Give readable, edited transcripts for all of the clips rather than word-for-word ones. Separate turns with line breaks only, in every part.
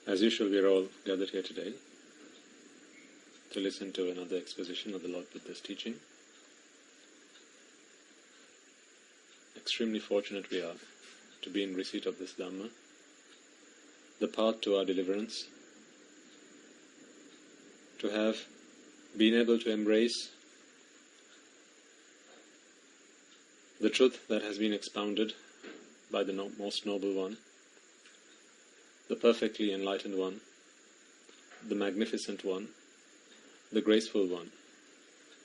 As usual, we are all gathered here today to listen to another exposition of the Lord Buddha's teaching. Extremely fortunate we are to be in receipt of this Dhamma, the path to our deliverance, to have been able to embrace the truth that has been expounded by the most noble one, the perfectly enlightened one, the magnificent one, the graceful one,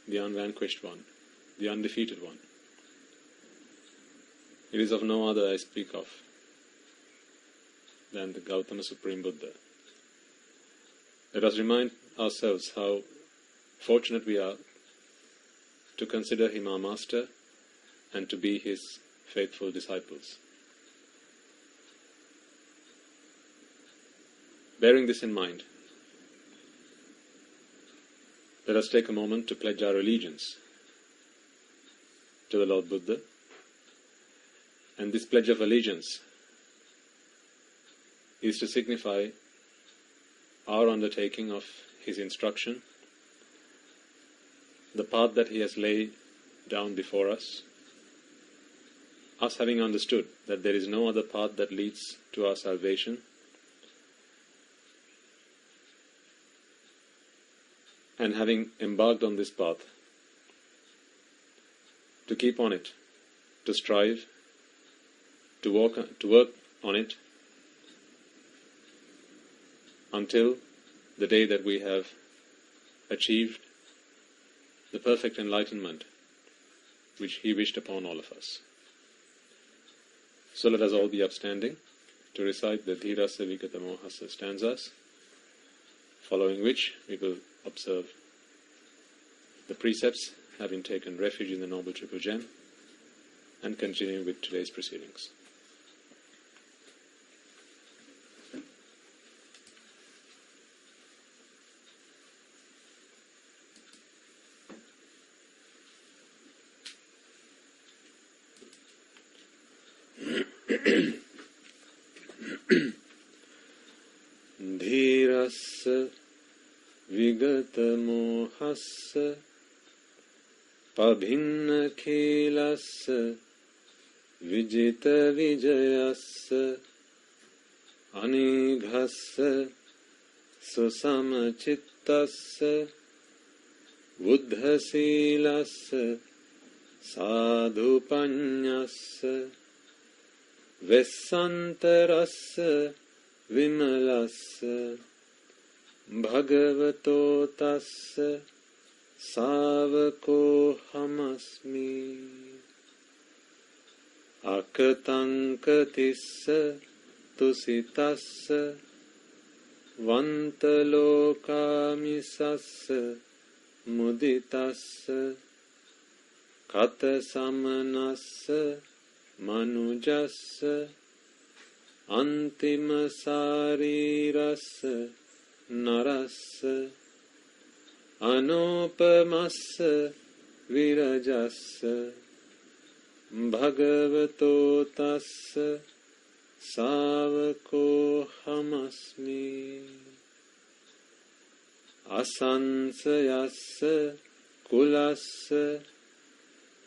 the unvanquished one, the undefeated one. It is of no other I speak of than the Gautama Supreme Buddha. Let us remind ourselves how fortunate we are to consider him our master and to be his faithful disciples. Bearing this in mind, let us take a moment to pledge our allegiance to the Lord Buddha. And this pledge of allegiance is to signify our undertaking of his instruction, the path that he has laid down before us having understood that there is no other path that leads to our salvation, and having embarked on this path, to keep on it, to strive, to work on it until the day that we have achieved the perfect enlightenment which he wished upon all of us. So let us all be upstanding to recite the Dhirasa Vigata Mohasa stanzas, following which we will observe the precepts, having taken refuge in the Noble Triple Gem, and continue with today's proceedings. Dhirassa Vigata Mohassa Pabhinna Khilassa Vijita Vijayassa Anighassa Susamachitassa Buddhasilassa Sadhupanyassa Vesantarassa Vimalassa Bhagavato tassa Savako hamasmi Akatankatissa tusitassa Vantalokamisassa muditassa Katasamanassa manujassa Antima sarirassa narassa Anopamassa virajassa Bhagavato tassa Savako hamasmi Asansayassa kulassa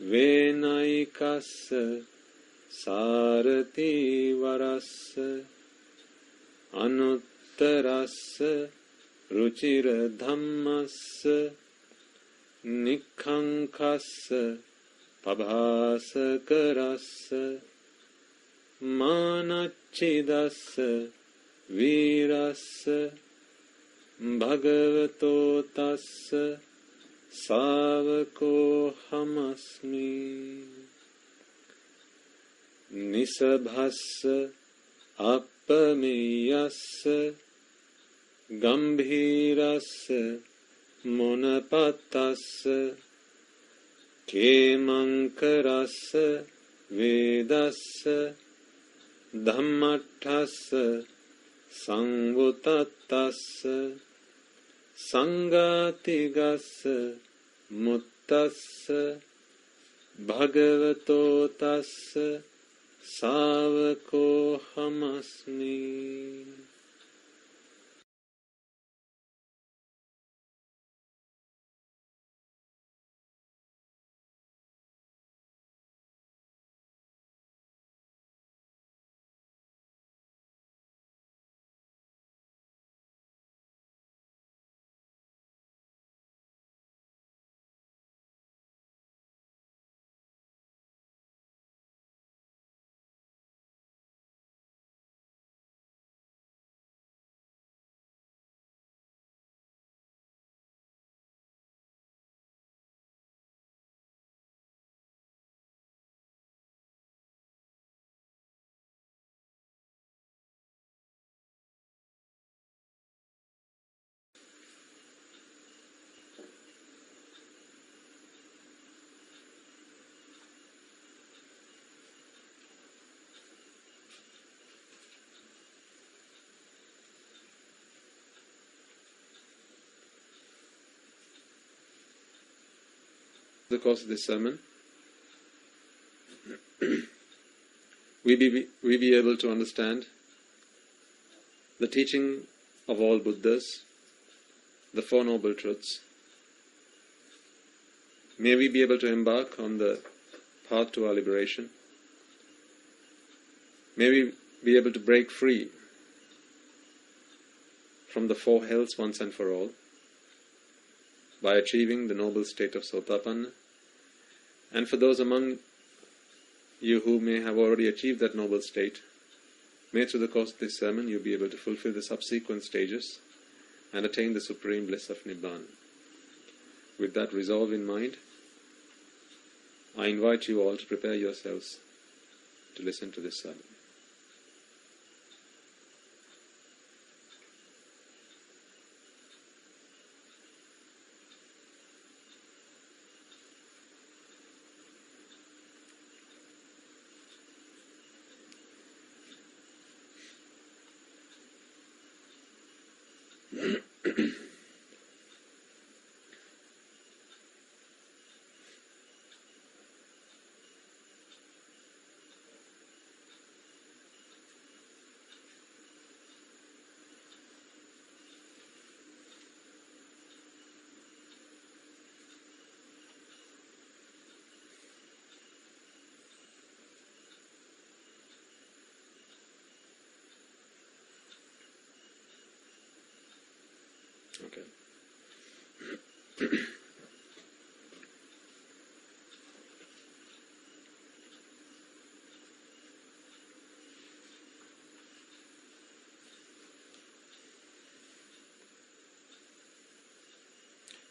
Venaikassa Sarati varassa Anuttarassa Ruchira dhammassa Nikhankassa Pabhasakarassa Manachidassa Virassa Bhagavato tassa Savako hamasmi Nisabhassa Appamiyassa Gambhirassa Monapatassa Kemankarassa Vedassa Dhammattassa Sangutattassa Sangatigassa Muttassa Bhagavato tassa Savako hamasmi the course of this sermon, we be able to understand the teaching of all Buddhas, the Four Noble Truths. May we be able to embark on the path to our liberation. May we be able to break free from the four hells once and for all by achieving the noble state of Sotapanna. And for those among you who may have already achieved that noble state, may through the course of this sermon you be able to fulfill the subsequent stages and attain the supreme bliss of Nibbana. With that resolve in mind, I invite you all to prepare yourselves to listen to this sermon. Okay.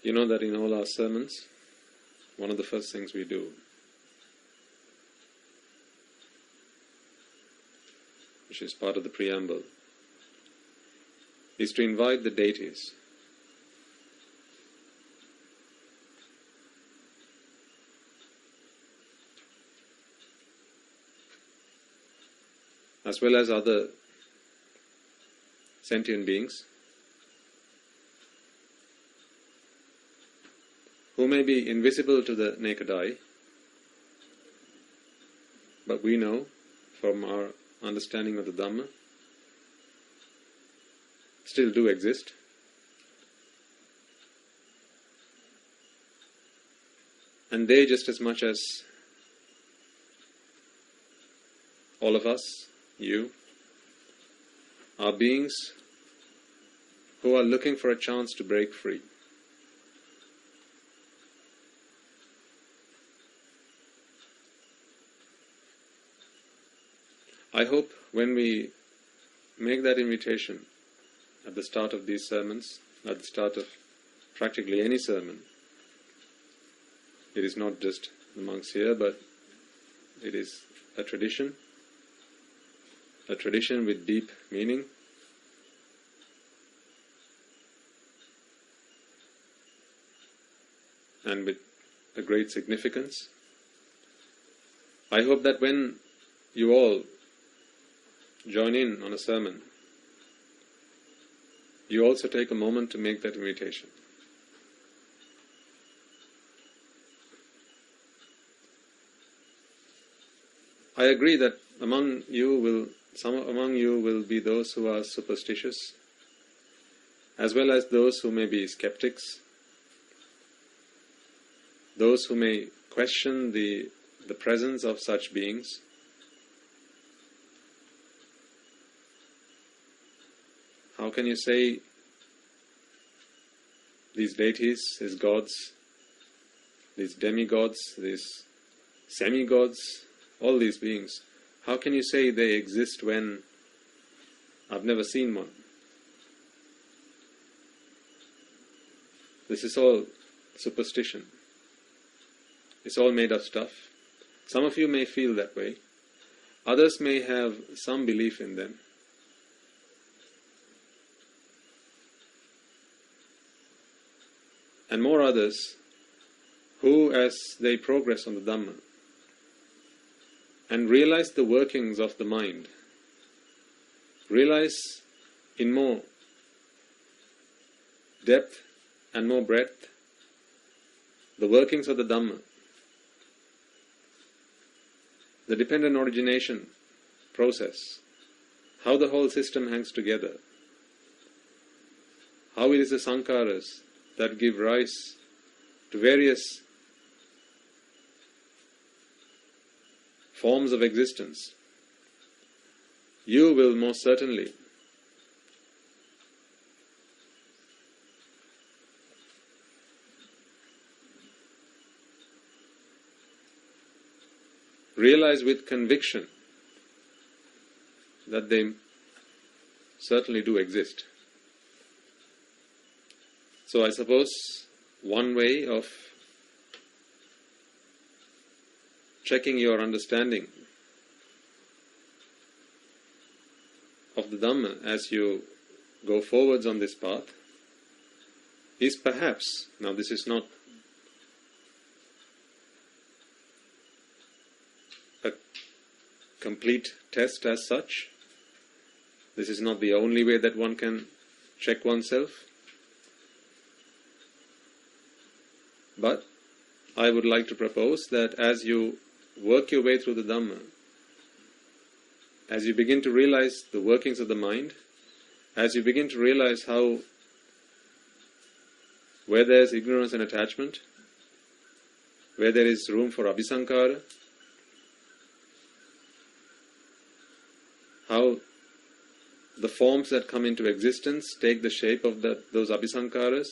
You know that in all our sermons, one of the first things we do, which is part of the preamble, is to invite the deities as well as other sentient beings who may be invisible to the naked eye, but we know from our understanding of the Dhamma still do exist. And they, just as much as all of us, you, are beings who are looking for a chance to break free. I hope when we make that invitation at the start of these sermons, at the start of practically any sermon, it is not just the monks here, but it is a tradition with deep meaning, and with a great significance. I hope that when you all join in on a sermon, you also take a moment to make that invitation. I agree that some among you will be those who are superstitious, as well as those who may be skeptics, those who may question the presence of such beings. How can you say these deities, these gods, these demigods, these semi-gods, all these beings, how can you say they exist when I've never seen one? This is all superstition. It's all made of stuff. Some of you may feel that way. Others may have some belief in them. And more others who, as they progress on the Dhamma and realize the workings of the mind, realize in more depth and more breadth the workings of the Dhamma, the dependent origination process, how the whole system hangs together, how it is the sankharas that give rise to various forms of existence, you will most certainly realize with conviction that they certainly do exist. So I suppose one way of checking your understanding of the Dhamma as you go forwards on this path is perhaps, now this is not a complete test as such, this is not the only way that one can check oneself, but I would like to propose that as you work your way through the Dhamma, as you begin to realize the workings of the mind, as you begin to realize how where there is ignorance and attachment, where there is room for abhisankara, how the forms that come into existence take the shape of those abhisankaras,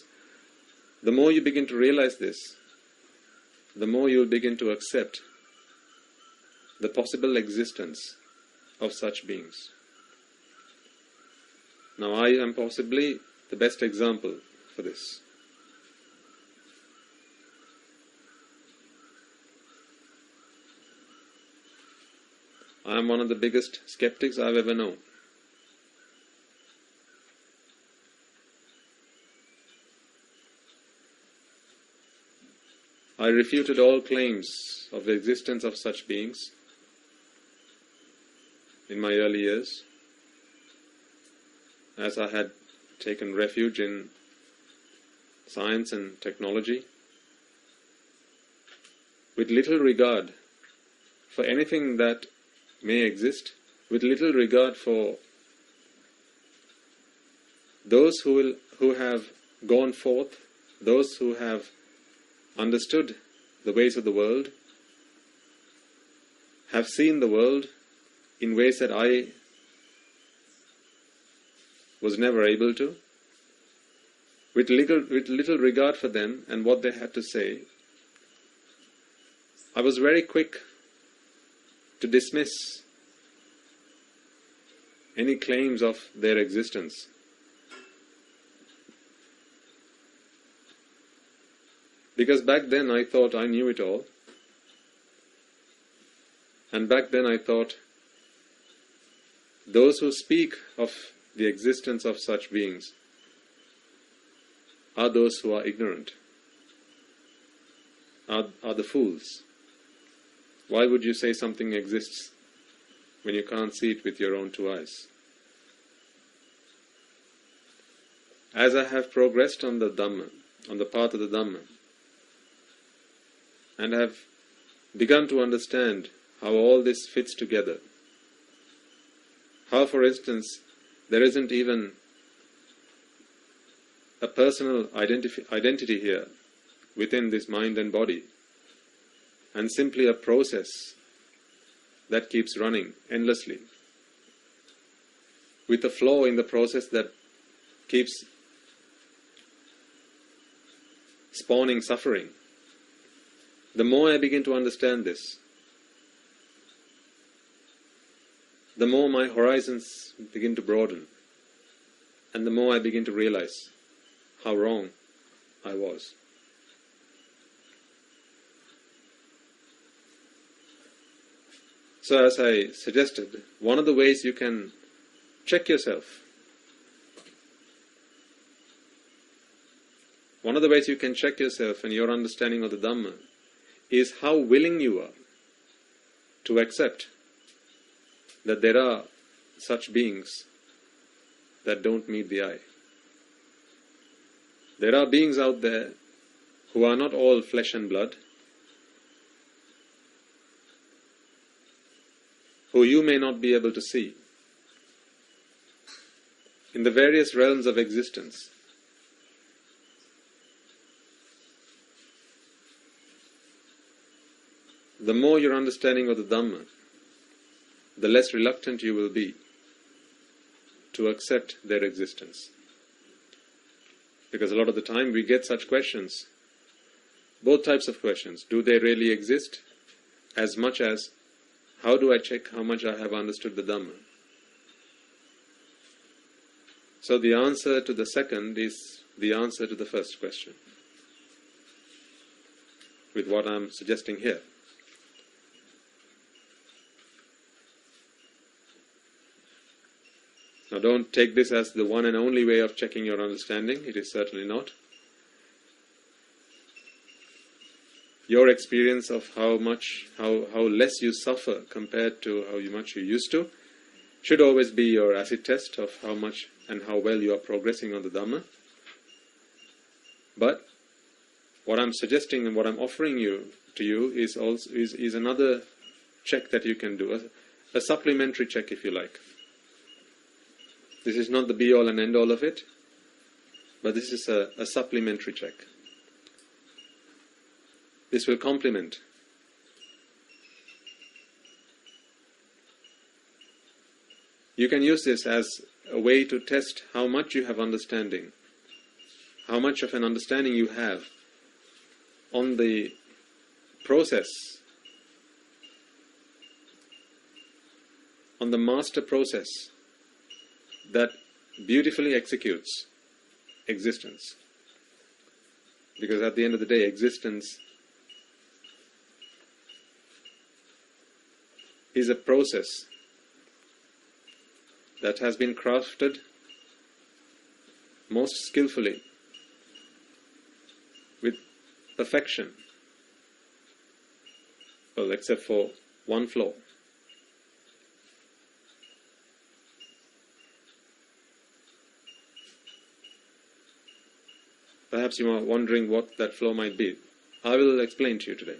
the more you begin to realize this, the more you will begin to accept the possible existence of such beings. Now I am possibly the best example for this. I am one of the biggest skeptics I've ever known. I refuted all claims of the existence of such beings in my early years, as I had taken refuge in science and technology, with little regard for anything that may exist, with little regard for those who have gone forth, those who have understood the ways of the world, have seen the world in ways that I was never able to, with little regard for them and what they had to say. I was very quick to dismiss any claims of their existence. Because back then I thought I knew it all, and back then I thought those who speak of the existence of such beings are those who are ignorant, are the fools. Why would you say something exists when you can't see it with your own two eyes? As I have progressed on the Dhamma, on the path of the Dhamma, and have begun to understand how all this fits together, how, for instance, there isn't even a personal identity here within this mind and body, and simply a process that keeps running endlessly, with a flow in the process that keeps spawning suffering. The more I begin to understand this, the more my horizons begin to broaden, and the more I begin to realize how wrong I was. So as I suggested, one of the ways you can check yourself, one of the ways you can check yourself and your understanding of the Dhamma is how willing you are to accept that there are such beings that don't meet the eye. There are beings out there who are not all flesh and blood, who you may not be able to see, in the various realms of existence. The more your understanding of the Dhamma, the less reluctant you will be to accept their existence. Because a lot of the time we get such questions, both types of questions. Do they really exist? As much as, how do I check how much I have understood the Dhamma? So the answer to the second is the answer to the first question, with what I'm suggesting here. Now don't take this as the one and only way of checking your understanding. It is certainly not. Your experience of how less you suffer compared to how much you used to should always be your acid test of how much and how well you are progressing on the Dhamma. But what I'm suggesting and what I'm offering to you is another check that you can do, a supplementary check if you like. This is not the be-all and end-all of it, but this is a supplementary check. This will complement. You can use this as a way to test how much you have understanding, how much of an understanding you have on the process, on the master process that beautifully executes existence. Because at the end of the day, existence is a process that has been crafted most skillfully, with perfection, well, except for one flaw. Perhaps you are wondering what that flaw might be. I will explain to you today.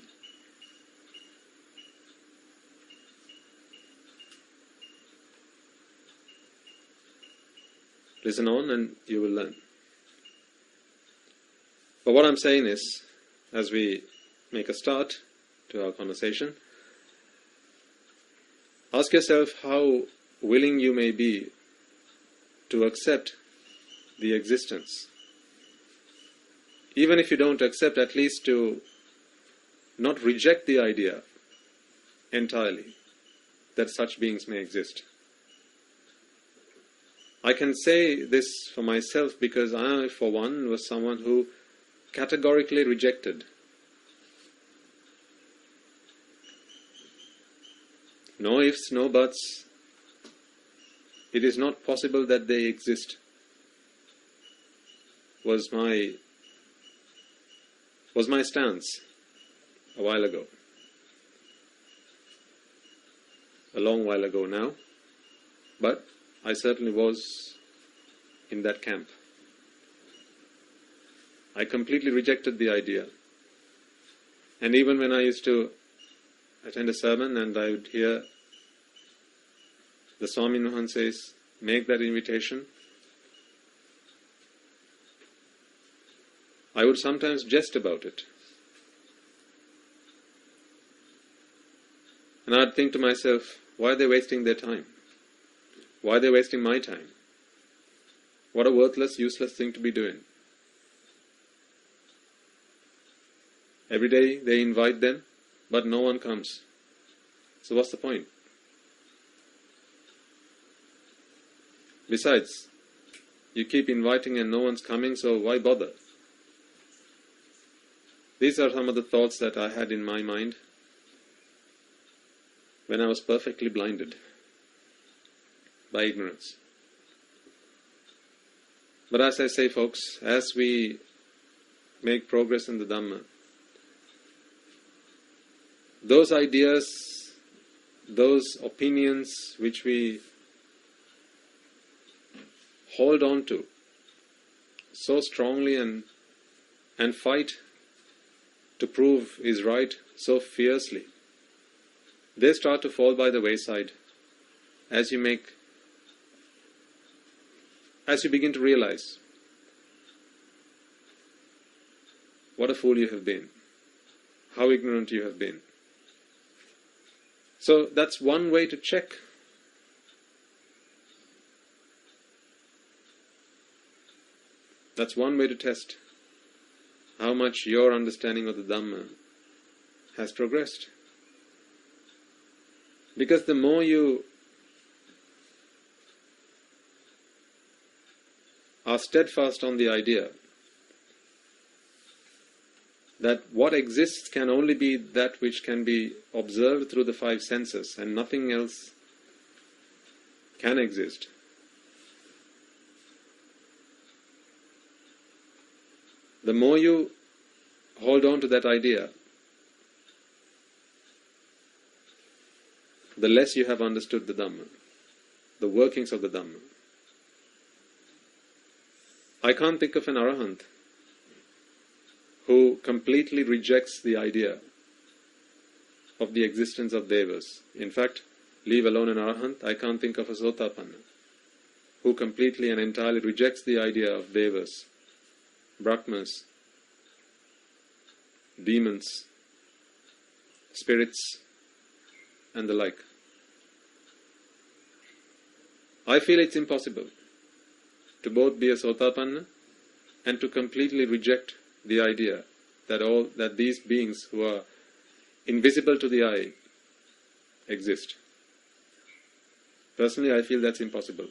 Listen on and you will learn. But what I'm saying is, as we make a start to our conversation, ask yourself how willing you may be to accept the existence. Even if you don't accept, at least to not reject the idea entirely that such beings may exist. I can say this for myself because I, for one, was someone who categorically rejected. No ifs, no buts. It is not possible that they exist. Was my stance a while ago. A long while ago now. But I certainly was in that camp. I completely rejected the idea. And even when I used to attend a sermon and I would hear the Swami Mahanses make that invitation, I would sometimes jest about it. And I'd think to myself, why are they wasting their time? Why are they wasting my time? What a worthless, useless thing to be doing. Every day they invite them, but no one comes. So what's the point? Besides, you keep inviting and no one's coming, so why bother? These are some of the thoughts that I had in my mind when I was perfectly blinded by ignorance. But as I say, folks, as we make progress in the Dhamma, those ideas, those opinions which we hold on to so strongly and fight to prove is right so fiercely, they start to fall by the wayside as you begin to realize what a fool you have been, how ignorant you have been. So that's one way to check. That's one way to test how much your understanding of the Dhamma has progressed. Because the more you are steadfast on the idea that what exists can only be that which can be observed through the five senses and nothing else can exist, the more you hold on to that idea, the less you have understood the Dhamma, the workings of the Dhamma. I can't think of an Arahant who completely rejects the idea of the existence of Devas. In fact, leave alone an Arahant, I can't think of a Sotapanna who completely and entirely rejects the idea of Devas, Brahmas, demons, spirits, and the like. I feel it's impossible to both be a Sotapanna and to completely reject the idea that these beings who are invisible to the eye exist. Personally, I feel that's impossible.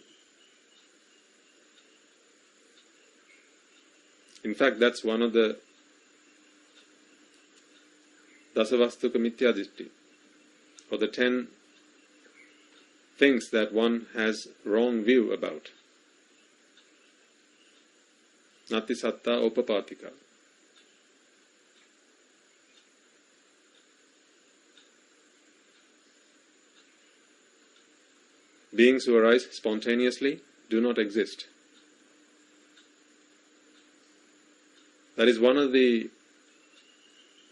In fact, that's one of the Dasavastuka Mityadishti, or the 10 things that one has wrong view about. Nati Satta Upapatika. Beings who arise spontaneously do not exist. That is one of the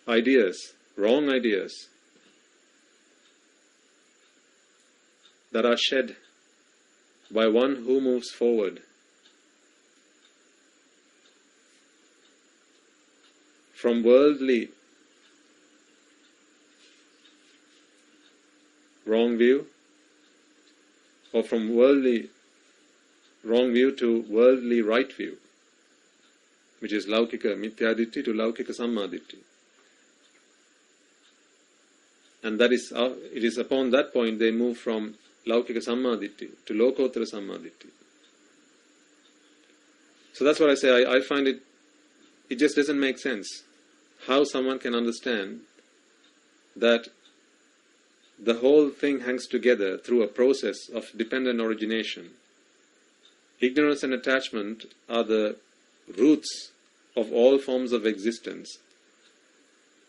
ideas, wrong ideas, that are shed by one who moves forward from worldly wrong view, or from worldly wrong view to worldly right view, which is Laukika Mityaditti to Laukika Sammaditti. And that is, it is upon that point they move from Laukika Sammaditti to Lokottara Sammaditti. So that's what I say, I find it just doesn't make sense how someone can understand that the whole thing hangs together through a process of dependent origination. Ignorance and attachment are the roots of all forms of existence,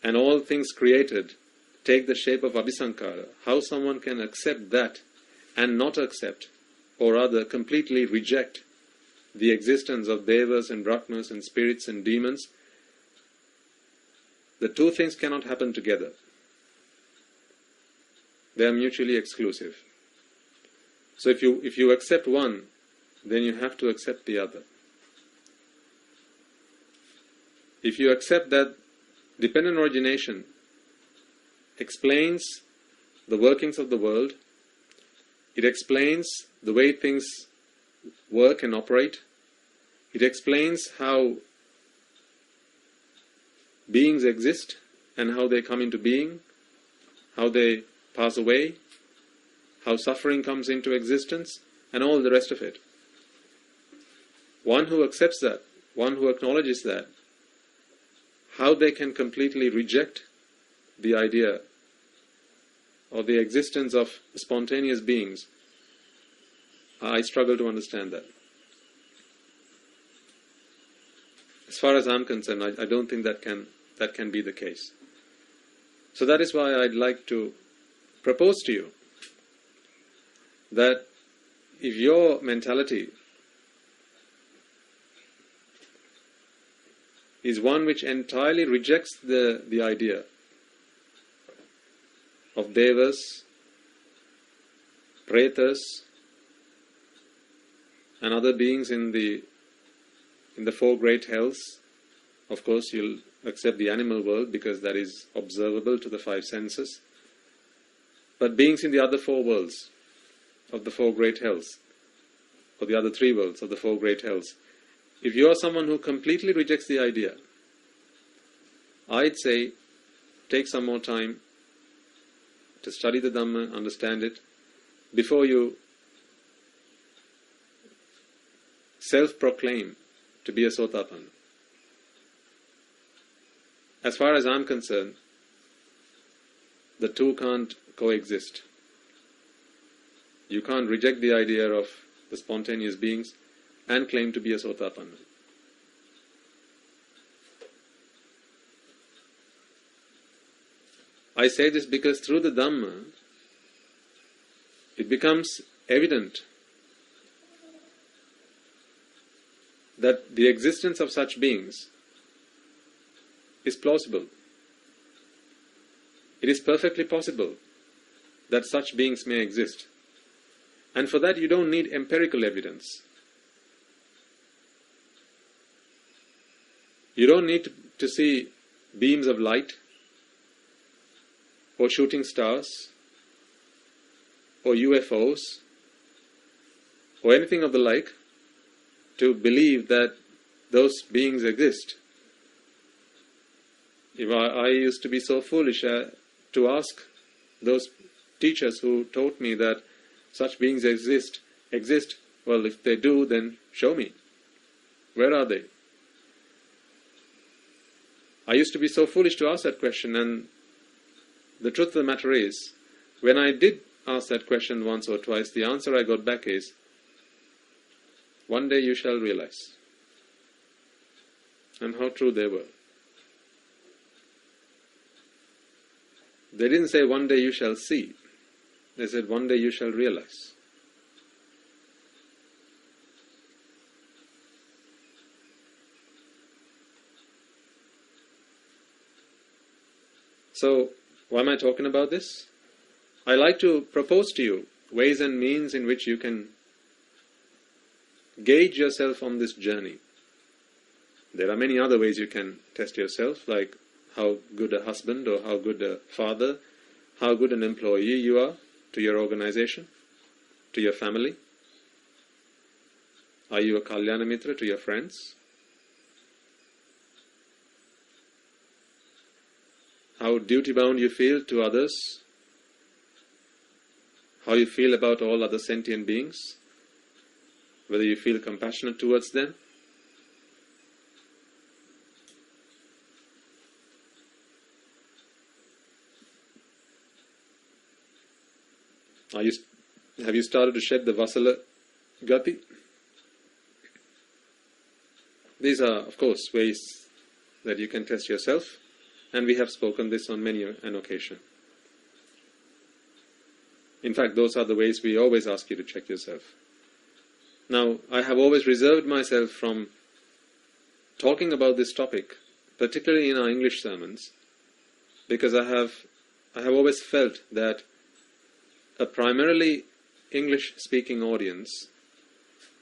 and all things created take the shape of abhisankara. How someone can accept that and not accept, or rather completely reject, the existence of devas and brahmas and spirits and demons, the two things cannot happen together. They are mutually exclusive. So if you accept one, then you have to accept the other. If you accept that dependent origination explains the workings of the world, it explains the way things work and operate, it explains how beings exist and how they come into being, how they pass away, how suffering comes into existence, and all the rest of it. One who accepts that, one who acknowledges that, how they can completely reject the idea or the existence of spontaneous beings, I struggle to understand that. As far as I'm concerned, I don't think that can be the case. So that is why I'd like to propose to you that if your mentality is one which entirely rejects the idea of devas, pretas, and other beings in the four great hells. Of course, you'll accept the animal world because that is observable to the five senses. But beings in the other four worlds of the four great hells, or the other three worlds of the four great hells, if you are someone who completely rejects the idea, I'd say take some more time to study the Dhamma, understand it, before you self-proclaim to be a Sotapanna. As far as I'm concerned, the two can't coexist. You can't reject the idea of the spontaneous beings and claim to be a Sotapanna. I say this because through the Dhamma, it becomes evident that the existence of such beings is plausible. It is perfectly possible that such beings may exist. And for that you don't need empirical evidence. You don't need to see beams of light or shooting stars or UFOs or anything of the like to believe that those beings exist. If I used to be so foolish to ask those teachers who taught me that such beings exist, well, if they do, then show me. Where are they? I used to be so foolish to ask that question, and the truth of the matter is, when I did ask that question once or twice, the answer I got back is, one day you shall realize. And how true they were. They didn't say, one day you shall see. They said, one day you shall realize. So, why am I talking about this? I like to propose to you ways and means in which you can gauge yourself on this journey. There are many other ways you can test yourself, like how good a husband or how good a father, how good an employee you are to your organization, to your family. Are you a Kalyana Mitra to your friends? How duty-bound you feel to others, how you feel about all other sentient beings, whether you feel compassionate towards them. Have you started to shed the Vasala Gati? These are, of course, ways that you can test yourself, and we have spoken this on many an occasion. In fact, those are the ways we always ask you to check yourself. Now, I have always reserved myself from talking about this topic, particularly in our English sermons, because I have always felt that a primarily English-speaking audience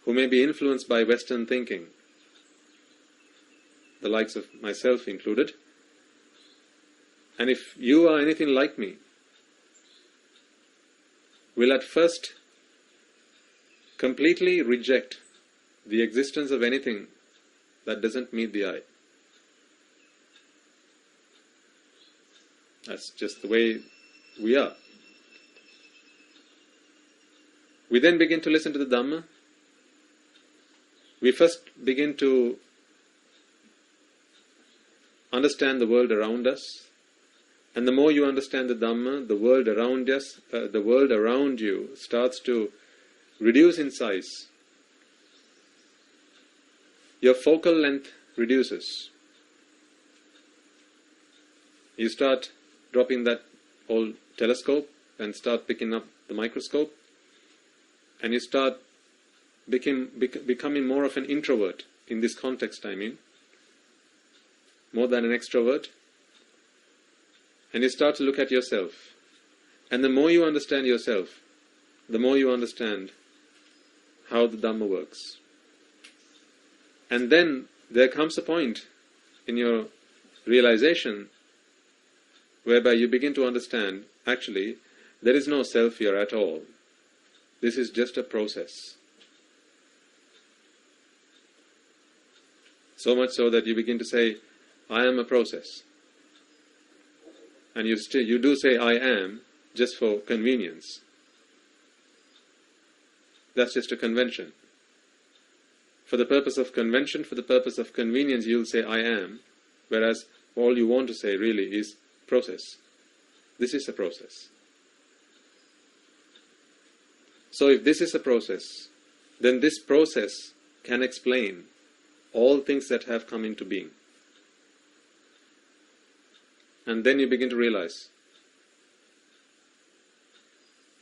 who may be influenced by Western thinking, the likes of myself included, and if you are anything like me, will at first completely reject the existence of anything that doesn't meet the eye. That's just the way we are. We then begin to listen to the Dhamma. We first begin to understand the world around us. And the more you understand the Dhamma, the world around you starts to reduce in size. Your focal length reduces. You start dropping that old telescope and start picking up the microscope, and you start becoming more of an introvert in this context, I mean. more than an extrovert, and you start to look at yourself. And the more you understand yourself, the more you understand how the Dhamma works. And then there comes a point in your realization whereby you begin to understand, actually, there is no self here at all. This is just a process. So much so that you begin to say, I am a process. And you do say, I am, just for convenience. That's just a convention. For the purpose of convention, for the purpose of convenience, you'll say, I am, whereas all you want to say really is process. This is a process. So if this is a process, then this process can explain all things that have come into being. And then you begin to realize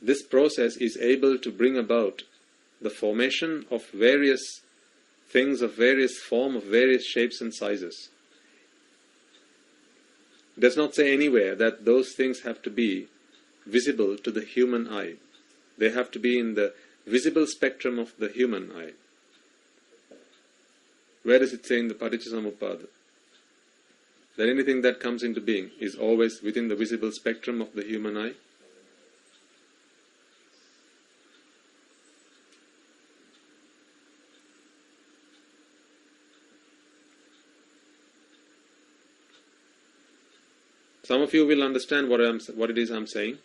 this process is able to bring about the formation of various things of various form, of various shapes and sizes. It does not say anywhere that those things have to be visible to the human eye. They have to be in the visible spectrum of the human eye. Where does it say in the Paticcasamuppada that anything that comes into being is always within the visible spectrum of the human eye? Some of you will understand what it is I'm saying.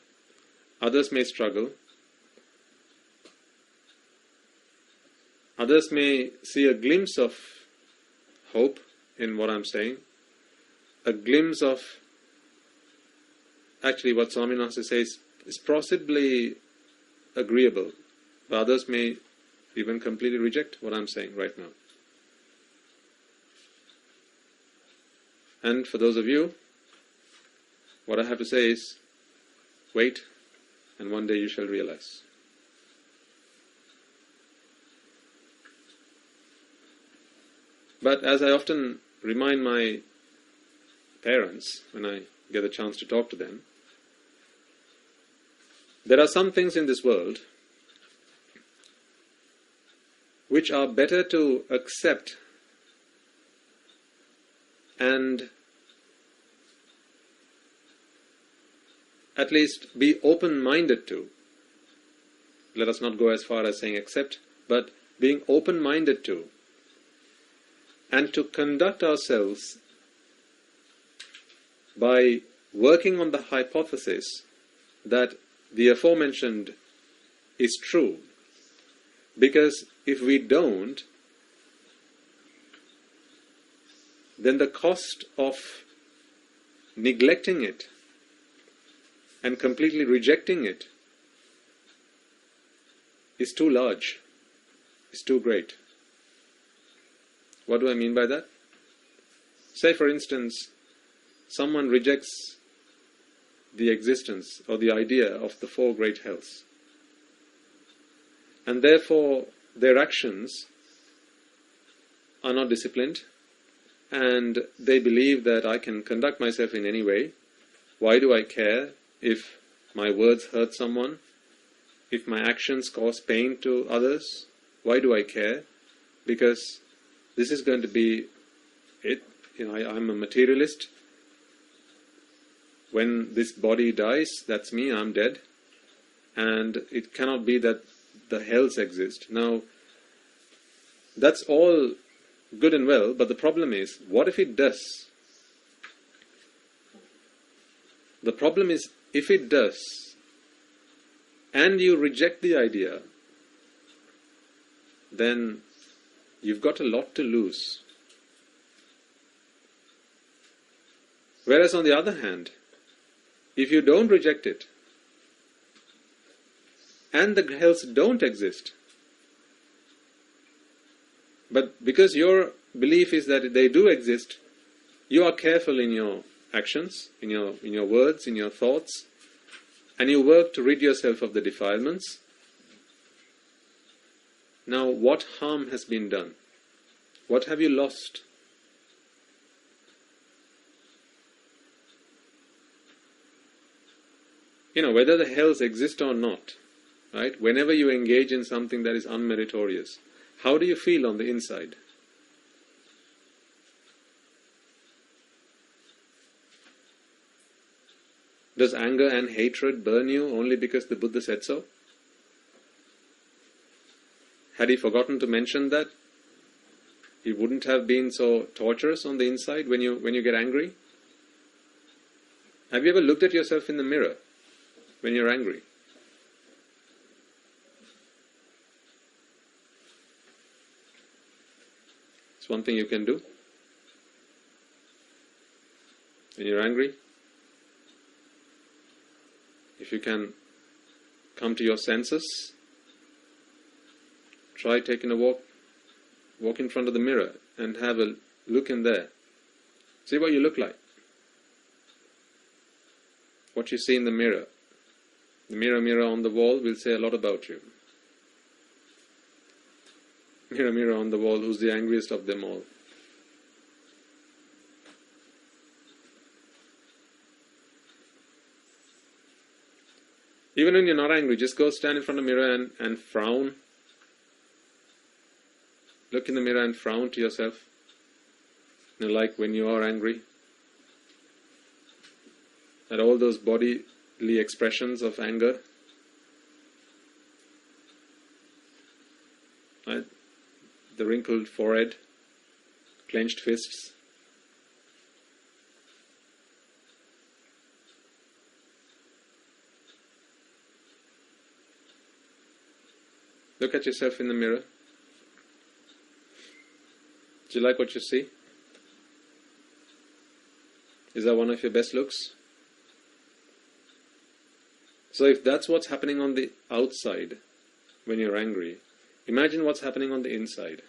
Others may struggle. Others may see a glimpse of hope in what I'm saying. A glimpse of actually what Swaminatha says is possibly agreeable. But others may even completely reject what I'm saying right now. And for those of you, what I have to say is, wait, and one day you shall realize. But as I often remind my parents, when I get a chance to talk to them, there are some things in this world which are better to accept and at least be open-minded to. Let us not go as far as saying accept, but being open-minded to, and to conduct ourselves by working on the hypothesis that the aforementioned is true. Because if we don't, then the cost of neglecting it and completely rejecting it is too large, is too great. What do I mean by that? Say, for instance, someone rejects the existence or the idea of the four great healths, and therefore their actions are not disciplined, and they believe that I can conduct myself in any way. Why do I care if my words hurt someone? If my actions cause pain to others? Why do I care? Because this is going to be it. I'm a materialist. When this body dies, that's me, I'm dead. And it cannot be that the hells exist. Now, that's all good and well, but the problem is, what if it does? The problem is, if it does, and you reject the idea, then you've got a lot to lose. Whereas on the other hand, if you don't reject it, and the hells don't exist, but because your belief is that they do exist, you are careful in your actions, in your words, in your thoughts, and you work to rid yourself of the defilements. Now, what harm has been done? What have you lost? whether the hells exist or not, right? Whenever you engage in something that is unmeritorious, how do you feel on the inside? Does anger and hatred burn you only because the Buddha said so? Had he forgotten to mention that, he wouldn't have been so torturous on the inside when you get angry? Have you ever looked at yourself in the mirror when you're angry? It's one thing you can do. When you're angry, if you can come to your senses, try taking a walk in front of the mirror and have a look in there. See what you look like. What you see in the mirror. The mirror on the wall will say a lot about you. Mirror on the wall, who's the angriest of them all? Even when you're not angry, just go stand in front of the mirror and frown. Look in the mirror and frown to yourself. Like when you are angry. At all those bodily expressions of anger. Right? The wrinkled forehead, clenched fists. Look at yourself in the mirror. Do you like what you see? Is that one of your best looks? So if that's what's happening on the outside when you're angry, imagine what's happening on the inside.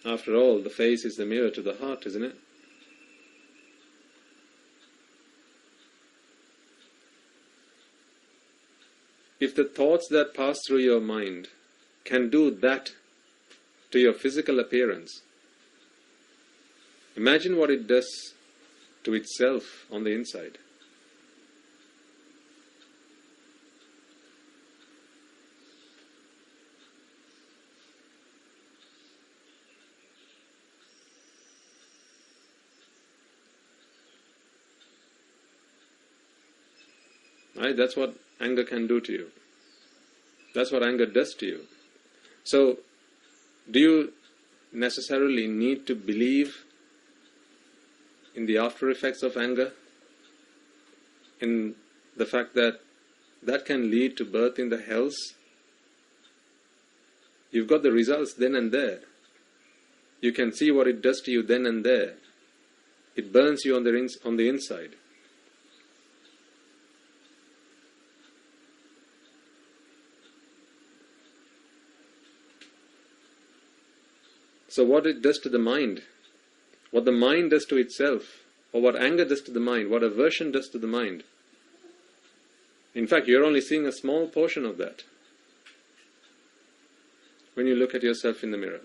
After all, the face is the mirror to the heart, isn't it? If the thoughts that pass through your mind can do that to your physical appearance, imagine what it does to itself on the inside. Right? That's what anger can do to you. That's what anger does to you. So, do you necessarily need to believe in the after effects of anger? In the fact that that can lead to birth in the hells? You've got the results then and there. You can see what it does to you then and there. It burns you on the inside. So what it does to the mind, what the mind does to itself, or what anger does to the mind, what aversion does to the mind. In fact, you're only seeing a small portion of that when you look at yourself in the mirror.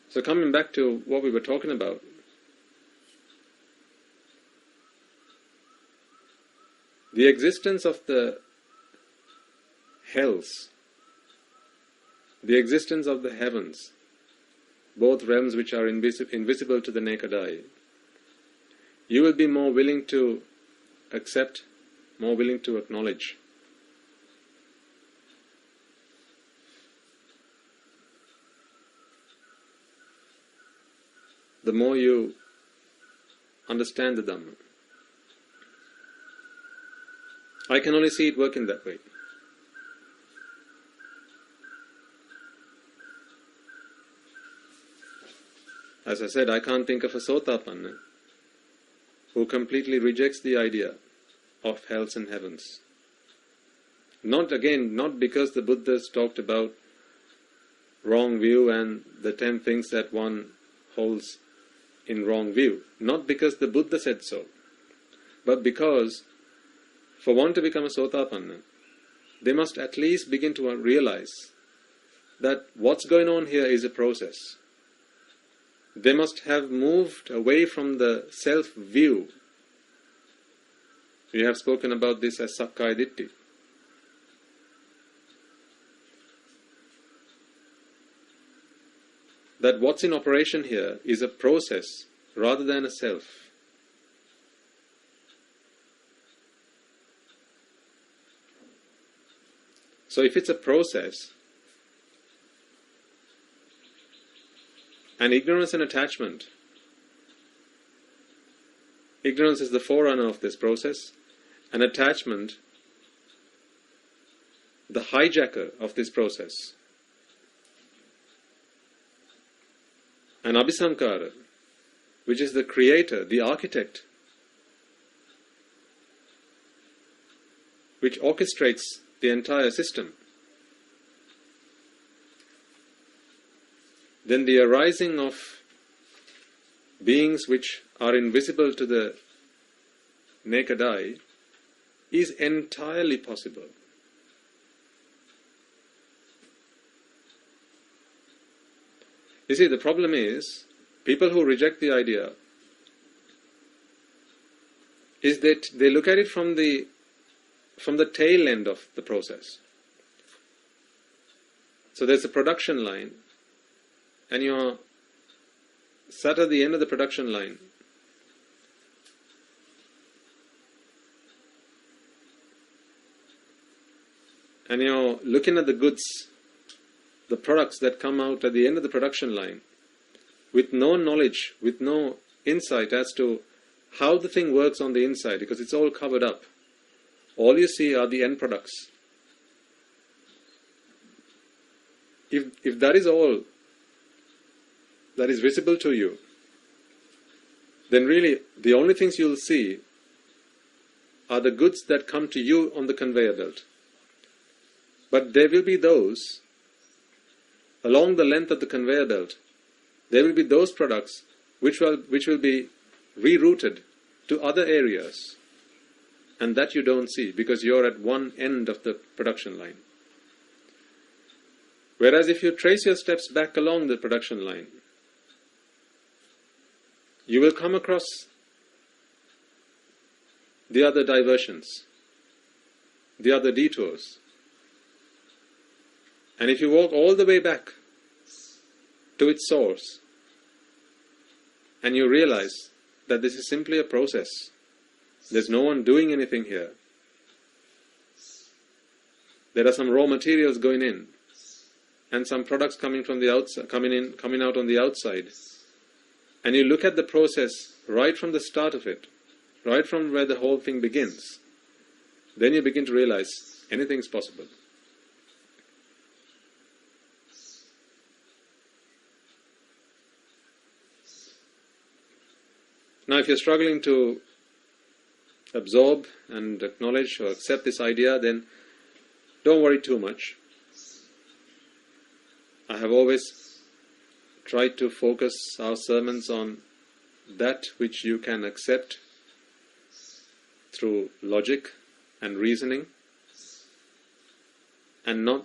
So coming back to what we were talking about, the existence of the hells, the existence of the heavens, both realms which are invisible to the naked eye, you will be more willing to accept, more willing to acknowledge. The more you understand the Dhamma. I can only see it working that way. As I said, I can't think of a Sotapanna who completely rejects the idea of hells and heavens. Not because the Buddhas talked about wrong view and the 10 things that one holds in wrong view. Not because the Buddha said so, but because for one to become a Sotapanna, they must at least begin to realize that what's going on here is a process. They must have moved away from the self-view. We have spoken about this as Sakkaya Ditthi. That what's in operation here is a process rather than a self. So if it's a process, and ignorance and attachment, ignorance is the forerunner of this process, and attachment, the hijacker of this process. And Abhisankara, which is the creator, the architect, which orchestrates the entire system. Then the arising of beings which are invisible to the naked eye is entirely possible. You see, the problem is, people who reject the idea is that they look at it from the tail end of the process. So there's a production line, and you're sat at the end of the production line. And you're looking at the goods, the products that come out at the end of the production line, with no knowledge, with no insight as to how the thing works on the inside, because it's all covered up. All you see are the end products. If that is all that is visible to you, then really the only things you'll see are the goods that come to you on the conveyor belt. But there will be those, along the length of the conveyor belt, there will be those products which will be rerouted to other areas, and that you don't see because you're at one end of the production line. Whereas if you trace your steps back along the production line, you will come across the other diversions, the other detours. And if you walk all the way back to its source, and you realize that this is simply a process, there's no one doing anything here. There are some raw materials going in, and some products coming from the outside, coming out on the outside. And you look at the process right from the start of it, right from where the whole thing begins. Then you begin to realize anything is possible. Now, if you're struggling to absorb and acknowledge or accept this idea, then don't worry too much. I have always tried to focus our sermons on that which you can accept through logic and reasoning, and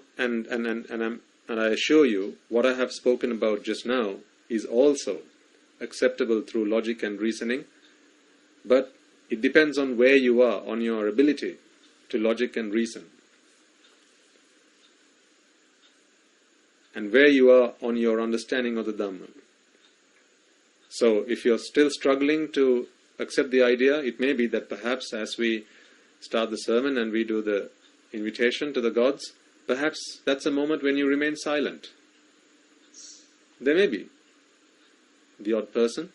I assure you, what I have spoken about just now is also acceptable through logic and reasoning, but it depends on where you are on your ability to logic and reason, and where you are on your understanding of the Dhamma. So if you're still struggling to accept the idea, it may be that perhaps as we start the sermon and we do the invitation to the gods, perhaps that's a moment when you remain silent. There may be the odd person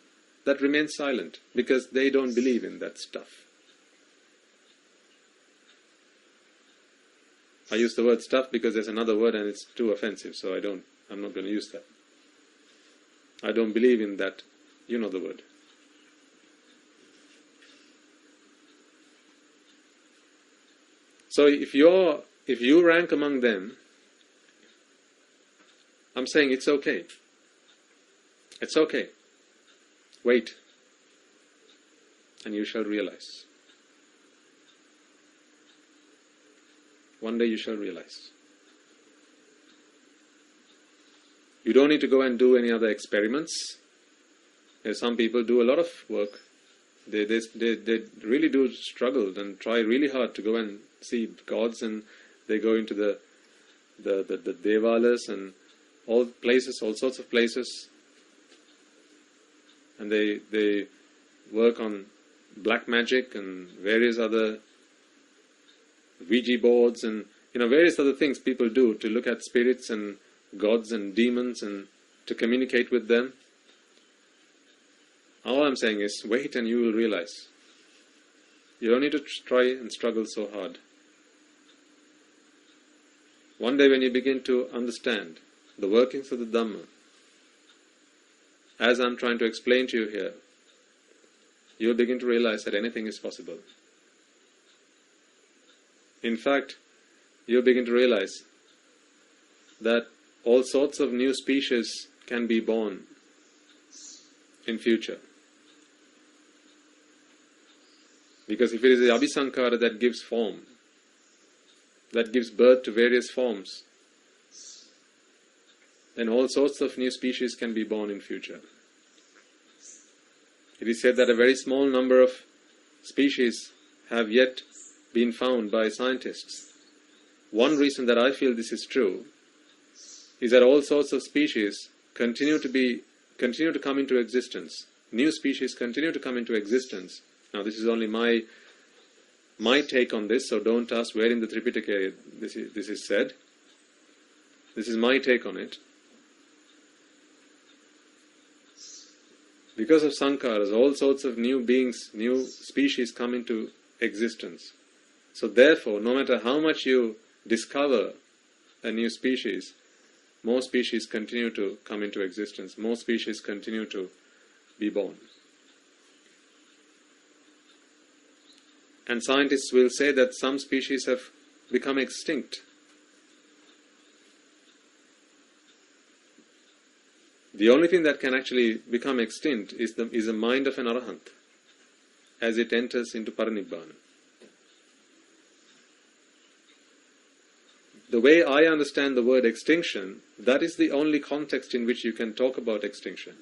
that remains silent because they don't believe in that stuff. I use the word stuff because there's another word and it's too offensive, so I'm not going to use that. I don't believe in that. You know the word. So if you rank among them, I'm saying it's okay. It's okay. Wait, and you shall realize. One day you shall realize. You don't need to go and do any other experiments. Some people do a lot of work. They really do struggle and try really hard to go and see gods, and they go into the devalas and all sorts of places, and they work on black magic and various other Ouija boards and various other things people do to look at spirits and gods and demons and to communicate with them. All I'm saying is, wait and you will realize. You don't need to try and struggle so hard. One day when you begin to understand the workings of the Dhamma, as I'm trying to explain to you here, you'll begin to realize that anything is possible. In fact, you'll begin to realize that all sorts of new species can be born in future. Because if it is the abhisankara that gives form, that gives birth to various forms, then all sorts of new species can be born in future. It is said that a very small number of species have yet been found by scientists. One reason that I feel this is true is that all sorts of species continue to come into existence. New species continue to come into existence. Now, this is only my take on this, so don't ask where in the Tripitaka this is said. This is my take on it. Because of sankharas, all sorts of new beings, new species come into existence. So therefore, no matter how much you discover a new species, more species continue to come into existence. More species continue to be born. And scientists will say that some species have become extinct. The only thing that can actually become extinct is the mind of an arahant as it enters into parinibbana. The way I understand the word extinction, that is the only context in which you can talk about extinction.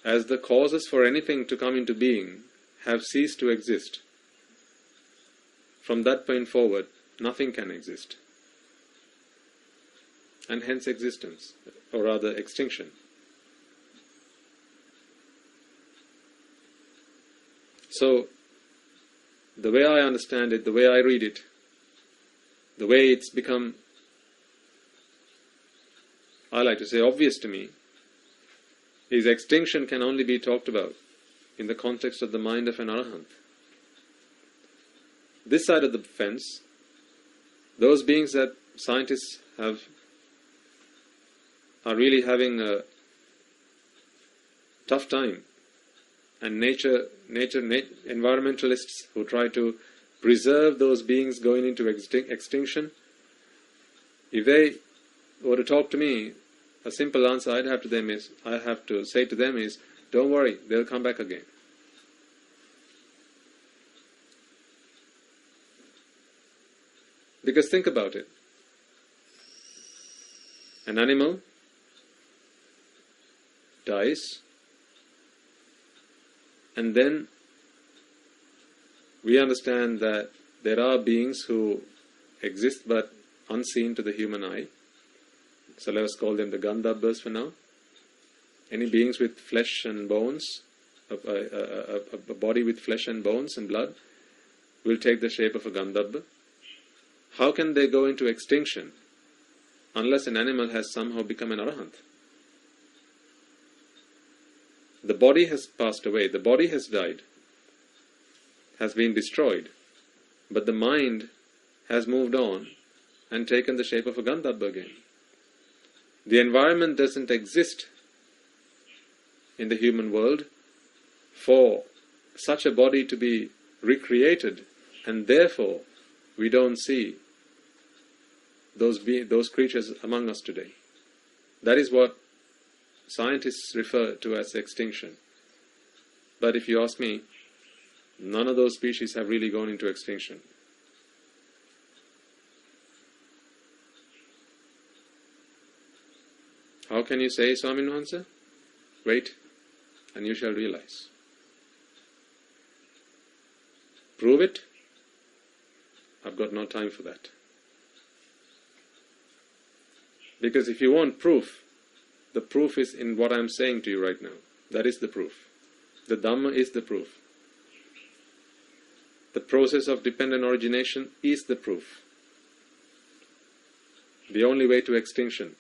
As the causes for anything to come into being have ceased to exist, from that point forward, nothing can exist. And hence existence, or rather extinction. So, the way I understand it, the way I read it, the way it's become, I like to say, obvious to me, is extinction can only be talked about in the context of the mind of an arahant. This side of the fence, those beings that scientists are really having a tough time, and environmentalists who try to preserve those beings going into extinction, if they were to talk to me, a simple answer I have to say to them is, don't worry, they'll come back again. Because think about it. An animal dies, and then we understand that there are beings who exist but unseen to the human eye. So let us call them the Gandhabhas for now. Any beings with flesh and bones, a body with flesh and bones and blood, will take the shape of a Gandhabha. How can they go into extinction unless an animal has somehow become an arahant? The body has passed away, the body has died, has been destroyed, but the mind has moved on and taken the shape of a Gandhabha again. The environment doesn't exist in the human world for such a body to be recreated, and therefore we don't see those creatures among us today. That is what scientists refer to as extinction. But if you ask me, none of those species have really gone into extinction. How can you say, Swami Nuhansa? Wait, and you shall realize. Prove it? I've got no time for that. Because if you want proof, the proof is in what I'm saying to you right now. That is the proof. The Dhamma is the proof. The process of dependent origination is the proof. The only way to extinction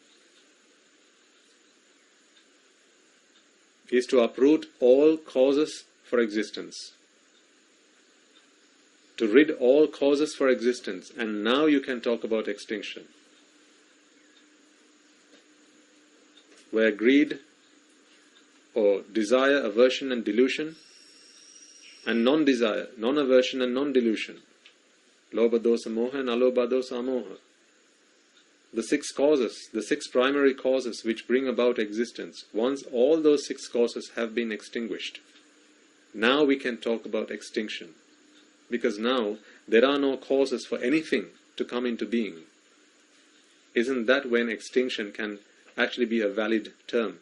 is to uproot all causes for existence. To rid all causes for existence, and now you can talk about extinction. Where greed or desire, aversion and delusion, and non-desire, non-aversion and non-delusion, lobha dosa moha and alobha dosa amoha, the 6 causes, the 6 primary causes which bring about existence, once all those 6 causes have been extinguished, now we can talk about extinction. Because now there are no causes for anything to come into being. Isn't that when extinction can actually be a valid term?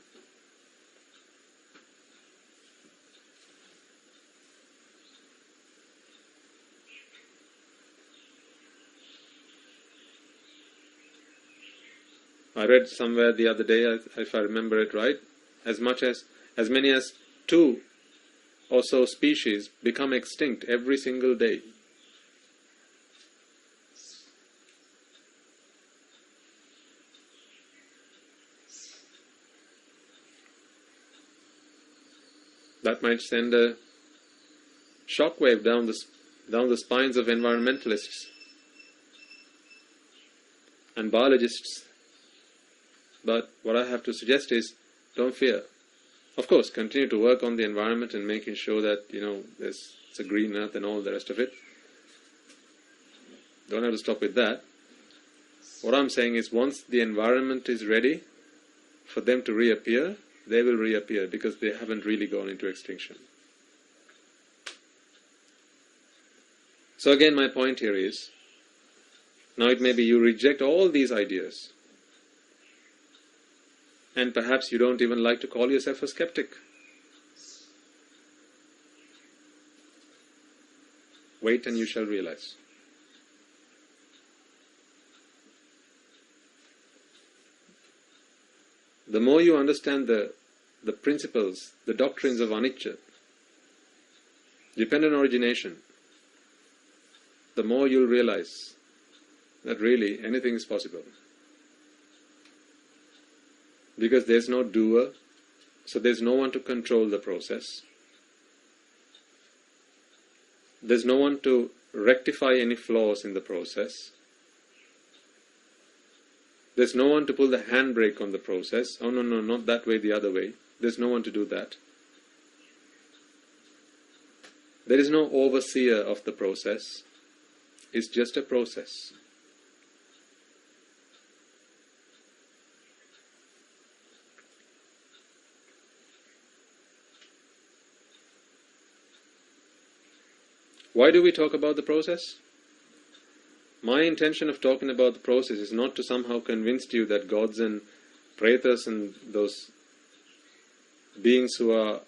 I read somewhere the other day, if I remember it right, as many as 2 or so species become extinct every single day. That might send a shockwave down the spines of environmentalists and biologists. But what I have to suggest is, don't fear. Of course, continue to work on the environment and making sure that, it's a green earth and all the rest of it. Don't have to stop with that. What I'm saying is, once the environment is ready for them to reappear, they will reappear because they haven't really gone into extinction. So again, my point here is, now it may be you reject all these ideas, and perhaps you don't even like to call yourself a skeptic. Wait and you shall realize. The more you understand the principles, the doctrines of anicca, dependent origination, the more you'll realize that really anything is possible. Because there's no doer, so there's no one to control the process. There's no one to rectify any flaws in the process. There's no one to pull the handbrake on the process. Oh no, not that way, the other way. There's no one to do that. There is no overseer of the process. It's just a process. Why do we talk about the process? My intention of talking about the process is not to somehow convince you that gods and pretas and those beings who are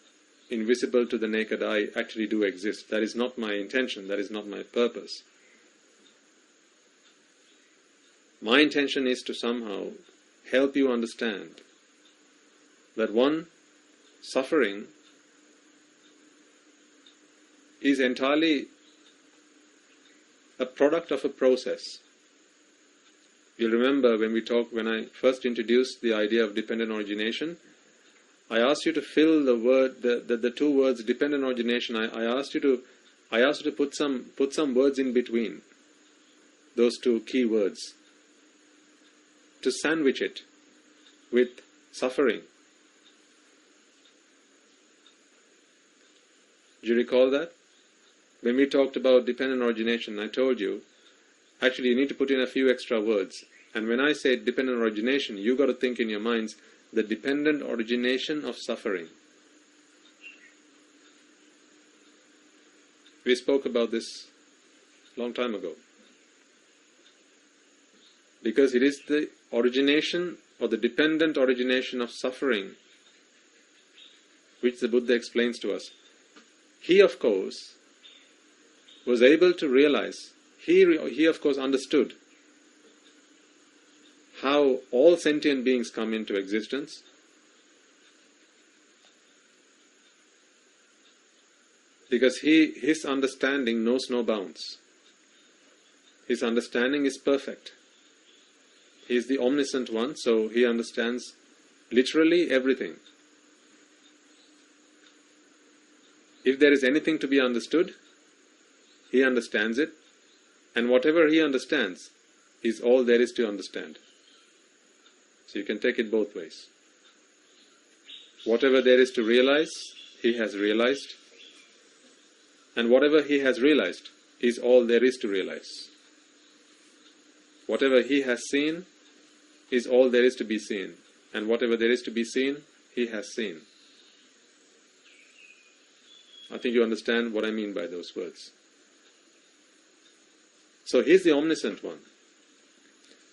invisible to the naked eye actually do exist. That is not my intention, that is not my purpose. My intention is to somehow help you understand that one, suffering is entirely a product of a process. You'll remember when I first introduced the idea of dependent origination, I asked you to fill the 2 words dependent origination. I asked you to put some words in between those 2 key words, to sandwich it with suffering. Do you recall that? When we talked about dependent origination, I told you, actually you need to put in a few extra words. And when I say dependent origination, you got to think in your minds, the dependent origination of suffering. We spoke about this a long time ago. Because it is the origination or the dependent origination of suffering, which the Buddha explains to us, he of course was able to realize, he of course understood how all sentient beings come into existence, because his understanding knows no bounds. His understanding is perfect. He is the omniscient one, so he understands literally everything. If there is anything to be understood, he understands it, and whatever he understands is all there is to understand. So you can take it both ways. Whatever there is to realize, he has realized, and whatever he has realized is all there is to realize. Whatever he has seen is all there is to be seen, and whatever there is to be seen, he has seen. I think you understand what I mean by those words. So he's the omniscient one.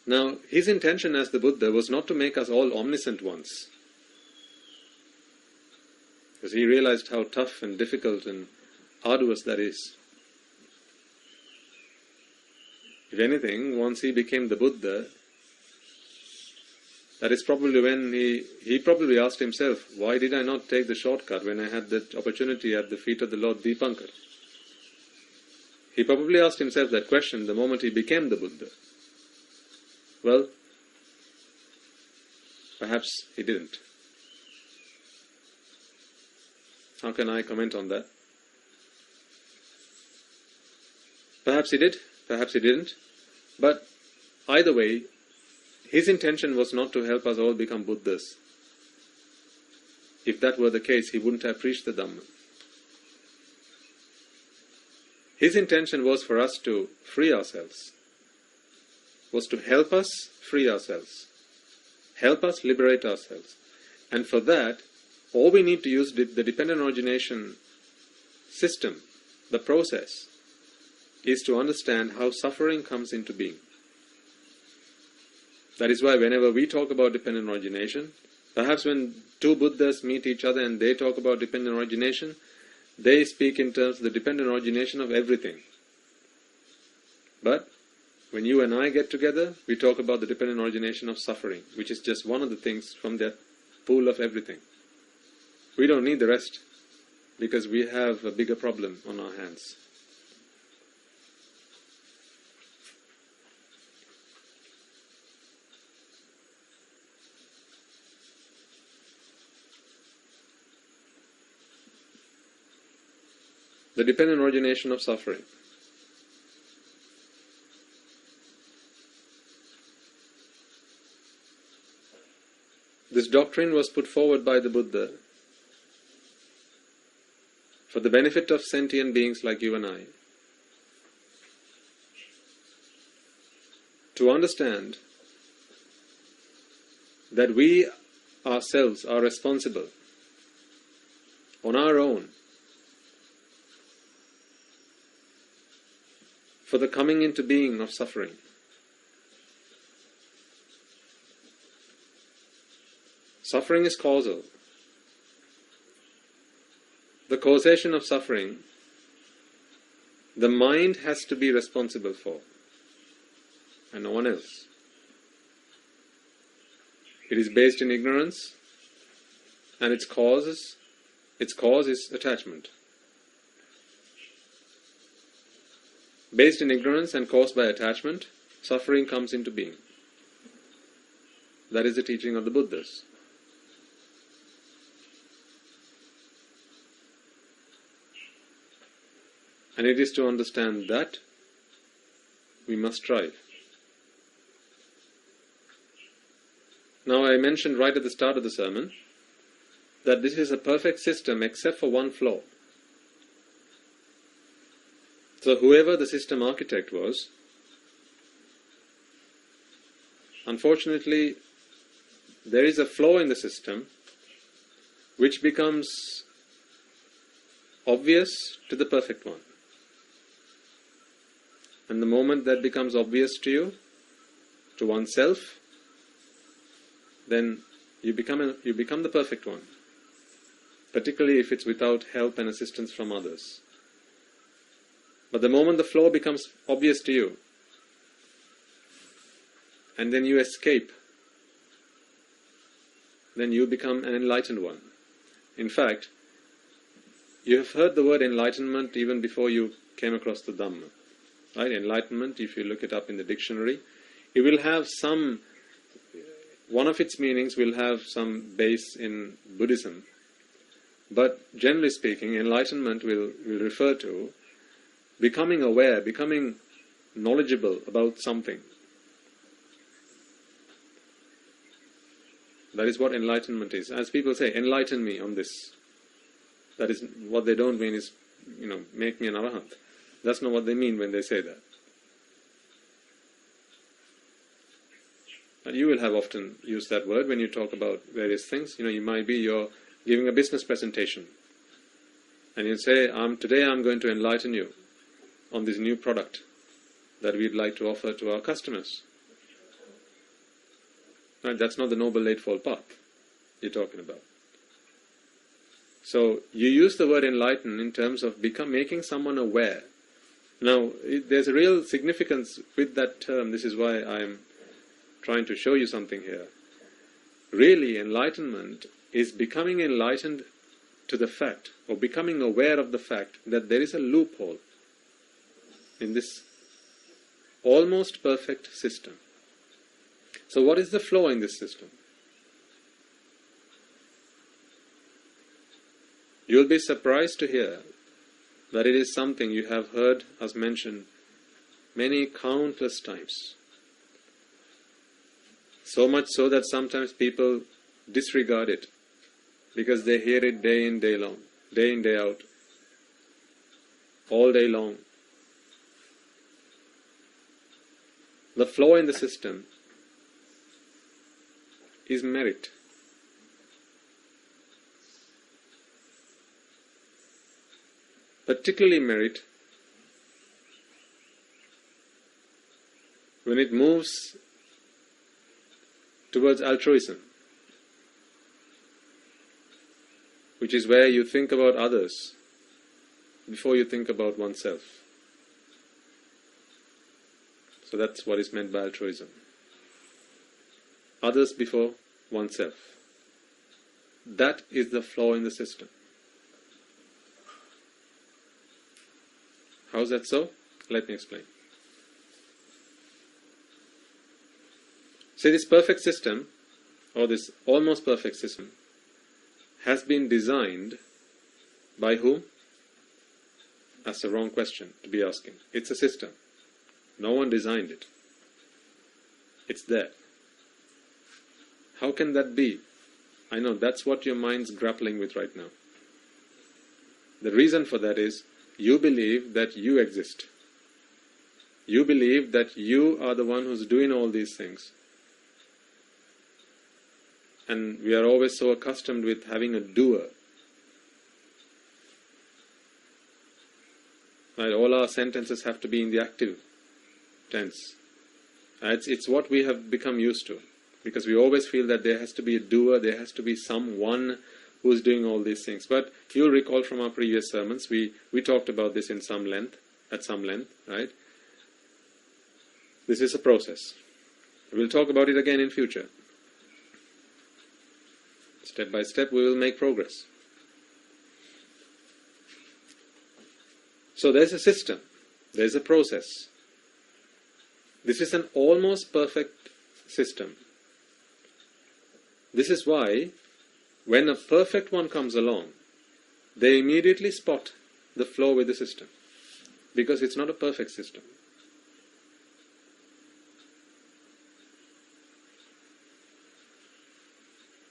Now, his intention as the Buddha was not to make us all omniscient ones, because he realized how tough and difficult and arduous that is. If anything, once he became the Buddha, that is probably when he probably asked himself, why did I not take the shortcut when I had that opportunity at the feet of the Lord Dipankar? He probably asked himself that question the moment he became the Buddha. Well, perhaps he didn't. How can I comment on that? Perhaps he did, perhaps he didn't. But either way, his intention was not to help us all become Buddhas. If that were the case, he wouldn't have preached the Dhamma. His intention was for us to free ourselves, was to help us free ourselves, help us liberate ourselves. And for that, all we need to use the dependent origination system, the process, is to understand how suffering comes into being. That is why whenever we talk about dependent origination, perhaps when two Buddhas meet each other and they talk about dependent origination, they speak in terms of the dependent origination of everything. But when you and I get together, we talk about the dependent origination of suffering, which is just one of the things from that pool of everything. We don't need the rest, because we have a bigger problem on our hands. The dependent origination of suffering. This doctrine was put forward by the Buddha for the benefit of sentient beings like you and I, to understand that we ourselves are responsible on our own for the coming into being of suffering. Suffering is causal. The causation of suffering, the mind has to be responsible for, and no one else. It is based in ignorance, and its cause is attachment. Based in ignorance and caused by attachment, suffering comes into being. That is the teaching of the Buddhas. And it is to understand that we must strive. Now, I mentioned right at the start of the sermon that this is a perfect system except for one flaw. So whoever the system architect was, unfortunately, there is a flaw in the system which becomes obvious to the perfect one. And the moment that becomes obvious to you, to oneself, then you become the perfect one. Particularly if it's without help and assistance from others. But the moment the flow becomes obvious to you, and then you escape, then you become an enlightened one. In fact, you have heard the word enlightenment even before you came across the Dhamma. Right? Enlightenment, if you look it up in the dictionary, it will have one of its meanings will have some base in Buddhism. But generally speaking, enlightenment will refer to becoming aware, becoming knowledgeable about something. That is what enlightenment is. As people say, enlighten me on this. That is what they don't mean is, make me an arahant. That's not what they mean when they say that. And you will have often used that word when you talk about various things. You might be you're giving a business presentation. And you say, today I'm going to enlighten you on this new product that we'd like to offer to our customers. Right? That's not the Noble Eightfold Path you're talking about. So you use the word enlighten in terms of making someone aware. Now, there's a real significance with that term. This is why I'm trying to show you something here. Really, enlightenment is becoming enlightened to the fact, or becoming aware of the fact, that there is a loophole in this almost perfect system. So what is the flow in this system? You'll be surprised to hear that it is something you have heard us mention many countless times. So much so that sometimes people disregard it because they hear it day in, day in, day out, all day long. The flow in the system is merit. Particularly merit when it moves towards altruism, which is where you think about others before you think about oneself. So that's what is meant by altruism. Others before oneself. That is the flow in the system. How is that so? Let me explain. See, this perfect system, or this almost perfect system, has been designed by whom? That's the wrong question to be asking. It's a system. No one designed it. It's there. How can that be? I know that's what your mind's grappling with right now. The reason for that is you believe that you exist. You believe that you are the one who's doing all these things. And we are always so accustomed with having a doer. Right? All our sentences have to be in the active tense. It's what we have become used to. Because we always feel that there has to be a doer, there has to be someone who is doing all these things. But you'll recall from our previous sermons, we talked about this at some length, right? This is a process. We'll talk about it again in future. Step by step we will make progress. So there's a system, there's a process. This is an almost perfect system. This is why, when a perfect one comes along, they immediately spot the flaw with the system. Because it's not a perfect system.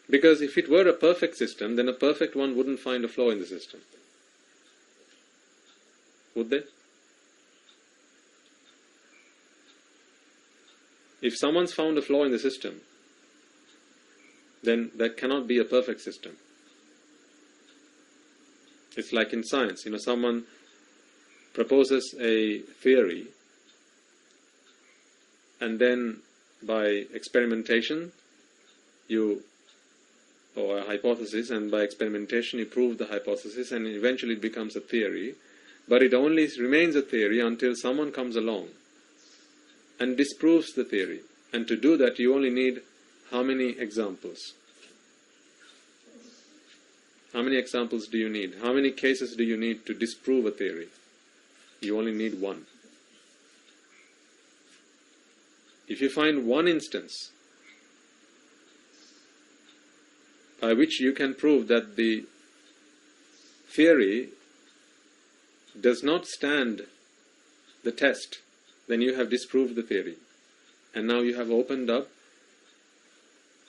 Because if it were a perfect system, then a perfect one wouldn't find a flaw in the system. Would they? If someone's found a flaw in the system, then that cannot be a perfect system. It's like in science, someone proposes a theory and then by experimentation or a hypothesis, and by experimentation you prove the hypothesis, and eventually it becomes a theory. But it only remains a theory until someone comes along and disproves the theory. And to do that, you only need how many examples? How many examples do you need? How many cases do you need to disprove a theory? You only need one. If you find one instance by which you can prove that the theory does not stand the test, then you have disproved the theory. And now you have opened up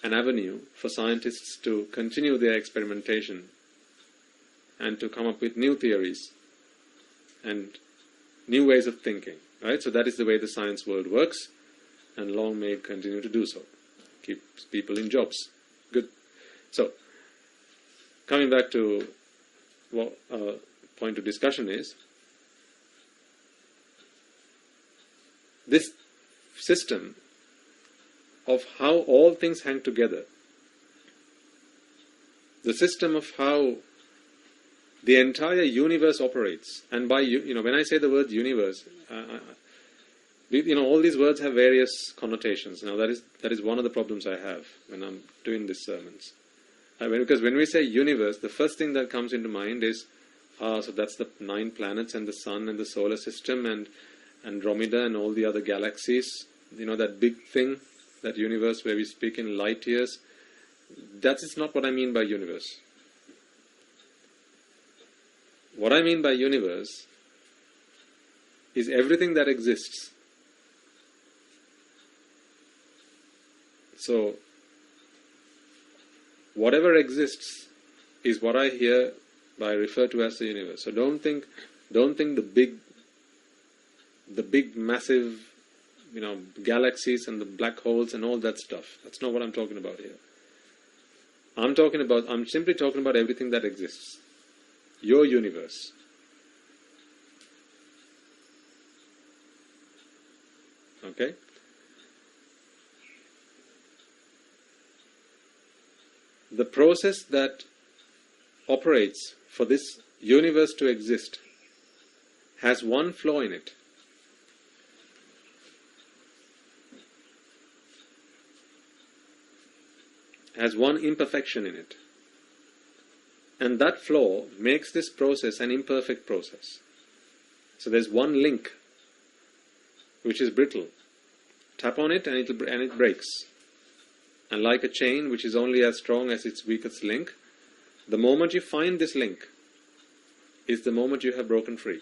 an avenue for scientists to continue their experimentation and to come up with new theories and new ways of thinking. Right? So that is the way the science world works, and long may it continue to do so. Keeps people in jobs. Good. So, coming back to what point of discussion is, this system of how all things hang together, the system of how the entire universe operates, and by when I say the word universe, all these words have various connotations. Now that is one of the problems I have when I'm doing these sermons. Because when we say universe, the first thing that comes into mind is, so that's the 9 planets and the sun and the solar system and Andromeda and all the other galaxies. That big thing, that universe where we speak in light years. That is not what I mean by universe. What I mean by universe is everything that exists. So, whatever exists is what I hereby refer to as the universe. So don't think the big massive, galaxies and the black holes and all that stuff. That's not what I'm talking about here. I'm simply talking about everything that exists. Your universe. Okay? The process that operates for this universe to exist has one flaw in it. Has one imperfection in it. And that flaw makes this process an imperfect process. So there's one link which is brittle. Tap on it and it breaks. And like a chain which is only as strong as its weakest link, the moment you find this link is the moment you have broken free.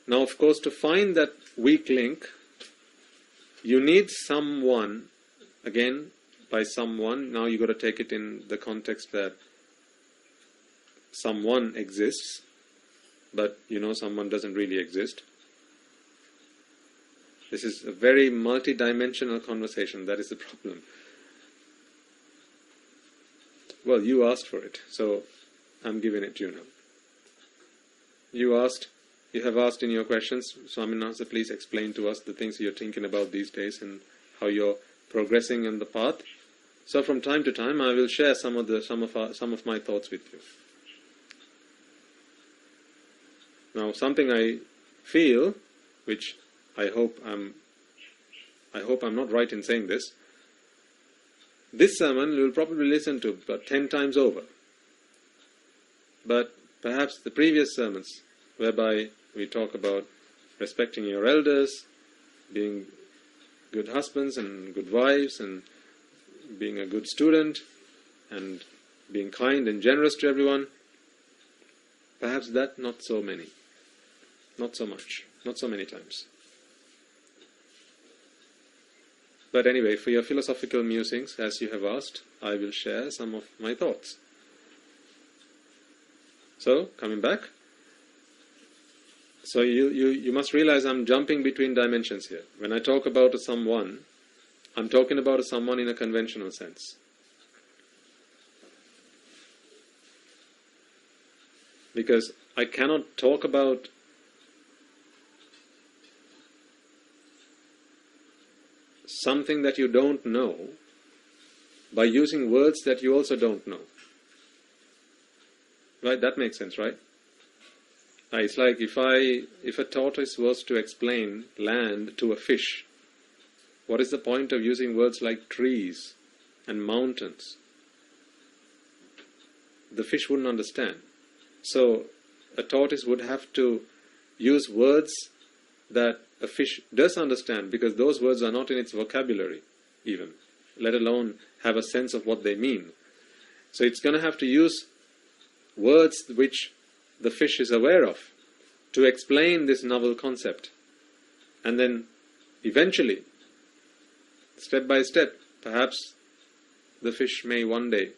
Now, of course, to find that weak link, you need someone. Again, by someone, now you've got to take it in the context that someone exists, but someone doesn't really exist. This is a very multi-dimensional conversation. That is the problem. Well, you asked for it, so I'm giving it to you now. You have asked in your questions, Swaminatha, please explain to us the things you're thinking about these days and how you're progressing in the path. So from time to time, I will share some of my thoughts with you. Now, something I feel, which I hope I'm not right in saying this. This sermon you will probably listen to about 10 times over. But perhaps the previous sermons, whereby we talk about respecting your elders, being good husbands and good wives, and being a good student, and being kind and generous to everyone, perhaps that not so many. Not so much. Not so many times. But anyway, for your philosophical musings, as you have asked, I will share some of my thoughts. So, coming back. So you must realize I'm jumping between dimensions here. When I talk about a someone, I'm talking about a someone in a conventional sense. Because I cannot talk about something that you don't know by using words that you also don't know. Right? That makes sense, right? It's like if a tortoise was to explain land to a fish, what is the point of using words like trees and mountains? The fish wouldn't understand. So a tortoise would have to use words that a fish does understand, because those words are not in its vocabulary even, let alone have a sense of what they mean. So it's going to have to use words which the fish is aware of to explain this novel concept. And then eventually, step by step, perhaps the fish may one day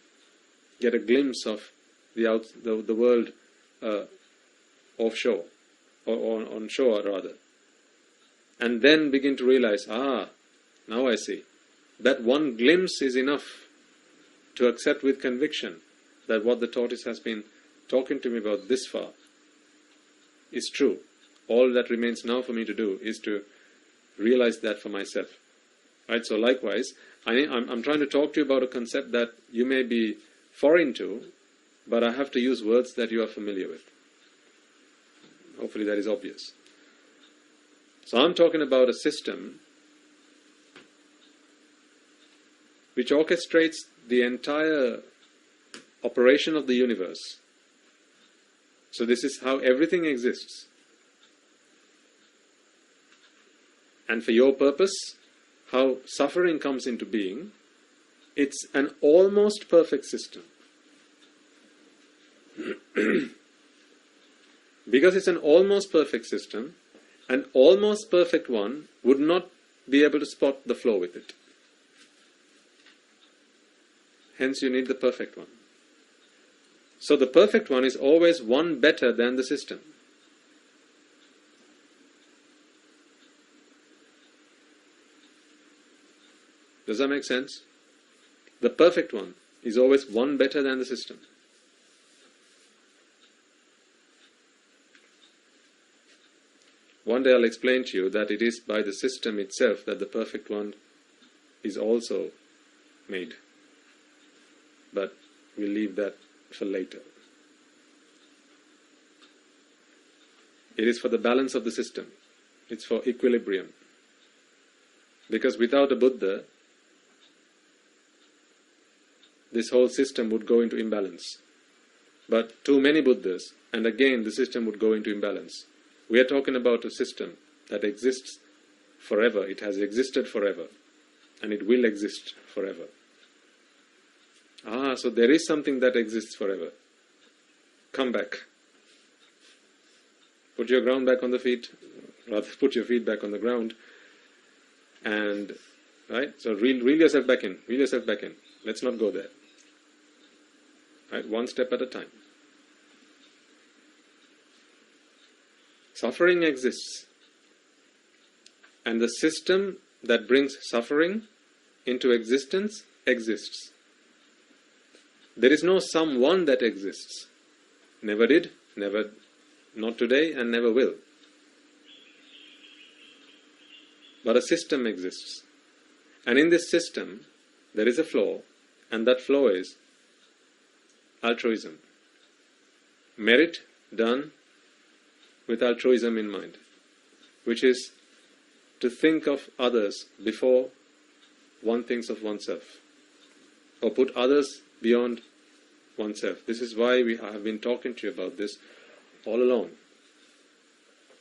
get a glimpse of the world offshore, or on shore rather, and then begin to realize, now I see. That one glimpse is enough to accept with conviction that what the tortoise has been talking to me about this far is true. All that remains now for me to do is to realize that for myself. Right? So likewise, I'm trying to talk to you about a concept that you may be foreign to, but I have to use words that you are familiar with. Hopefully that is obvious. So I'm talking about a system which orchestrates the entire operation of the universe. So this is how everything exists. And for your purpose, how suffering comes into being, it's an almost perfect system. Because it's an almost perfect system, an almost perfect one would not be able to spot the flaw with it. Hence you need the perfect one. So the perfect one is always one better than the system. Does that make sense? The perfect one is always one better than the system. One day I'll explain to you that it is by the system itself that the perfect one is also made. But we'll leave that for later. It is for the balance of the system. It's for equilibrium. Because without a Buddha, this whole system would go into imbalance. But too many Buddhas, and again the system would go into imbalance. We are talking about a system that exists forever. It has existed forever. And it will exist forever. So there is something that exists forever. Come back. Put your ground back on the feet. Rather, put your feet back on the ground. And, right? So reel yourself back in. Reel yourself back in. Let's not go there. Right? One step at a time. Suffering exists. And the system that brings suffering into existence exists. There is no someone that exists. Never did, never, not today, and never will. But a system exists. And in this system, there is a flaw, and that flaw is altruism. Merit done with altruism in mind, which is to think of others before one thinks of oneself, or put others beyond oneself. This is why we have been talking to you about this all along.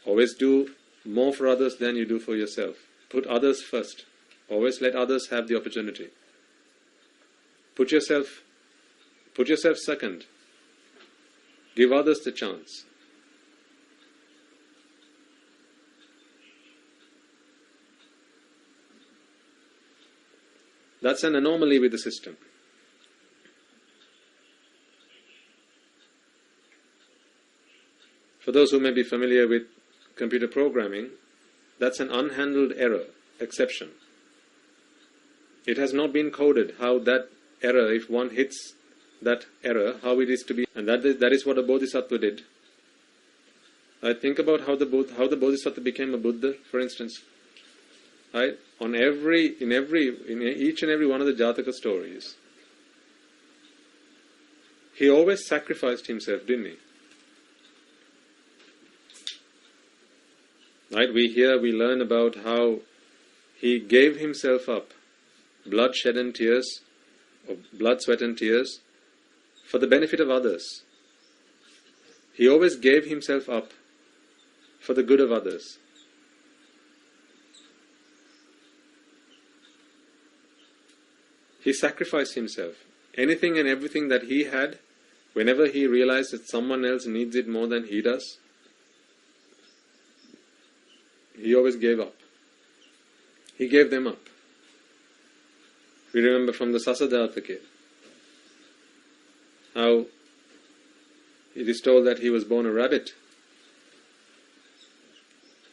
Always do more for others than you do for yourself. Put others first. Always let others have the opportunity. Put yourself second. Give others the chance. That's an anomaly with the system. For those who may be familiar with computer programming, that's an unhandled error, exception. It has not been coded how that error, if one hits that error, how it is to be. And that is what a Bodhisattva did. I think about how the Bodhisattva became a Buddha, for instance. Right? in each and every one of the Jataka stories, he always sacrificed himself, didn't he? Right? We learn about how he gave himself up, blood, sweat and tears, for the benefit of others. He always gave himself up for the good of others. He sacrificed himself. Anything and everything that he had, whenever he realized that someone else needs it more than he does, he always gave up. He gave them up. We remember from the Sasadhataka how it is told that he was born a rabbit,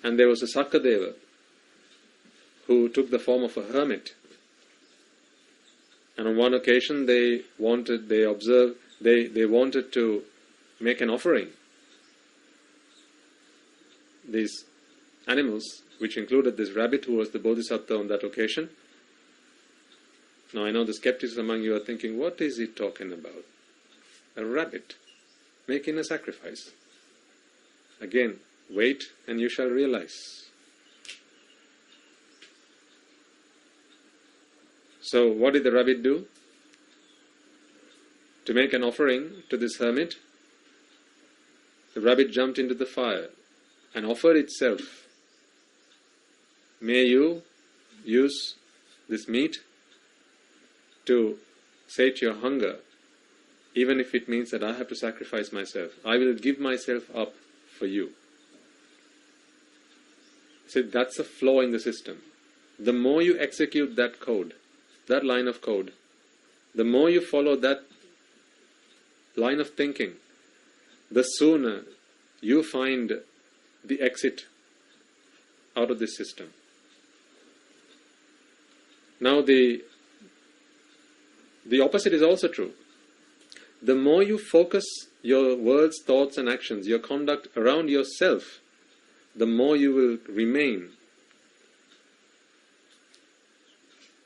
and there was a Sakadeva who took the form of a hermit. And on one occasion they wanted to make an offering. These animals, which included this rabbit who was the Bodhisattva on that occasion. Now I know the skeptics among you are thinking, what is he talking about? A rabbit making a sacrifice. Again, wait and you shall realize. So what did the rabbit do? To make an offering to this hermit, the rabbit jumped into the fire and offered itself. May you use this meat to sate your hunger, even if it means that I have to sacrifice myself. I will give myself up for you. So that's a flaw in the system. The more you execute that code, that line of code, the more you follow that line of thinking, the sooner you find the exit out of this system. Now the opposite is also true. The more you focus your words, thoughts and actions, your conduct around yourself, the more you will remain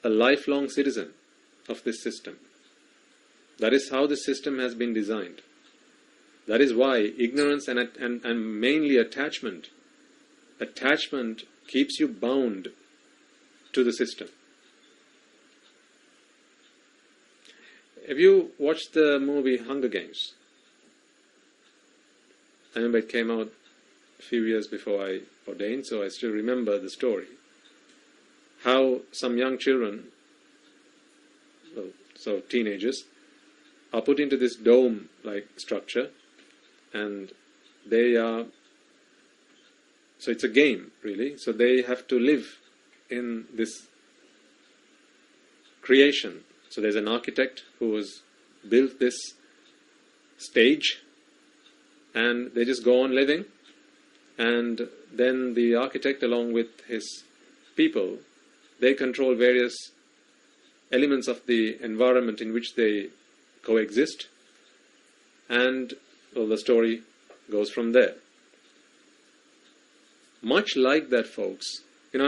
a lifelong citizen of this system. That is how the system has been designed. That is why ignorance and mainly attachment keeps you bound to the system. Have you watched the movie Hunger Games? I remember it came out a few years before I ordained, so I still remember the story. How some young children, so teenagers, are put into this dome-like structure, and they are, so it's a game, really, so they have to live in this creation. So there's an architect who has built this stage, and they just go on living, and then the architect, along with his people, they control various elements of the environment in which they coexist, and well, the story goes from there. Much like that, folks,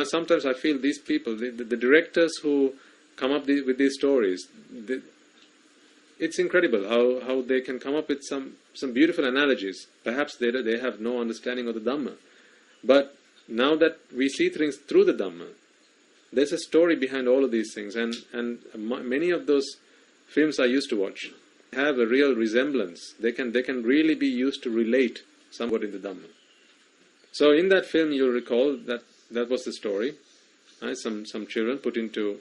sometimes I feel these people, the directors who come up with these stories, it's incredible how they can come up with some beautiful analogies. Perhaps they have no understanding of the Dhamma. But now that we see things through the Dhamma, there's a story behind all of these things. And many of those films I used to watch have a real resemblance. They can really be used to relate somewhat in the Dhamma. So in that film, you'll recall that was the story. Right? Some children put into,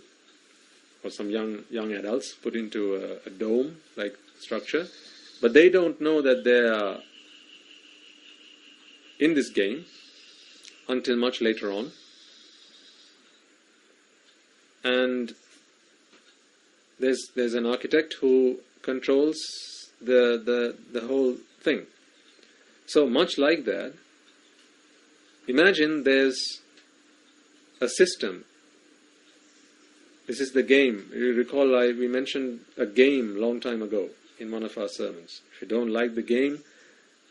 or some young adults put into a dome-like structure, but they don't know that they are in this game until much later on. And there's an architect who controls the whole thing. So much like that, imagine there's a system. This is the game. You recall we mentioned a game long time ago in one of our sermons. If you don't like the game,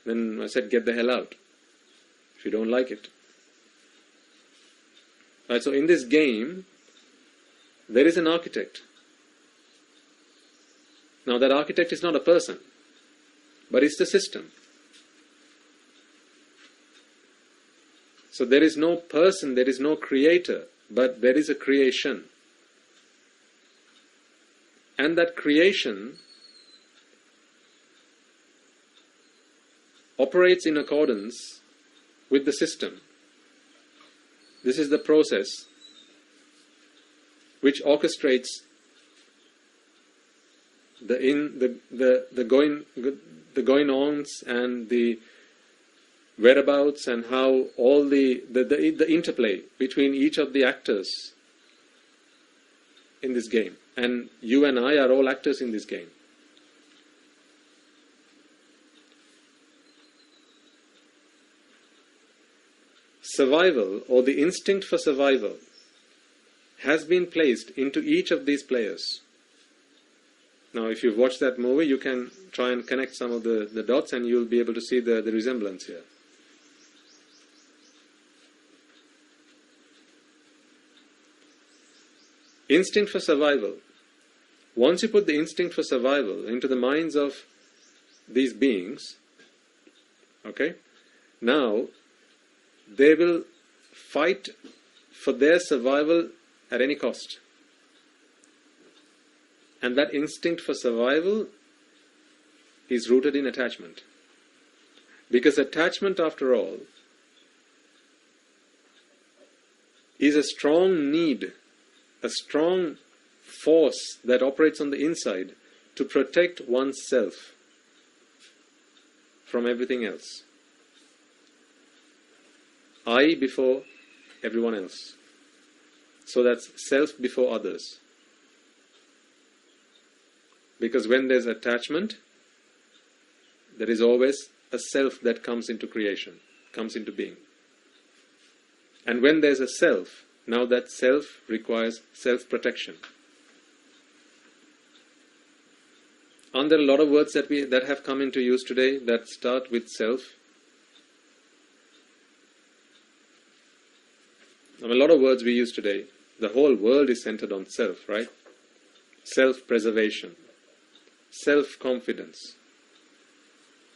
then I said get the hell out. If you don't like it. Right? So in this game, there is an architect. Now that architect is not a person, but it's the system. So there is no person, there is no creator, but there is a creation. And that creation operates in accordance with the system. This is the process which orchestrates the going-ons and the whereabouts, and how all the interplay between each of the actors in this game. And you and I are all actors in this game. Survival, or the instinct for survival, has been placed into each of these players. Now, if you've watched that movie, you can try and connect some of the dots, and you'll be able to see the resemblance here. Instinct for survival. Once you put the instinct for survival into the minds of these beings, okay, now they will fight for their survival at any cost. And that instinct for survival is rooted in attachment. Because attachment, after all, is a strong need, a strong force that operates on the inside to protect oneself from everything else. I before everyone else. So that's self before others. Because when there's attachment, there is always a self that comes into creation, comes into being. And when there's a self, now that self requires self-protection. Aren't there a lot of words that have come into use today that start with self? A lot of words we use today, the whole world is centered on self, right? Self-preservation, self-confidence,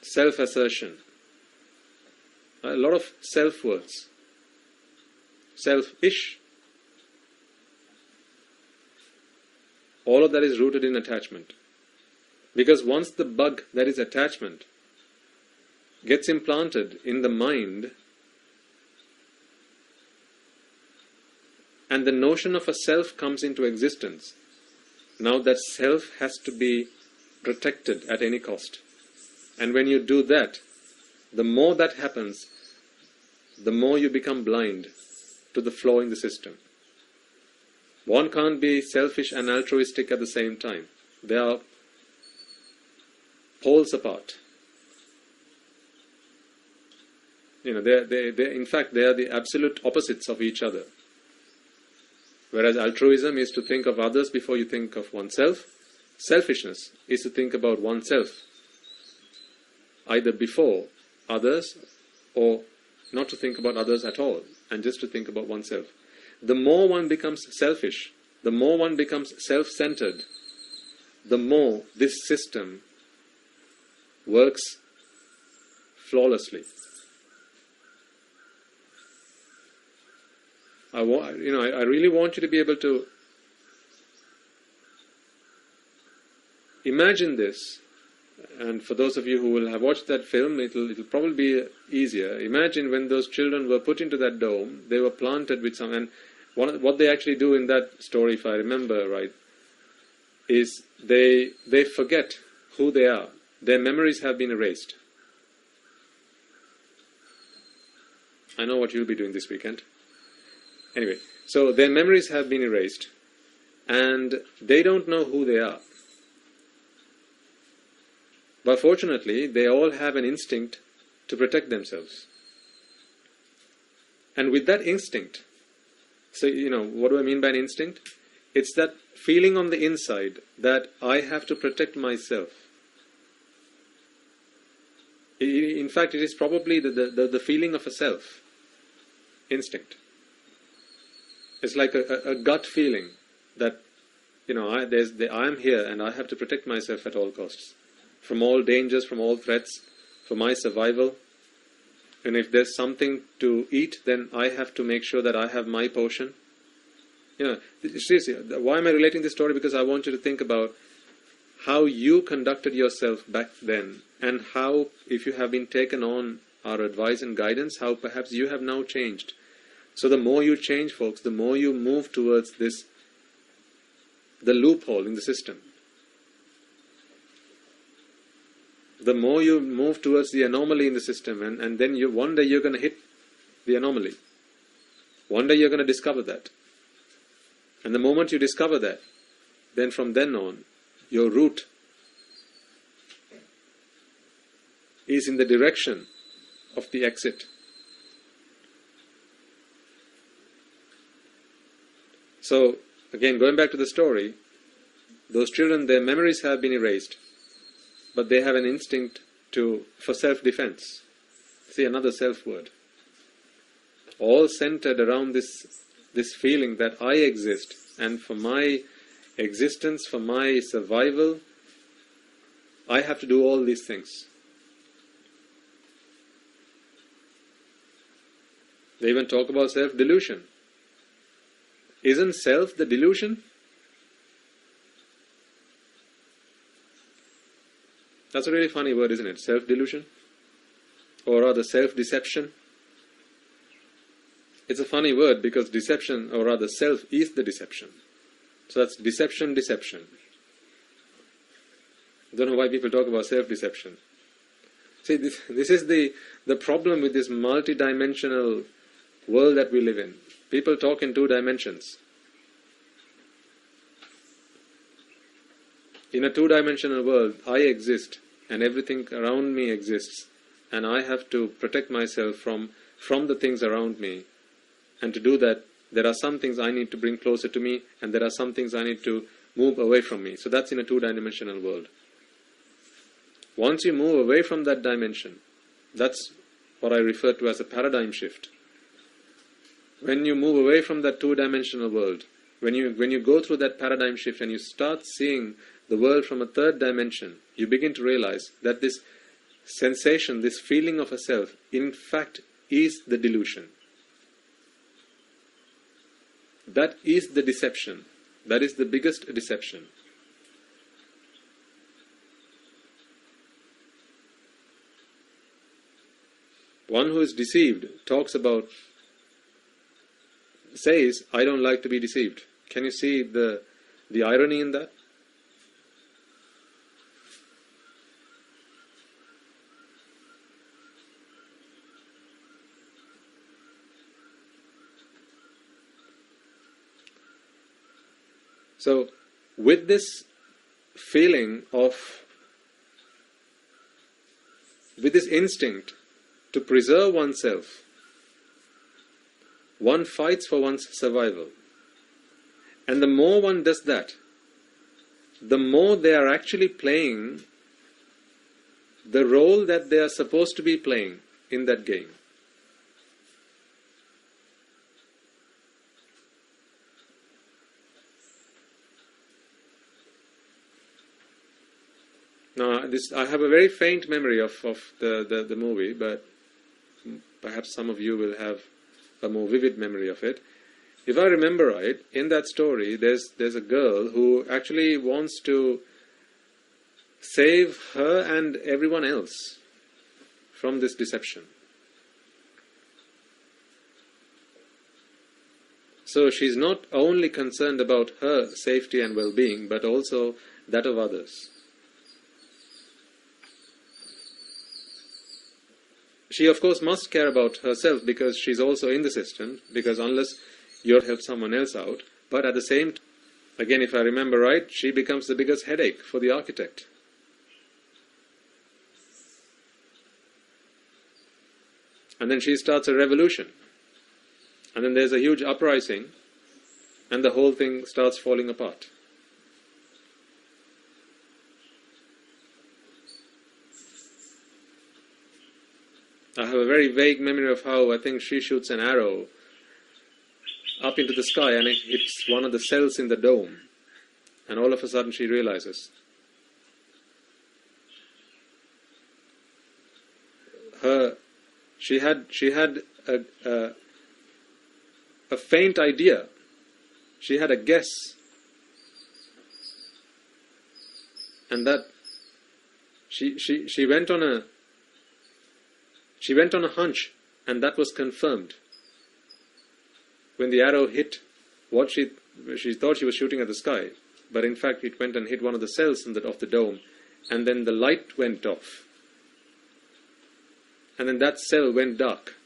self-assertion. A lot of self-words. Selfish. All of that is rooted in attachment. Because once the bug that is attachment gets implanted in the mind, and the notion of a self comes into existence, now that self has to be protected at any cost. And when you do that, the more that happens, the more you become blind to the flaw in the system. One can't be selfish and altruistic at the same time. They are poles apart. In fact, they are the absolute opposites of each other. Whereas altruism is to think of others before you think of oneself. Selfishness is to think about oneself, either before others or not to think about others at all, and just to think about oneself. The more one becomes selfish, the more one becomes self-centered, the more this system works flawlessly. I really want you to be able to imagine this. And for those of you who will have watched that film, it'll probably be easier. Imagine when those children were put into that dome, they were planted with some, and what they actually do in that story, if I remember right, is they forget who they are. Their memories have been erased. I know what you'll be doing this weekend. Anyway, so their memories have been erased, and they don't know who they are. But fortunately, they all have an instinct to protect themselves. And with that instinct, so what do I mean by an instinct? It's that feeling on the inside that I have to protect myself. In fact, it is probably the feeling of a self instinct. It's like a gut feeling that, I am here and I have to protect myself at all costs. From all dangers, from all threats, for my survival. And if there's something to eat, then I have to make sure that I have my portion. Seriously, why am I relating this story? Because I want you to think about how you conducted yourself back then, and how, if you have been taken on our advice and guidance, how perhaps you have now changed. So the more you change, folks, the more you move towards the loophole in the system. The more you move towards the anomaly in the system, and then one day you're going to hit the anomaly. One day you're going to discover that. And the moment you discover that, then from then on, your route is in the direction of the exit. So, again, going back to the story, those children, their memories have been erased, but they have an instinct for self-defense. See, another self word. All centered around this feeling that I exist, and for my existence, for my survival, I have to do all these things. They even talk about self-delusion. Isn't self the delusion? That's a really funny word, isn't it? Self-delusion? Or rather self-deception? It's a funny word because deception, or rather self, is the deception. So that's deception. I don't know why people talk about self-deception. See, this is the problem with this multi-dimensional world that we live in. People talk in 2 dimensions. In a 2-dimensional world, I exist and everything around me exists, and I have to protect myself from the things around me. And to do that, there are some things I need to bring closer to me, and there are some things I need to move away from me. So that's in a 2-dimensional world. Once you move away from that dimension, that's what I refer to as a paradigm shift. When you move away from that 2-dimensional world, when you go through that paradigm shift and you start seeing the world from a 3rd dimension, you begin to realize that this sensation, this feeling of a self, in fact is the delusion. That is the deception. That is the biggest deception. One who is deceived says, I don't like to be deceived. Can you see the irony in that? So, with this feeling with this instinct to preserve oneself, one fights for one's survival. And the more one does that, the more they are actually playing the role that they are supposed to be playing in that game. Now, I have a very faint memory of the movie, but perhaps some of you will have a more vivid memory of it. If I remember right, in that story, there's a girl who actually wants to save her and everyone else from this deception. So she's not only concerned about her safety and well-being, but also that of others. She, of course, must care about herself because she's also in the system, because unless you help someone else out, but at the same time, again, if I remember right, she becomes the biggest headache for the architect. And then she starts a revolution. And then there's a huge uprising, and the whole thing starts falling apart. I have a very vague memory of how I think she shoots an arrow up into the sky and it hits one of the cells in the dome. And all of a sudden she realizes she had a faint idea. She had a guess. And that she went on a hunch, and that was confirmed. When the arrow hit what she thought she was shooting at the sky, but in fact it went and hit one of the cells of the dome, and then the light went off. And then that cell went dark.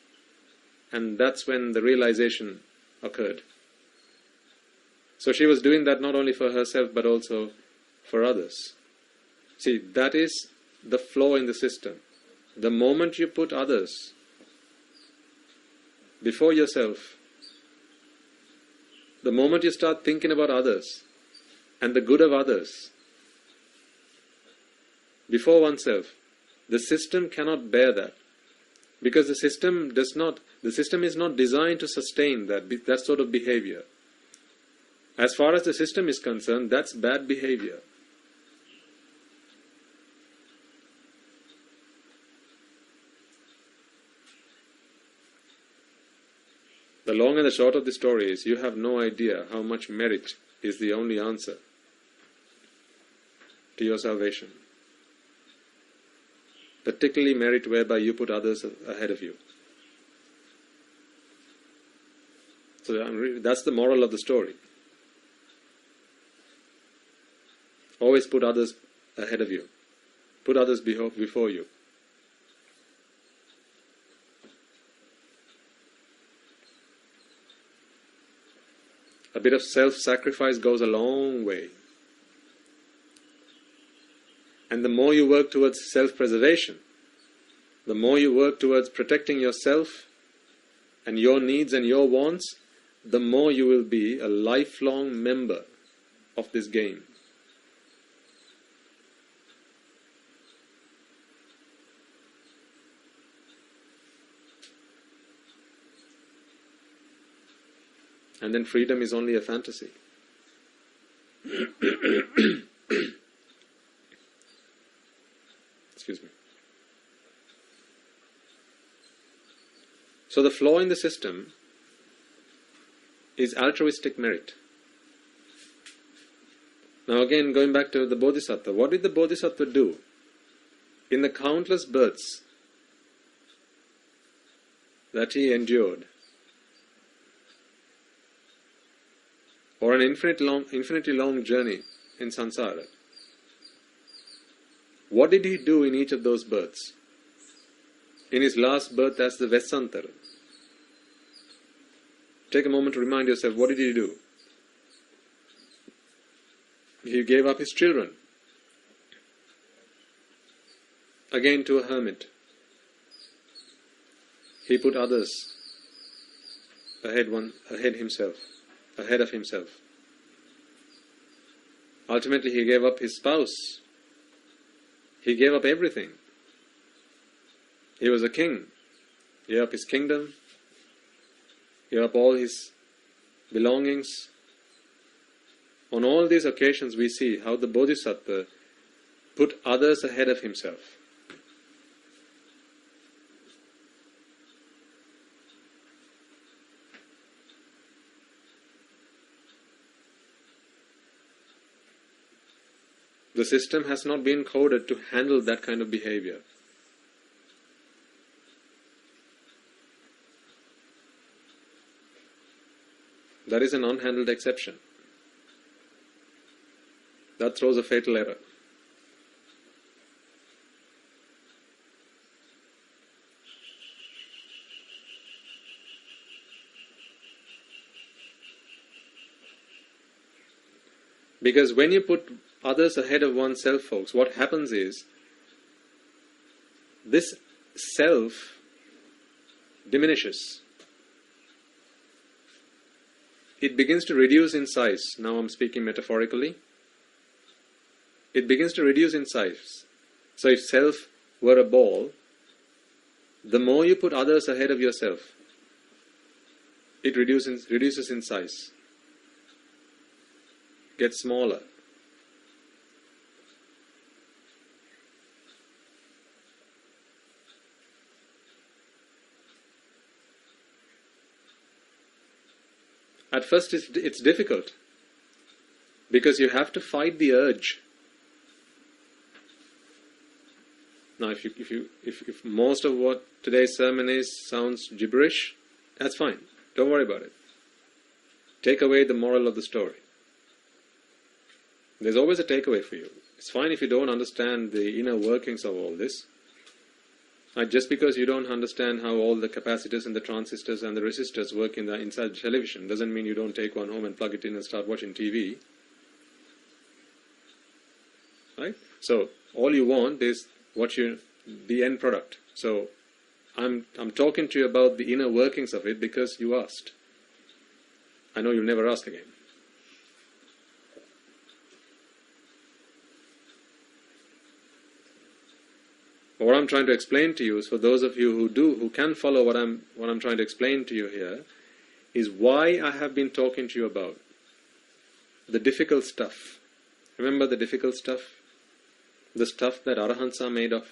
And that's when the realization occurred. So she was doing that not only for herself, but also for others. See, that is the flaw in the system. The moment you put others before yourself, the moment you start thinking about others and the good of others before oneself, the system cannot bear that. Because the system is not designed to sustain that sort of behavior. As far as the system is concerned, that's bad behavior. The long and the short of the story is, you have no idea how much merit is the only answer to your salvation. Particularly merit whereby you put others ahead of you. So that's the moral of the story. Always put others ahead of you. Put others before you. A bit of self-sacrifice goes a long way. And the more you work towards self-preservation, the more you work towards protecting yourself and your needs and your wants, the more you will be a lifelong member of this game. And then freedom is only a fantasy. Excuse me. So the flaw in the system is altruistic merit. Now again, going back to the Bodhisattva, what did the Bodhisattva do? In the countless births that he endured, or an infinitely long journey in samsara, what did he do in each of those births? In his last birth as the Vesantara, take a moment to remind yourself, what did he do? He gave up his children, again to a hermit. He put others ahead of himself. Ultimately, he gave up his spouse. He gave up everything. He was a king. He gave up his kingdom. He gave up all his belongings. On all these occasions, we see how the Bodhisattva put others ahead of himself. The system has not been coded to handle that kind of behavior. That is an unhandled exception. That throws a fatal error. Because when you put others ahead of oneself, folks, what happens is, this self diminishes. It begins to reduce in size. Now I'm speaking metaphorically. It begins to reduce in size. So if self were a ball, the more you put others ahead of yourself, it reduces in size, gets smaller. At first it's difficult, because you have to fight the urge. Now, if most of what today's sermon sounds gibberish, that's fine. Don't worry about it. Take away the moral of the story. There's always a takeaway for you. It's fine if you don't understand the inner workings of all this. Just because you don't understand how all the capacitors and the transistors and the resistors work inside the television doesn't mean you don't take one home and plug it in and start watching TV. Right? So all you want is the end product. So I'm talking to you about the inner workings of it because you asked. I know you'll never ask again. But what I'm trying to explain to you is, for those of you who can follow what I'm trying to explain to you here, is why I have been talking to you about the difficult stuff. Remember the difficult stuff? The stuff that arahants are made of.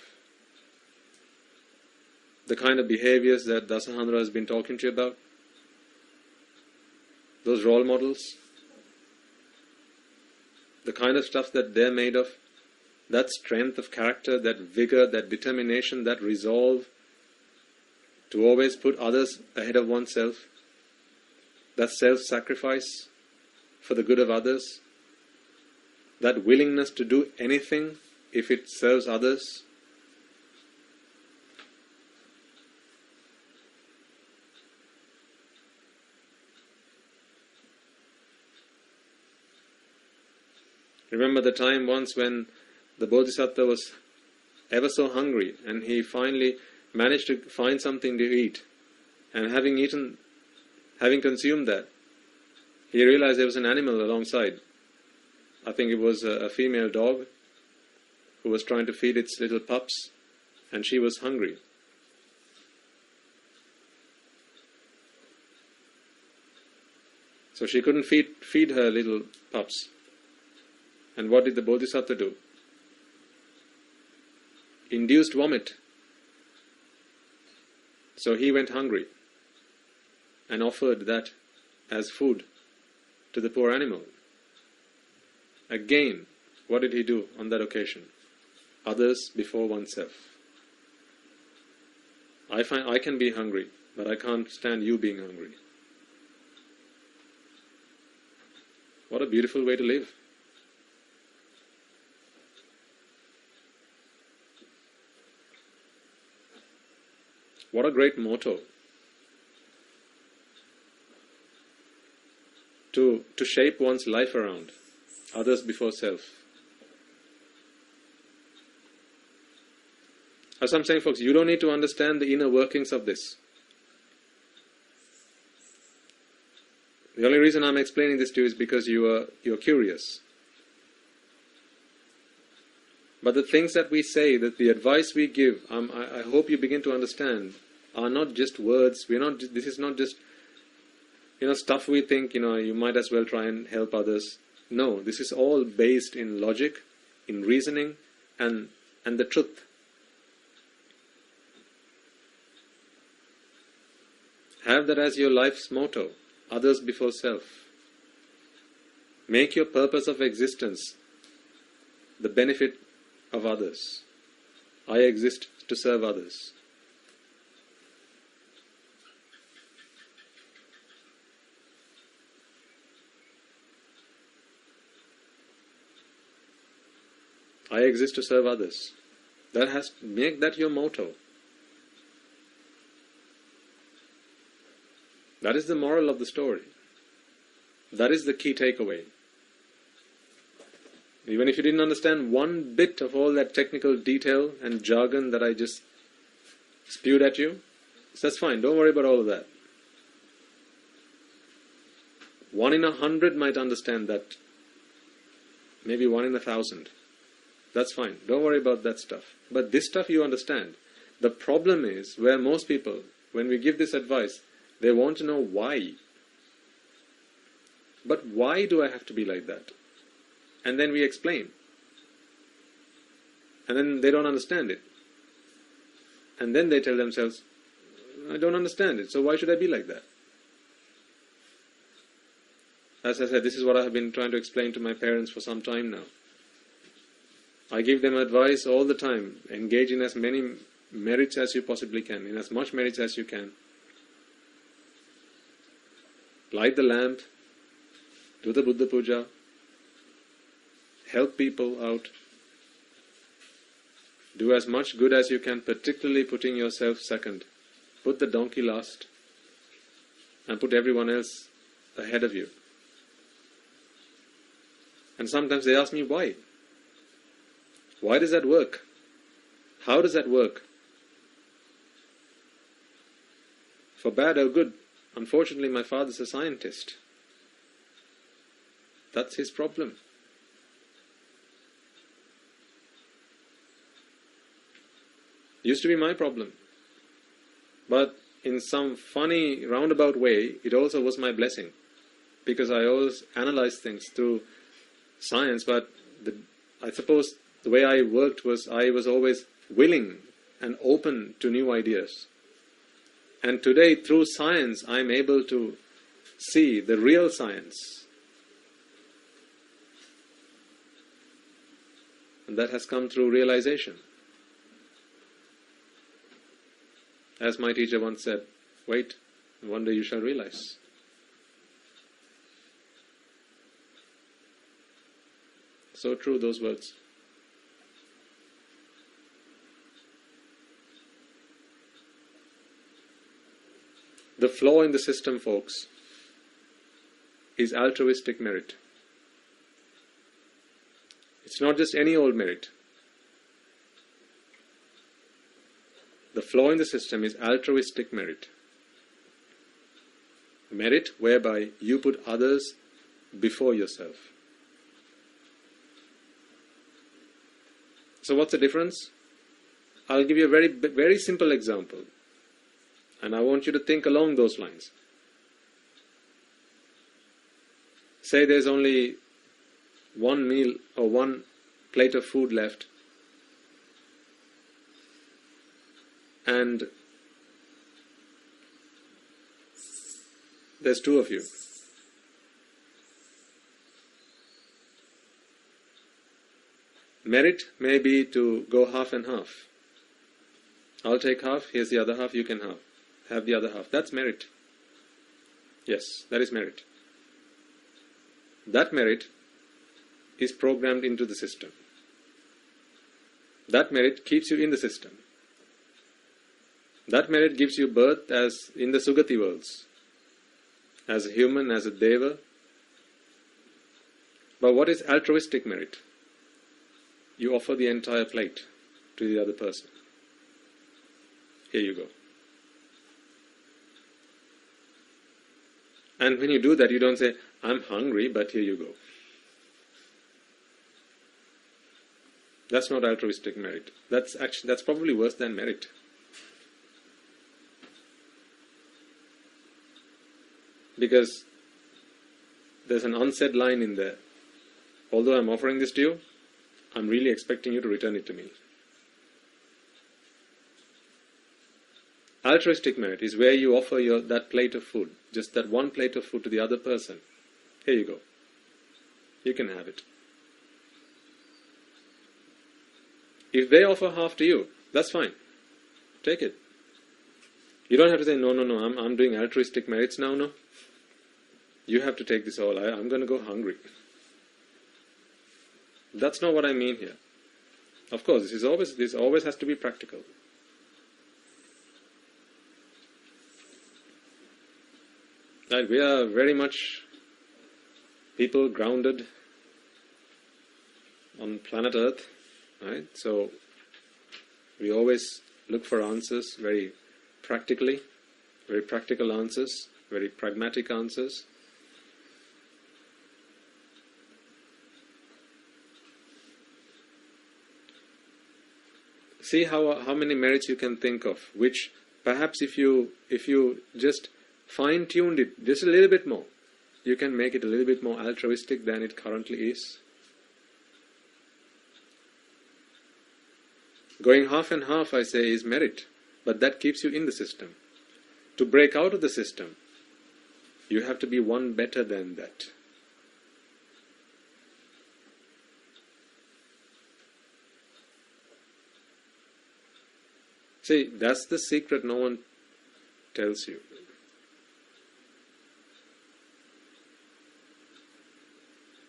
The kind of behaviors that Dasahandra has been talking to you about. Those role models. The kind of stuff that they're made of. That strength of character, that vigor, that determination, that resolve to always put others ahead of oneself, that self-sacrifice for the good of others, that willingness to do anything if it serves others. Remember the time once when the Bodhisattva was ever so hungry, and he finally managed to find something to eat. And having consumed that, he realized there was an animal alongside. I think it was a female dog who was trying to feed its little pups, and she was hungry. So she couldn't feed her little pups. And what did the Bodhisattva do? Induced vomit. So he went hungry and offered that as food to the poor animal. Again, what did he do on that occasion? Others before oneself. I find I can be hungry, but I can't stand you being hungry. What a beautiful way to live. What a great motto to shape one's life around, others before self. As I'm saying, folks, you don't need to understand the inner workings of this. The only reason I'm explaining this to you is because you're curious. But the things that we say, that the advice we give, I hope you begin to understand, are not just words. This is not just, stuff we think, you might as well try and help others. No, this is all based in logic, in reasoning, and the truth. Have that as your life's motto, others before self. Make your purpose of existence the benefit of others. I exist to serve others. I exist to serve others. Make that your motto. That is the moral of the story. That is the key takeaway. Even if you didn't understand one bit of all that technical detail and jargon that I just spewed at you, that's fine. Don't worry about all of that. 1 in 100 might understand that. Maybe 1 in 1,000. That's fine. Don't worry about that stuff. But this stuff you understand. The problem is where most people, when we give this advice, They want to know why. But why do I have to be like that? And then we explain. And then they don't understand it. And then they tell themselves, I don't understand it, so why should I be like that? As I said, this is what I have been trying to explain to my parents for some time now. I give them advice all the time. Engage in as many merits as you possibly can, in as much merits as you can. Light the lamp, do the Buddha Puja, help people out, do as much good as you can, particularly putting yourself second. Put the donkey last and put everyone else ahead of you. And sometimes they ask me why. Why does that work? How does that work? For bad or good, unfortunately my father's a scientist. That's his problem. Used to be my problem. But in some funny roundabout way, it also was my blessing. Because I always analyzed things through science, but I suppose the way I worked was I was always willing and open to new ideas. And today, through science, I'm able to see the real science. And that has come through realization. As my teacher once said, wait, and one day you shall realize. So true, those words. The flaw in the system, folks, is altruistic merit. It's not just any old merit. The flaw in the system is altruistic merit. Merit whereby you put others before yourself. So what's the difference? I'll give you a very, very simple example. And I want you to think along those lines. Say there's only one meal or one plate of food left. And there's two of you. Merit may be to go half and half. I'll take half, here's the other half, you can have the other half. That's merit. Yes, that is merit. That merit is programmed into the system. That merit keeps you in the system. That merit gives you birth as in the Sugati worlds, as a human, as a deva. But what is altruistic merit? You offer the entire plate to the other person. Here you go. And when you do that, you don't say, I'm hungry, but here you go. That's not altruistic merit. That's probably worse than merit. Because there's an unsaid line in there. Although I'm offering this to you, I'm really expecting you to return it to me. Altruistic merit is where you offer that plate of food, just that one plate of food to the other person. Here you go. You can have it. If they offer half to you, that's fine. Take it. You don't have to say, no, I'm doing altruistic merits now, no. You have to take this all. I'm going to go hungry. That's not what I mean here. Of course, this always has to be practical. Right, we are very much people grounded on planet Earth, right? So we always look for answers very practically, very practical answers, very pragmatic answers. See how many merits you can think of, which perhaps if you just fine-tuned it just a little bit more, you can make it a little bit more altruistic than it currently is. Going half and half, I say, is merit, but that keeps you in the system. To break out of the system, you have to be one better than that. See, that's the secret no one tells you.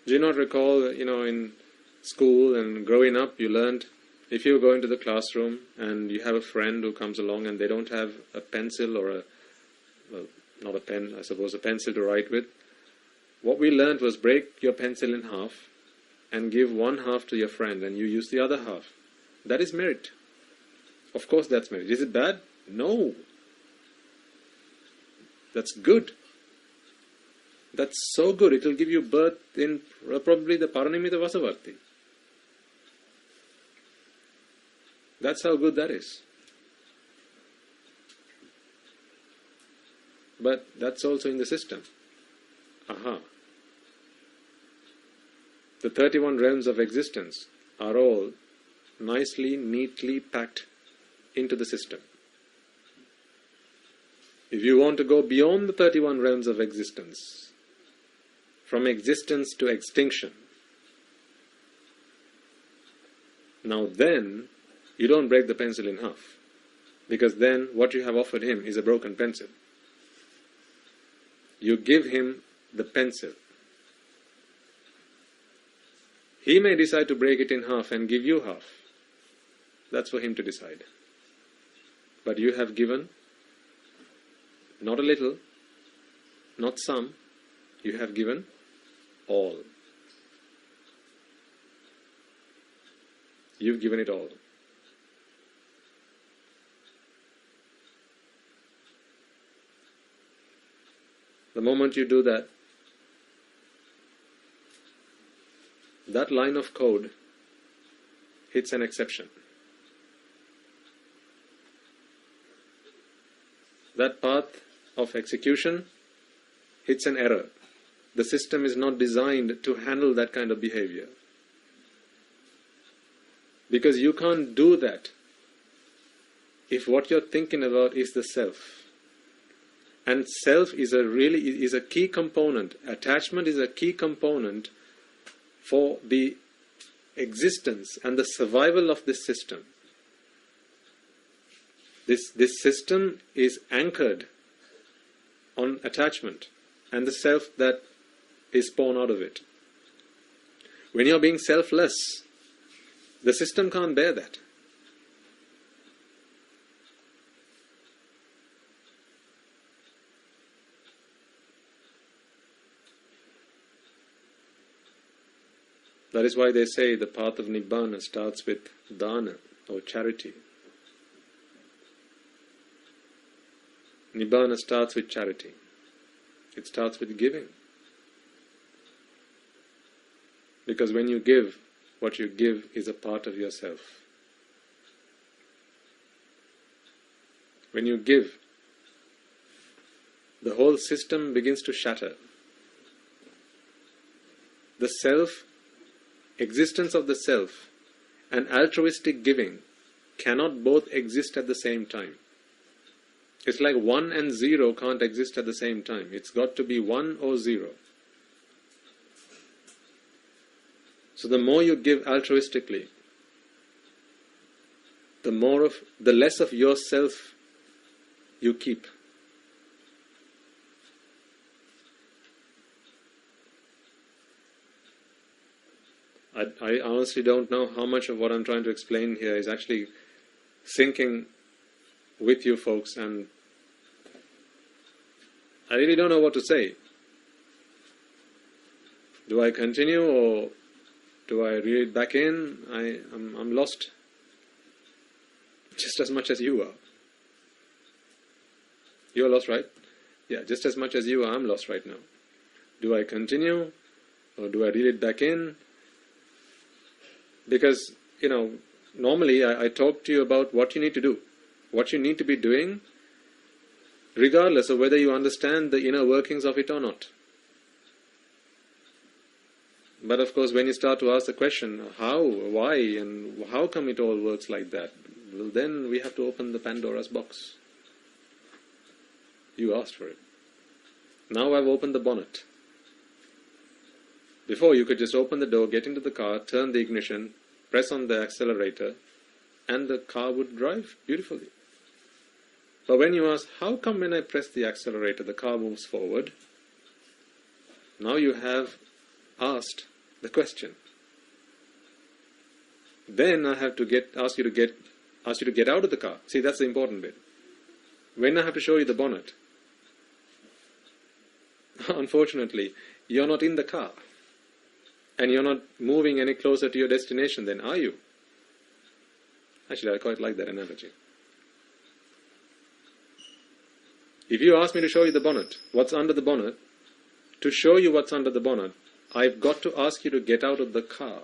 Do you not recall, in school and growing up, you learned, if you go into the classroom and you have a friend who comes along and they don't have a pencil or not a pen, I suppose a pencil to write with, what we learned was break your pencil in half and give one half to your friend and you use the other half. That is merit. Of course that's merit. Is it bad? No. That's good. That's so good. It will give you birth in probably the Paranimita Vasavarti. That's how good that is. But that's also in the system. Aha. The 31 realms of existence are all nicely, neatly packed into the system. If you want to go beyond the 31 realms of existence, from existence to extinction, now then, you don't break the pencil in half, because then what you have offered him is a broken pencil. You give him the pencil. He may decide to break it in half and give you half. That's for him to decide. But you have given not a little, not some, you have given all. You've given it all. The moment you do that, that line of code hits an exception. That path of execution hits an error. The system is not designed to handle that kind of behavior. Because you can't do that if what you're thinking about is the self. And self is a key component. Attachment is a key component for the existence and the survival of this system. This system is anchored on attachment and the self that is born out of it. When you're being selfless, the system can't bear that. That is why they say the path of Nibbana starts with dana or charity. Nibbana starts with charity. It starts with giving. Because when you give, what you give is a part of yourself. When you give, the whole system begins to shatter. The self, existence of the self, and altruistic giving cannot both exist at the same time. It's like 1 and 0 can't exist at the same time. It's got to be 1 or 0. So the more you give altruistically, the less of yourself you keep. I honestly don't know how much of what I'm trying to explain here is actually sinking with you folks, and I really don't know what to say. Do I continue or do I reel it back in? I'm lost just as much as you are. You're lost, right? Yeah, just as much as you are, I'm lost right now. Do I continue or do I reel it back in? Because, normally I talk to you about what you need to do, what you need to be doing, regardless of whether you understand the inner workings of it or not. But of course, when you start to ask the question, how, why, and how come it all works like that, well, then we have to open the Pandora's box. You asked for it. Now I've opened the bonnet. Before, you could just open the door, get into the car, turn the ignition, press on the accelerator, and the car would drive beautifully. But when you ask, how come when I press the accelerator, the car moves forward? Now you have asked the question. Then I have to ask you to get out of the car. See, that's the important bit. When I have to show you the bonnet, unfortunately, you're not in the car. And you're not moving any closer to your destination then, are you? Actually, I quite like that analogy. If you ask me to show you the bonnet, what's under the bonnet, to show you what's under the bonnet, I've got to ask you to get out of the car.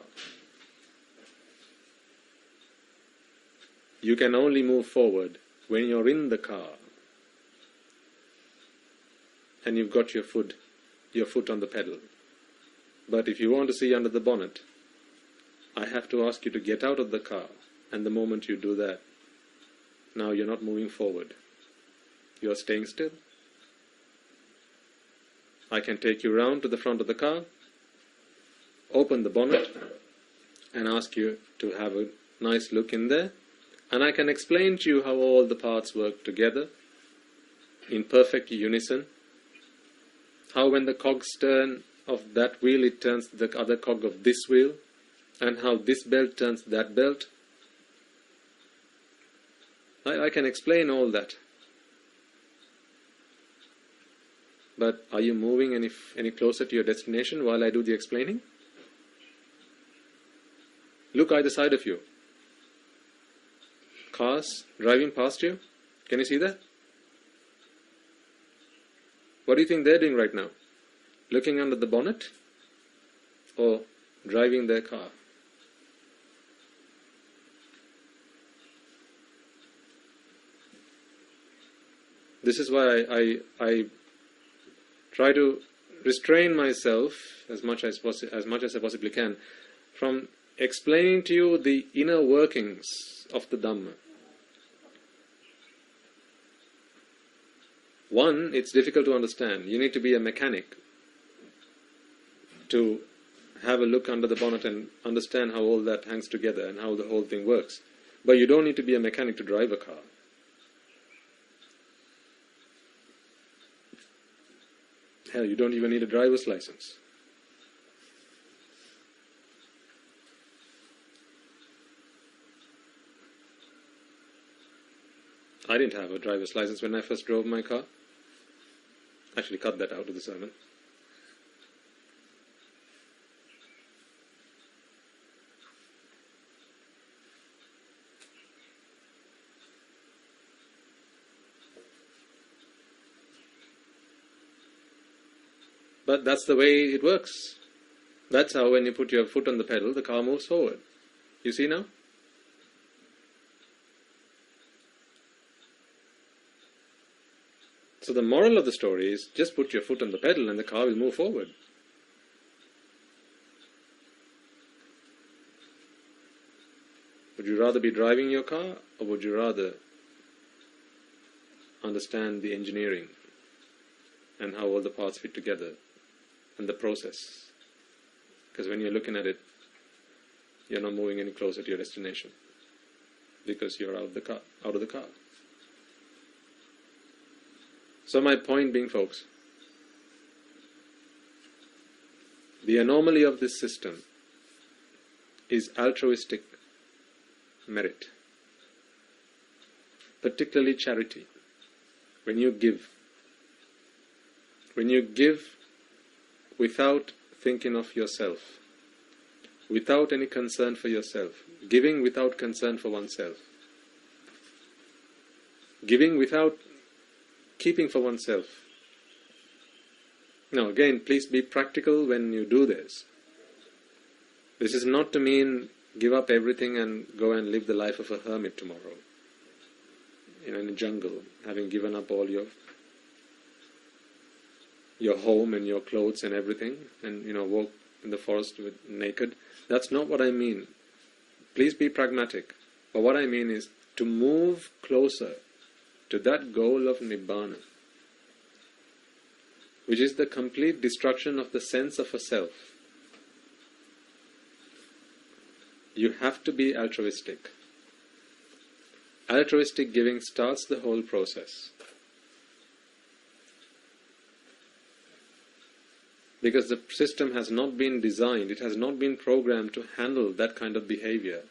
You can only move forward when you're in the car. And you've got your foot on the pedal. But if you want to see under the bonnet, I have to ask you to get out of the car. And the moment you do that, now you're not moving forward. You're staying still. I can take you round to the front of the car, open the bonnet, and ask you to have a nice look in there. And I can explain to you how all the parts work together in perfect unison. How when the cogs turn of that wheel, it turns the other cog of this wheel, and how this belt turns that belt. I can explain all that. But are you moving any closer to your destination while I do the explaining? Look either side of you. Cars driving past you. Can you see that? What do you think they're doing right now? Looking under the bonnet or driving their car? This is why I try to restrain myself as much as I possibly can from explaining to you the inner workings of the Dhamma. One, it's difficult to understand. You need to be a mechanic to have a look under the bonnet and understand how all that hangs together and how the whole thing works. But you don't need to be a mechanic to drive a car. Hell, you don't even need a driver's license. I didn't have a driver's license when I first drove my car. Actually, cut that out of the sermon. But that's the way it works. That's how when you put your foot on the pedal, the car moves forward. You see now? So the moral of the story is just put your foot on the pedal and the car will move forward. Would you rather be driving your car, or would you rather understand the engineering and how all the parts fit together and the process? Because when you're looking at it, you're not moving any closer to your destination because you're out of the car. So my point being, folks, the anomaly of this system is altruistic merit, particularly charity. When you give without thinking of yourself, without any concern for yourself, giving without concern for oneself, giving without keeping for oneself. Now again, please be practical when you do this. This is not to mean give up everything and go and live the life of a hermit tomorrow, in a jungle, having given up all your your home and your clothes and everything, and walk in the forest naked. That's not what I mean. Please be pragmatic. But what I mean is to move closer to that goal of Nibbana, which is the complete destruction of the sense of a self. You have to be altruistic. Altruistic giving starts the whole process. Because the system has not been designed, it has not been programmed to handle that kind of behavior.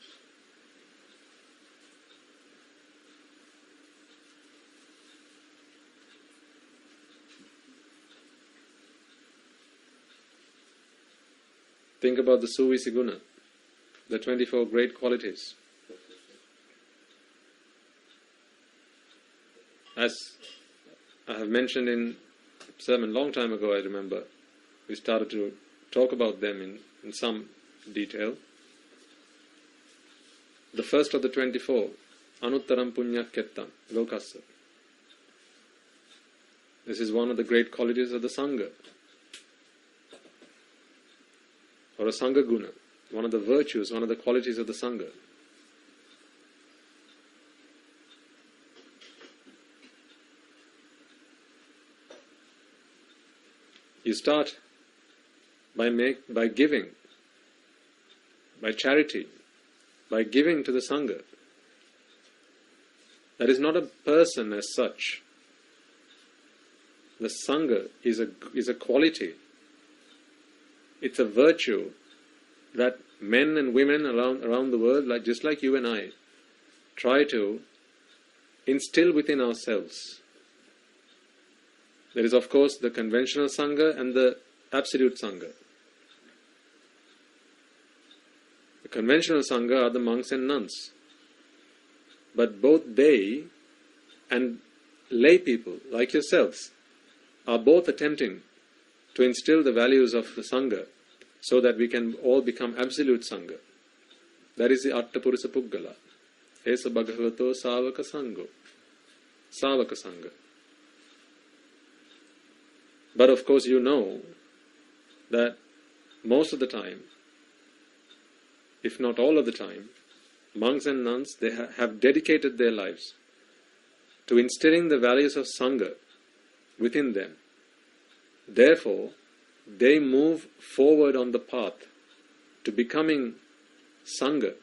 Think about the Suvisiguna, the 24 great qualities. As I have mentioned in a sermon long time ago, I remember, we started to talk about them in some detail. The first of the 24, Anuttaram Punyakyattam, Lokassa. This is one of the great qualities of the Sangha, or a Sangha Guna, one of the virtues, one of the qualities of the Sangha. You start by giving, by charity, by giving to the Sangha. That is not a person as such. The Sangha is a quality. It's a virtue that men and women around the world, just like you and I, try to instill within ourselves. There is, of course, the conventional Sangha and the absolute Sangha. The conventional Sangha are the monks and nuns. But both they and lay people, like yourselves, are both attempting to instill the values of the Sangha so that we can all become absolute Sangha. That is the Attapurisa Puggala. Esa Bhagavato Savaka Sangho. Savaka Sangha. But of course you know that most of the time, if not all of the time, monks and nuns, they have dedicated their lives to instilling the values of Sangha within them. Therefore, they move forward on the path to becoming Sangha,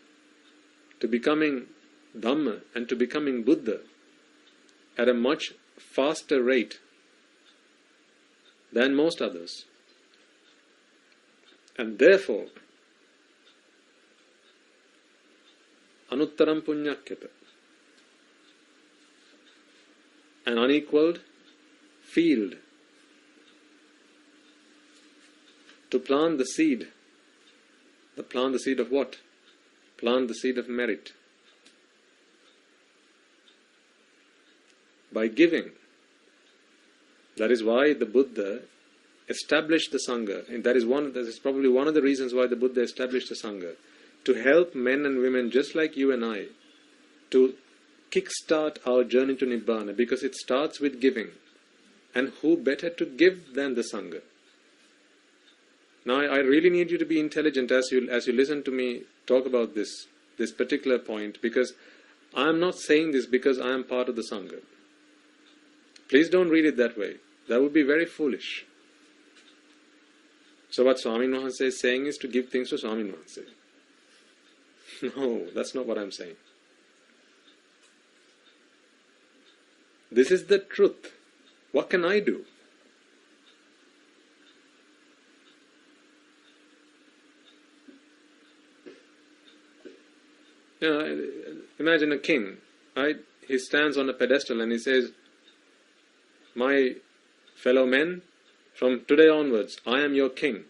to becoming Dhamma, and to becoming Buddha at a much faster rate than most others. And therefore, Anuttaram Punyakyata, an unequaled field to plant the seed. Plant the seed of what? Plant the seed of merit. By giving. That is why the Buddha established the Sangha. And that is probably one of the reasons why the Buddha established the Sangha. To help men and women just like you and I to kickstart our journey to Nibbana, because it starts with giving. And who better to give than the Sangha? Now, I really need you to be intelligent as you listen to me talk about this particular point, because I am not saying this because I am part of the Sangha. Please don't read it that way. That would be very foolish. So what Swamin Wahanse is saying is to give things to Swamin Wahanse. No, that's not what I'm saying. This is the truth. What can I do? Imagine a king, right? He stands on a pedestal and he says, "My fellow men, from today onwards, I am your king."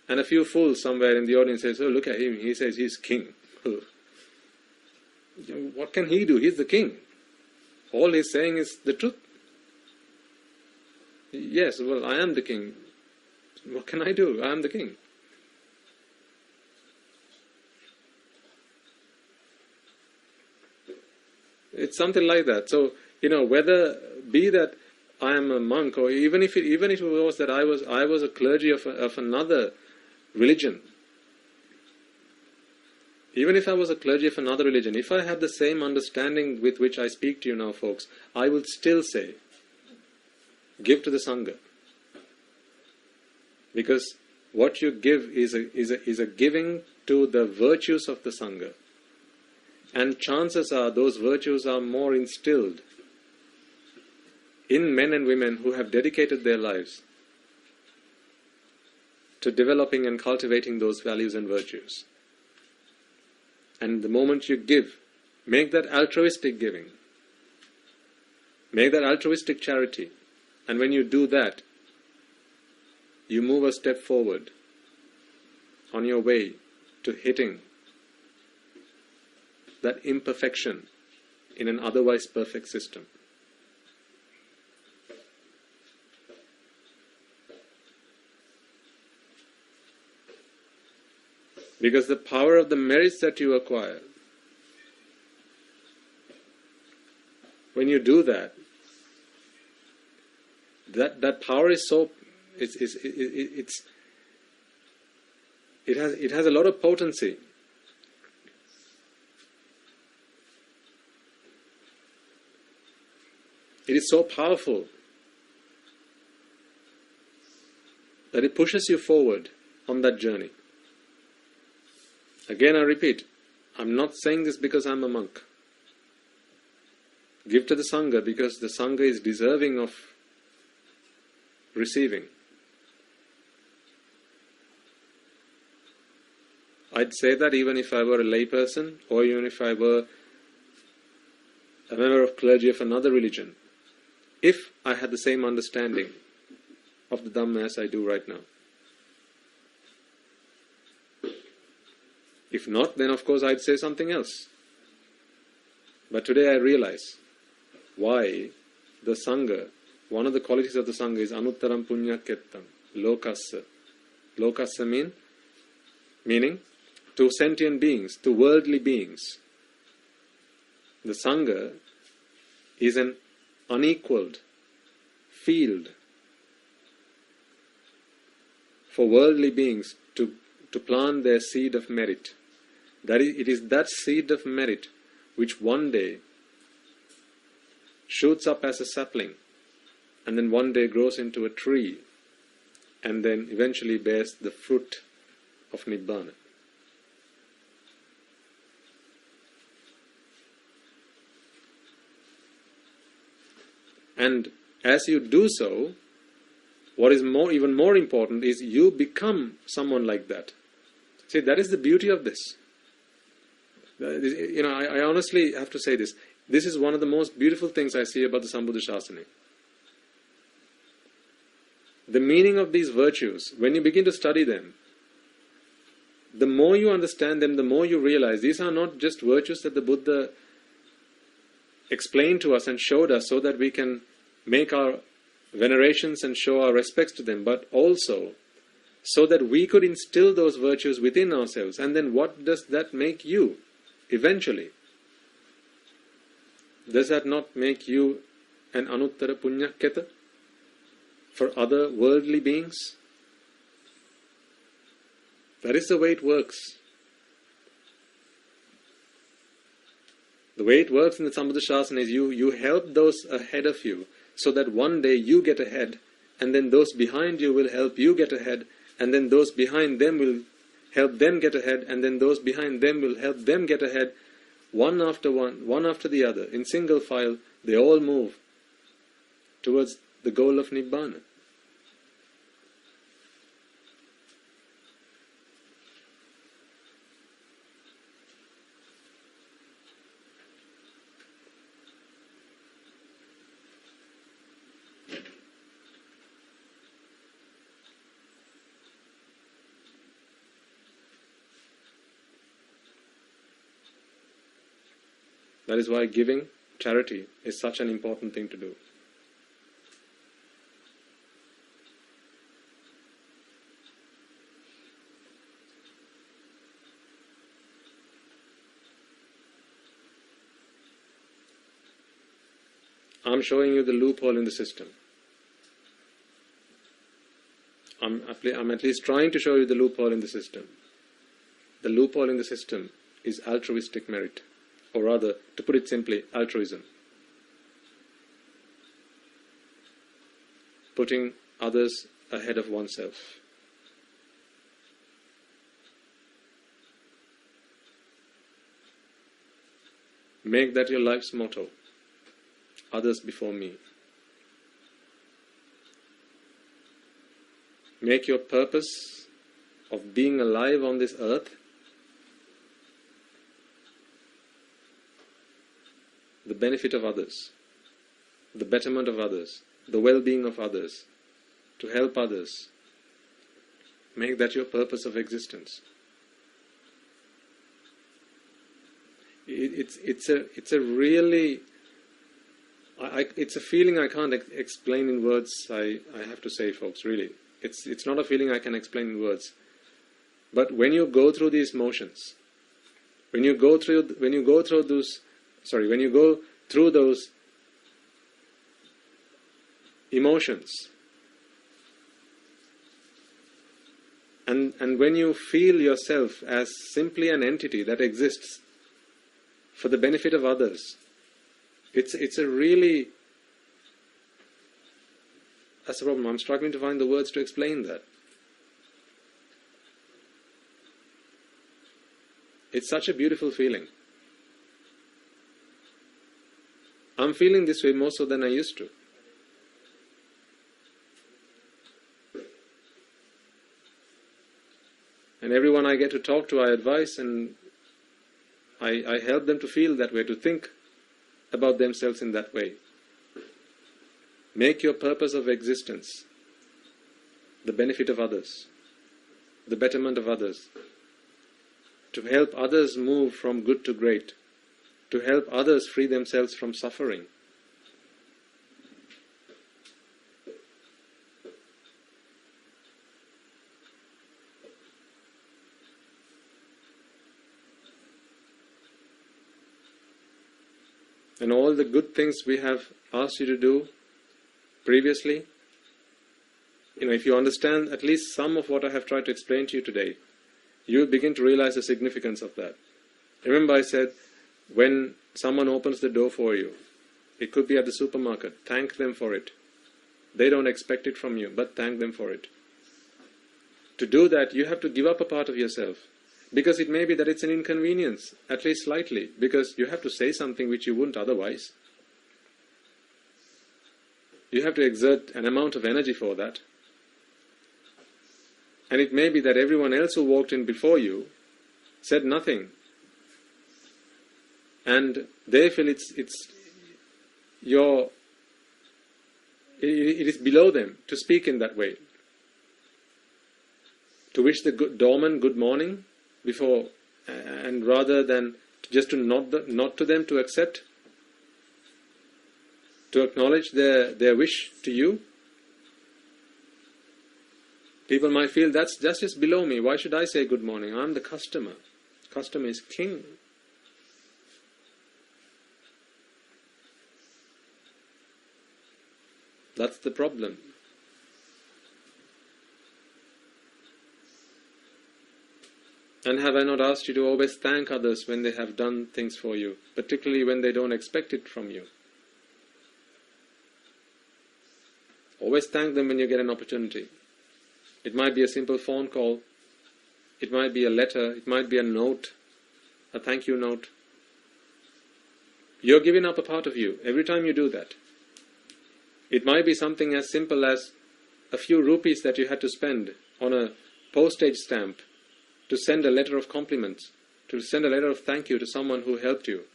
And a few fools somewhere in the audience says, "Oh, look at him, he says he's king." What can he do? He's the king. All he's saying is the truth. Yes, well, I am the king. What can I do? I am the king. It's something like that. So, whether be that I am a monk, or even if it was that I was a clergy of another religion, even if I was a clergy of another religion, if I had the same understanding with which I speak to you now, folks, I would still say, give to the Sangha. Because what you give is a giving to the virtues of the Sangha. And chances are those virtues are more instilled in men and women who have dedicated their lives to developing and cultivating those values and virtues. And the moment you give, make that altruistic giving. Make that altruistic charity. And when you do that, you move a step forward on your way to hitting that imperfection in an otherwise perfect system. Because the power of the merits that you acquire, when you do that, that power is so it has a lot of potency. It is so powerful that it pushes you forward on that journey. Again, I repeat, I'm not saying this because I'm a monk. Give to the Sangha because the Sangha is deserving of receiving. I'd say that even if I were a layperson, or even if I were a member of clergy of another religion, if I had the same understanding of the Dhamma as I do right now. If not, then of course I'd say something else. But today I realize why the Sangha, one of the qualities of the Sangha is anuttaram punyakettam, lokassa. Lokassa meaning to sentient beings, to worldly beings. The Sangha is an unequaled field for worldly beings to plant their seed of merit. It is that seed of merit which one day shoots up as a sapling and then one day grows into a tree and then eventually bears the fruit of Nibbana. And as you do so, what is even more important is you become someone like that. See, that is the beauty of this. I honestly have to say this. This is one of the most beautiful things I see about the Sambuddha Shasana. The meaning of these virtues, when you begin to study them, the more you understand them, the more you realize these are not just virtues that the Buddha explained to us and showed us so that we can make our venerations and show our respects to them, but also so that we could instill those virtues within ourselves. And then what does that make you eventually? Does that not make you an anuttara punyaketa for other worldly beings? That is the way it works. The way it works in the Sambuddha Shasana is you help those ahead of you so that one day you get ahead, and then those behind you will help you get ahead, and then those behind them will help them get ahead, and then those behind them will help them get ahead, one after the other, in single file. They all move towards the goal of Nibbana. That is why giving, charity, is such an important thing to do. I'm showing you the loophole in the system. I'm at least trying to show you the loophole in the system. The loophole in the system is altruistic merit, or rather, to put it simply, altruism. Putting others ahead of oneself. Make that your life's motto. Others before me. Make your purpose of being alive on this earth the benefit of others, the betterment of others, the well-being of others, to help others. Make that your purpose of existence. It's a really, it's a feeling I can't explain in words. I have to say, folks, really, it's not a feeling I can explain in words. But when you go through these motions, when you go through those emotions, and when you feel yourself as simply an entity that exists for the benefit of others, it's a really, that's the problem. I'm struggling to find the words to explain that. It's such a beautiful feeling. I'm feeling this way more so than I used to. And everyone I get to talk to, I advise and I help them to feel that way, to think about themselves in that way. Make your purpose of existence the benefit of others, the betterment of others, to help others move from good to great, to help others free themselves from suffering. And all the good things we have asked you to do previously, if you understand at least some of what I have tried to explain to you today, you will begin to realize the significance of that. Remember I said, when someone opens the door for you, it could be at the supermarket, thank them for it. They don't expect it from you, but thank them for it. To do that, you have to give up a part of yourself. Because it may be that it's an inconvenience, at least slightly, because you have to say something which you wouldn't otherwise. You have to exert an amount of energy for that. And it may be that everyone else who walked in before you said nothing. And they feel it is below them to speak in that way. To wish the doorman good morning before, and rather than just to nod to them to accept, to acknowledge their wish to you. People might feel that's just below me. Why should I say good morning? I'm the customer. Customer is king. That's the problem. And have I not asked you to always thank others when they have done things for you, particularly when they don't expect it from you? Always thank them when you get an opportunity. It might be a simple phone call, it might be a letter, it might be a note, a thank you note. You're giving up a part of you every time you do that. It might be something as simple as a few rupees that you had to spend on a postage stamp to send a letter of compliments, to send a letter of thank you to someone who helped you.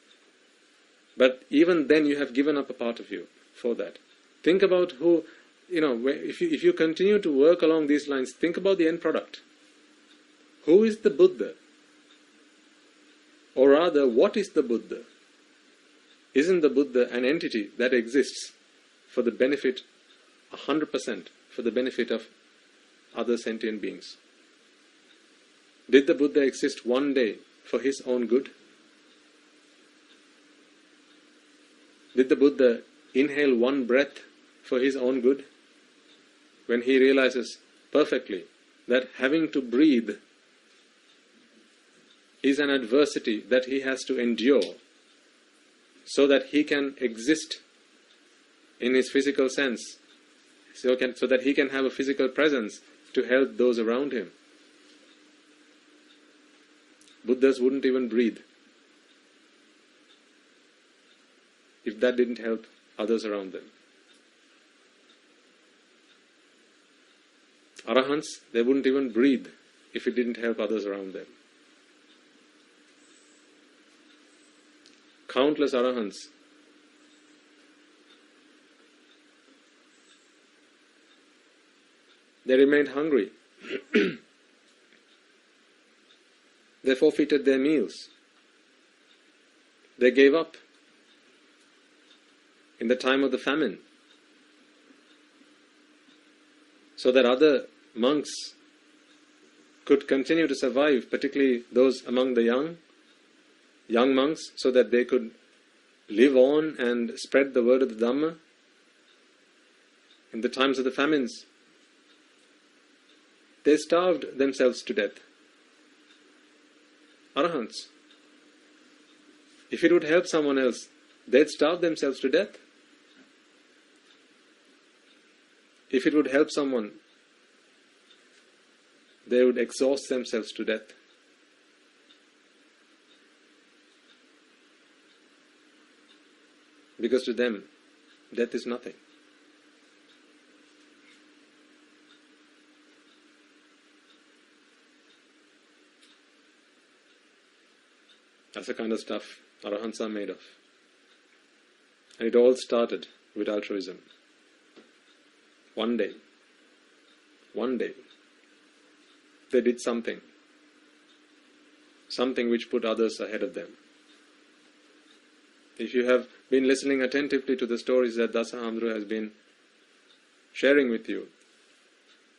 But even then you have given up a part of you for that. Think about who, if you continue to work along these lines, think about the end product. Who is the Buddha? Or rather, what is the Buddha? Isn't the Buddha an entity that exists for the benefit, 100%, for the benefit of other sentient beings? Did the Buddha exist one day for his own good? Did the Buddha inhale one breath for his own good? When he realizes perfectly that having to breathe is an adversity that he has to endure so that he can exist in his physical sense, so that he can have a physical presence to help those around him. Buddhas wouldn't even breathe if that didn't help others around them. Arahants, they wouldn't even breathe if it didn't help others around them. Countless Arahants, they remained hungry. They forfeited their meals. They gave up in the time of the famine so that other monks could continue to survive, particularly those among the young monks, so that they could live on and spread the word of the Dhamma in the times of the famines. They starved themselves to death. Arahants, if it would help someone else, they'd starve themselves to death. If it would help someone, they would exhaust themselves to death. Because to them, death is nothing. That's the kind of stuff Arahants are made of. And it all started with altruism. One day, they did something which put others ahead of them. If you have been listening attentively to the stories that Dasa Hamdru has been sharing with you,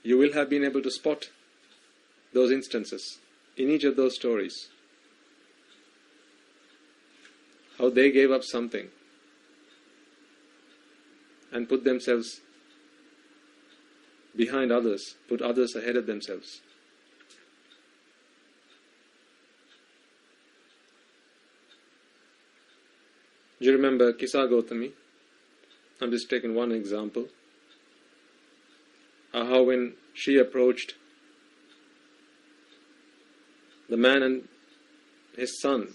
you will have been able to spot those instances in each of those stories. How they gave up something and put themselves behind others, put others ahead of themselves. Do you remember Kisa Gautami? I'm just taking one example. How when she approached the man and his son,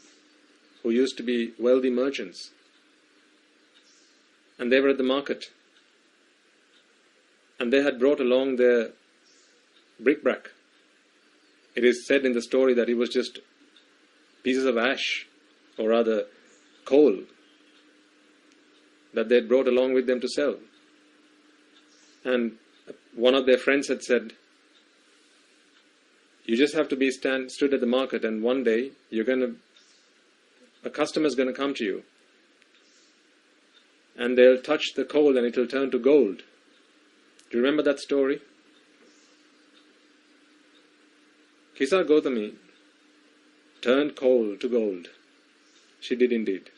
who used to be wealthy merchants, and they were at the market, and they had brought along their bric-a-brac. It is said in the story that it was just pieces of ash, or rather coal, that they had brought along with them to sell. And one of their friends had said, you just have to be stood at the market, and one day a customer's going to come to you, and they'll touch the coal and it'll turn to gold. Do you remember that story? Kisa Gautami turned coal to gold. She did indeed.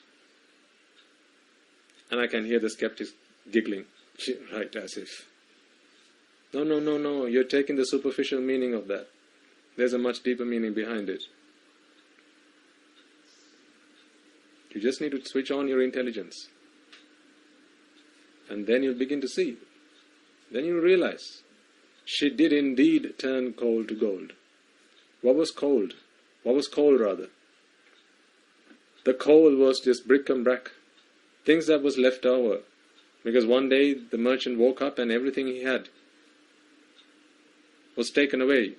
And I can hear the skeptics giggling. Right, as if. No, you're taking the superficial meaning of that. There's a much deeper meaning behind it. You just need to switch on your intelligence. And then you'll begin to see. Then you'll realize she did indeed turn coal to gold. What was cold? What was coal rather? The coal was just bric-a-brac. Things that was left over. Because one day the merchant woke up and everything he had was taken away.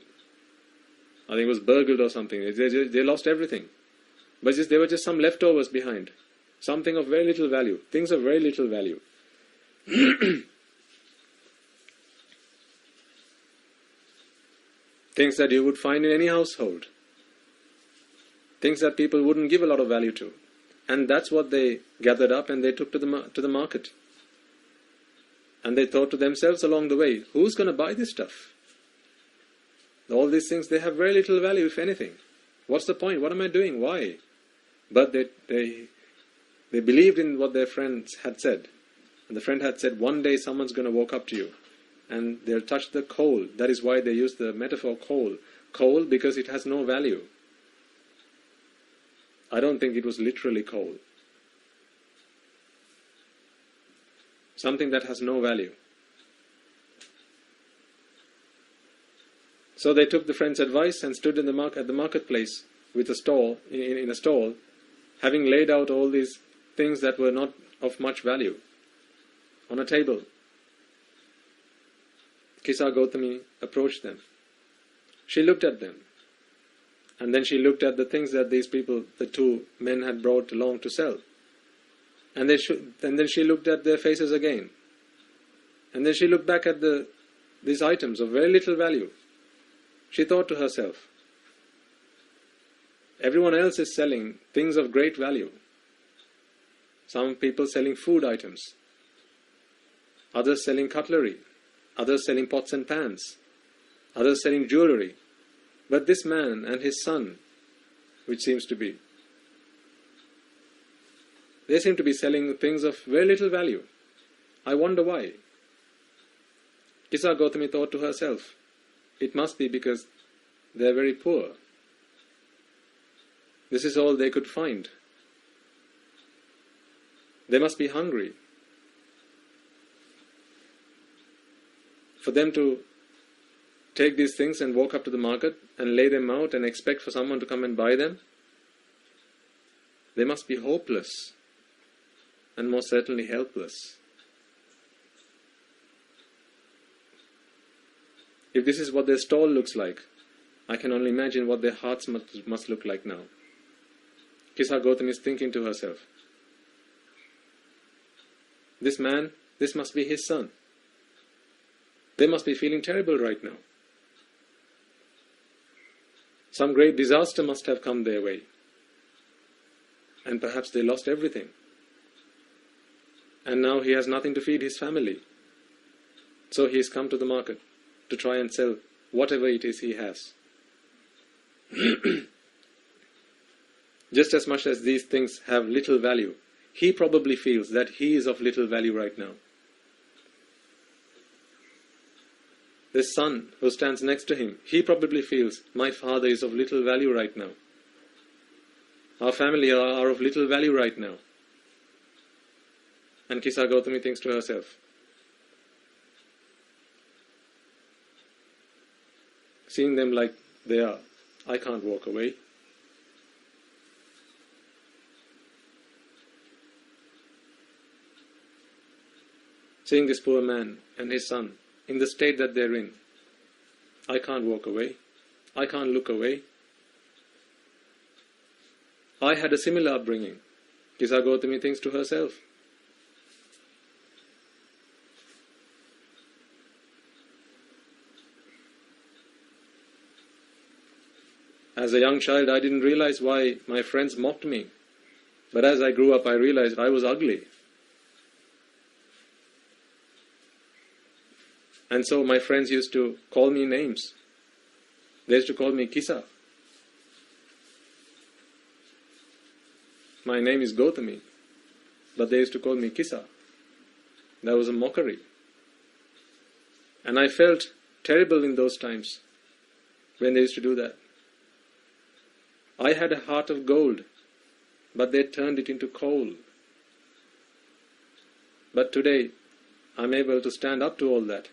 I think it was burgled or something. They lost everything. But there were just some leftovers behind. Something of very little value. Things of very little value. Things that you would find in any household. Things that people wouldn't give a lot of value to. And that's what they gathered up and they took to the market. And they thought to themselves along the way, who's going to buy this stuff? All these things, they have very little value, if anything. What's the point? What am I doing? Why? But they believed in what their friends had said. And the friend had said, one day someone's going to walk up to you and they'll touch the coal. That is why they use the metaphor coal. Coal because it has no value. I don't think it was literally coal. Something that has no value. So they took the friend's advice and stood in at the marketplace with a stall, in a stall, having laid out all these things that were not of much value on a table. Kisa Gautami approached them. She looked at them. And then she looked at the things that these people, the two men, had brought along to sell. And then she looked at their faces again. And then she looked back at these items of very little value. She thought to herself, everyone else is selling things of great value. Some people selling food items. Others selling cutlery. Others selling pots and pans. Others selling jewelry. But this man and his son, which seems to be, they seem to be selling things of very little value. I wonder why. Kisa Gautami thought to herself, it must be because they are very poor. This is all they could find. They must be hungry. For them to take these things and walk up to the market and lay them out and expect for someone to come and buy them, they must be hopeless and most certainly helpless. If this is what their stall looks like, I can only imagine what their hearts must look like now. Kisa Gautami is thinking to herself, this man, this must be his son. They must be feeling terrible right now. Some great disaster must have come their way. And perhaps they lost everything. And now he has nothing to feed his family. So he has come to the market to try and sell whatever it is he has. Just as much as these things have little value, he probably feels that he is of little value right now. This son who stands next to him, he probably feels, my father is of little value right now. Our family are of little value right now. And Kisa Gautami thinks to herself, seeing them like they are, I can't walk away. Seeing this poor man and his son in the state that they're in, I can't walk away. I can't look away. I had a similar upbringing. Kisa Gautami thinks to herself. As a young child, I didn't realize why my friends mocked me. But as I grew up, I realized I was ugly. And so my friends used to call me names. They used to call me Kisa. My name is Gautami, but they used to call me Kisa. That was a mockery. And I felt terrible in those times when they used to do that. I had a heart of gold, but they turned it into coal. But today, I'm able to stand up to all that.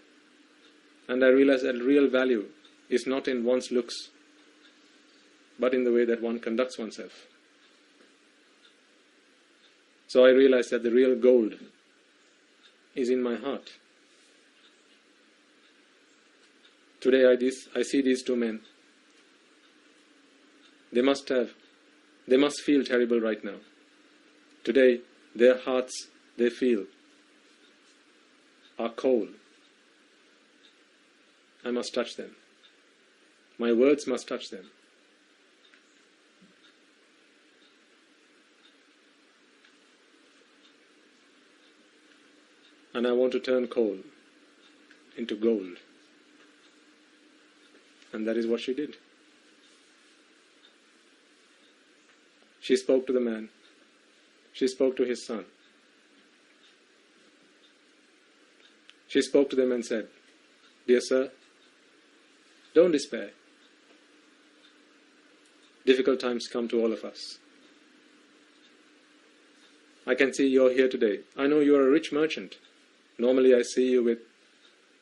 And I realize that real value is not in one's looks, but in the way that one conducts oneself. So I realize that the real gold is in my heart. Today I see these two men. They must feel terrible right now. Today, their hearts, they feel, are cold. I must touch them. My words must touch them. And I want to turn coal into gold. And that is what she did. She spoke to the man. She spoke to his son. She spoke to them and said, Dear sir, don't despair. Difficult times come to all of us. I can see you're here today. I know you're a rich merchant. Normally I see you with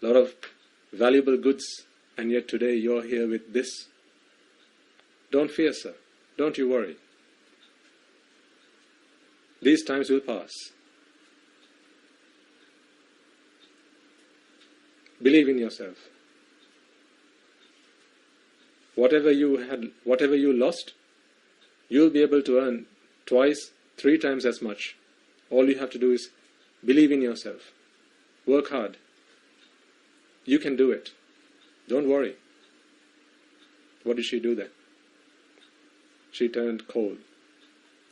a lot of valuable goods, and yet today you're here with this. Don't fear, sir. Don't you worry. These times will pass. Believe in yourself. Whatever you lost, you'll be able to earn twice, 3 times as much. All you have to do is believe in yourself. Work hard. You can do it. Don't worry. What did she do then? She turned coal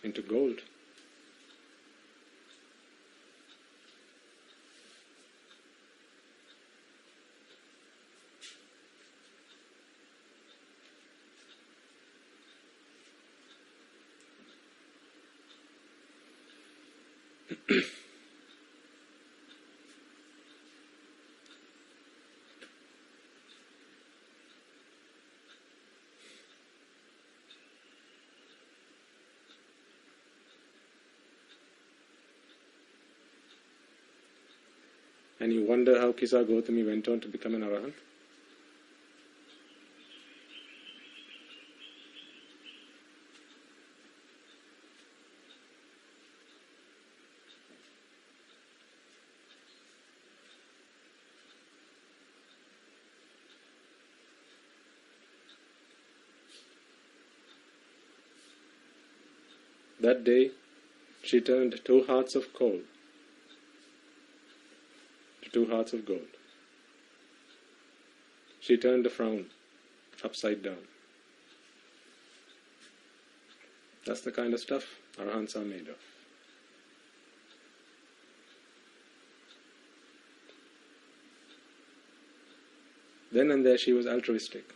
into gold. And you wonder how Kisa Gautami went on to become an Arahant? That day, she turned 2 hearts of coal to 2 hearts of gold. She turned a frown upside down. That's the kind of stuff Arahants are made of. Then and there she was altruistic,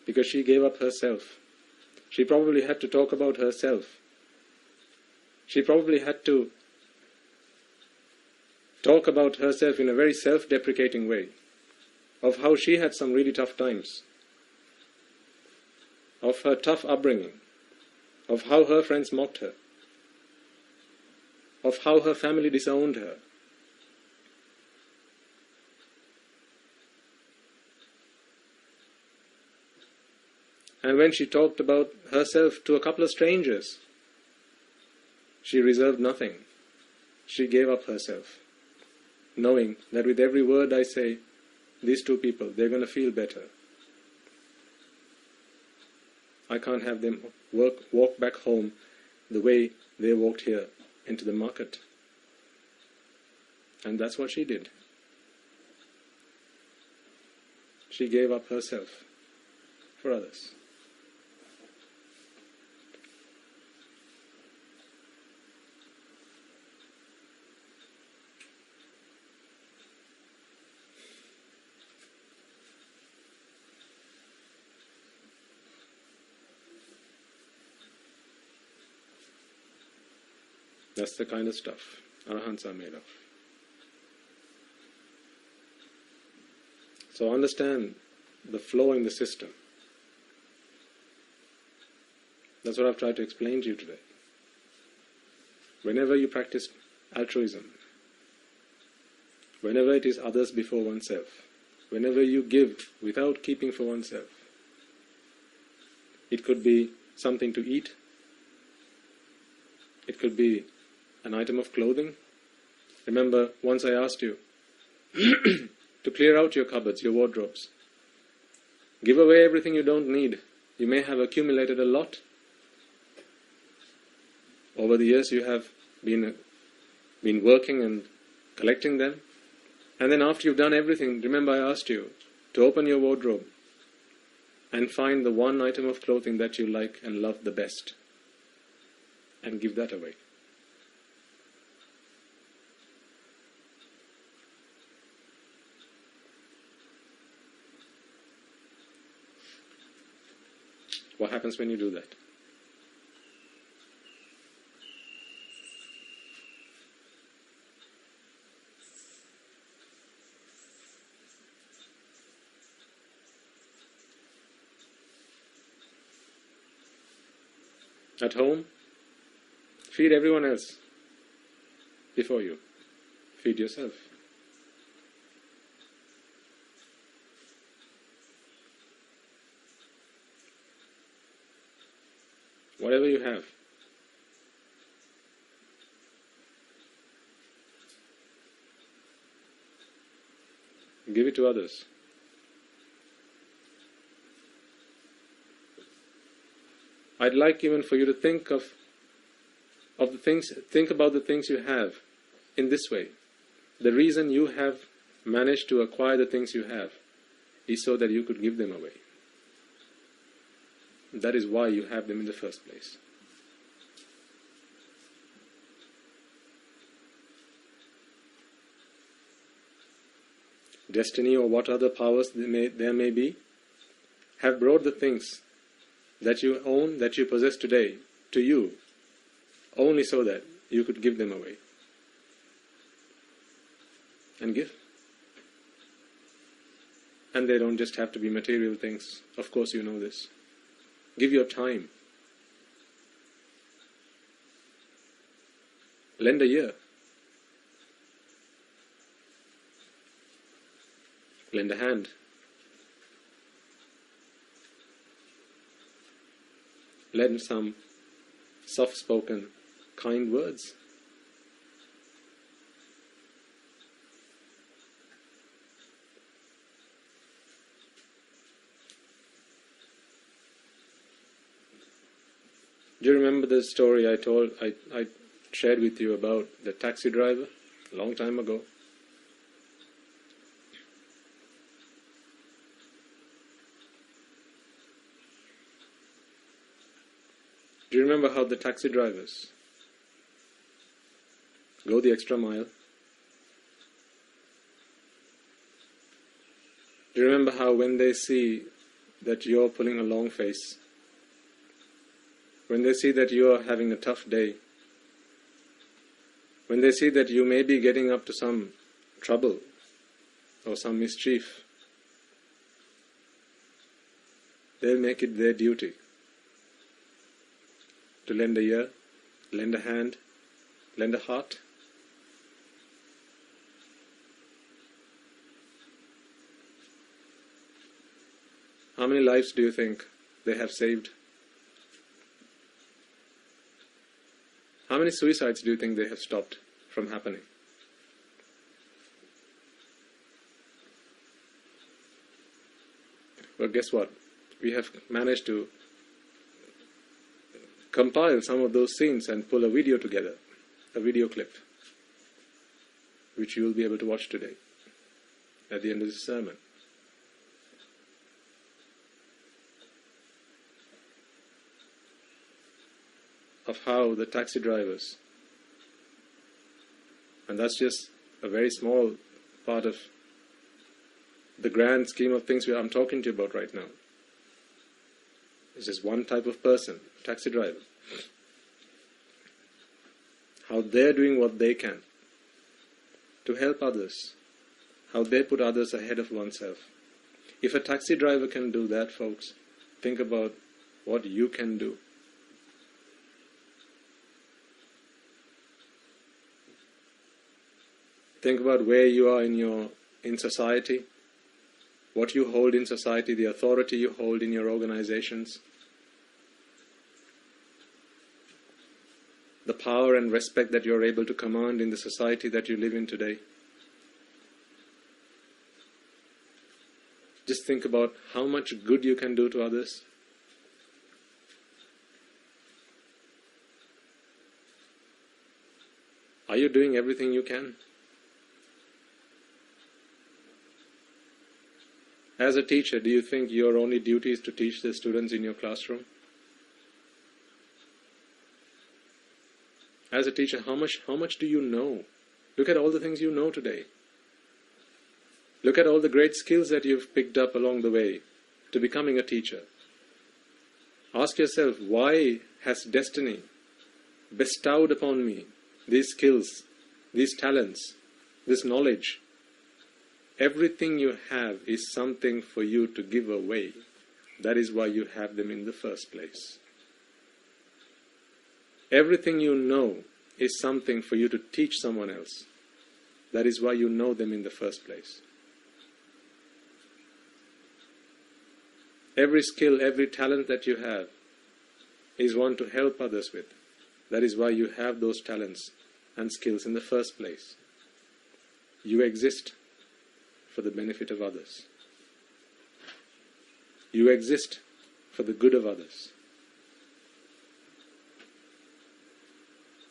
because she gave up herself. She probably had to talk about herself. She probably had to talk about herself in a very self-deprecating way, of how she had some really tough times, of her tough upbringing, of how her friends mocked her, of how her family disowned her. And when she talked about herself to a couple of strangers, she reserved nothing. She gave up herself, knowing that with every word I say, these 2 people, they're going to feel better. I can't have them walk back home the way they walked here into the market. And that's what she did. She gave up herself for others. That's the kind of stuff Arahants are made of. So understand the flow in the system. That's what I've tried to explain to you today. Whenever you practice altruism, whenever it is others before oneself, whenever you give without keeping for oneself, it could be something to eat, it could be an item of clothing. Remember, once I asked you to clear out your cupboards, your wardrobes. Give away everything you don't need. You may have accumulated a lot. Over the years you have been working and collecting them. And then after you've done everything, remember I asked you to open your wardrobe and find the one item of clothing that you like and love the best and give that away. What happens when you do that? At home, feed everyone else before you. Feed yourself. Whatever you have. Give it to others. I'd like even for you to think of the things, think about the things you have in this way. The reason you have managed to acquire the things you have is so that you could give them away. That is why you have them in the first place. Destiny or what other powers there may be have brought the things that you own, that you possess today, to you, only so that you could give them away. And give. And they don't just have to be material things. Of course you know this. Give your time. Lend a ear. Lend a hand. Lend some soft-spoken, kind words. Do you remember the story I shared with you about the taxi driver a long time ago? Do you remember how the taxi drivers go the extra mile? Do you remember how when they see that you're pulling a long face, when they see that you are having a tough day, when they see that you may be getting up to some trouble or some mischief, they'll make it their duty to lend a ear, lend a hand, lend a heart. How many lives do you think they have saved? How many suicides do you think they have stopped from happening? Well, guess what? We have managed to compile some of those scenes and pull a video together, a video clip, which you will be able to watch today at the end of the sermon. Of how the taxi drivers, and that's just a very small part of the grand scheme of things I'm talking to you about right now. It's just one type of person, taxi driver. How they're doing what they can to help others. How they put others ahead of oneself. If a taxi driver can do that, folks, think about what you can do. Think about where you are in society, what you hold in society, the authority you hold in your organizations, the power and respect that you're able to command in the society that you live in today. Just think about how much good you can do to others. Are you doing everything you can? As a teacher, do you think your only duty is to teach the students in your classroom? As a teacher, how much do you know? Look at all the things you know today. Look at all the great skills that you've picked up along the way to becoming a teacher. Ask yourself, why has destiny bestowed upon me these skills, these talents, this knowledge? Everything you have is something for you to give away. That is why you have them in the first place. Everything you know is something for you to teach someone else. That is why you know them in the first place. Every skill, every talent that you have is one to help others with. That is why you have those talents and skills in the first place. You exist for the benefit of others. You exist for the good of others.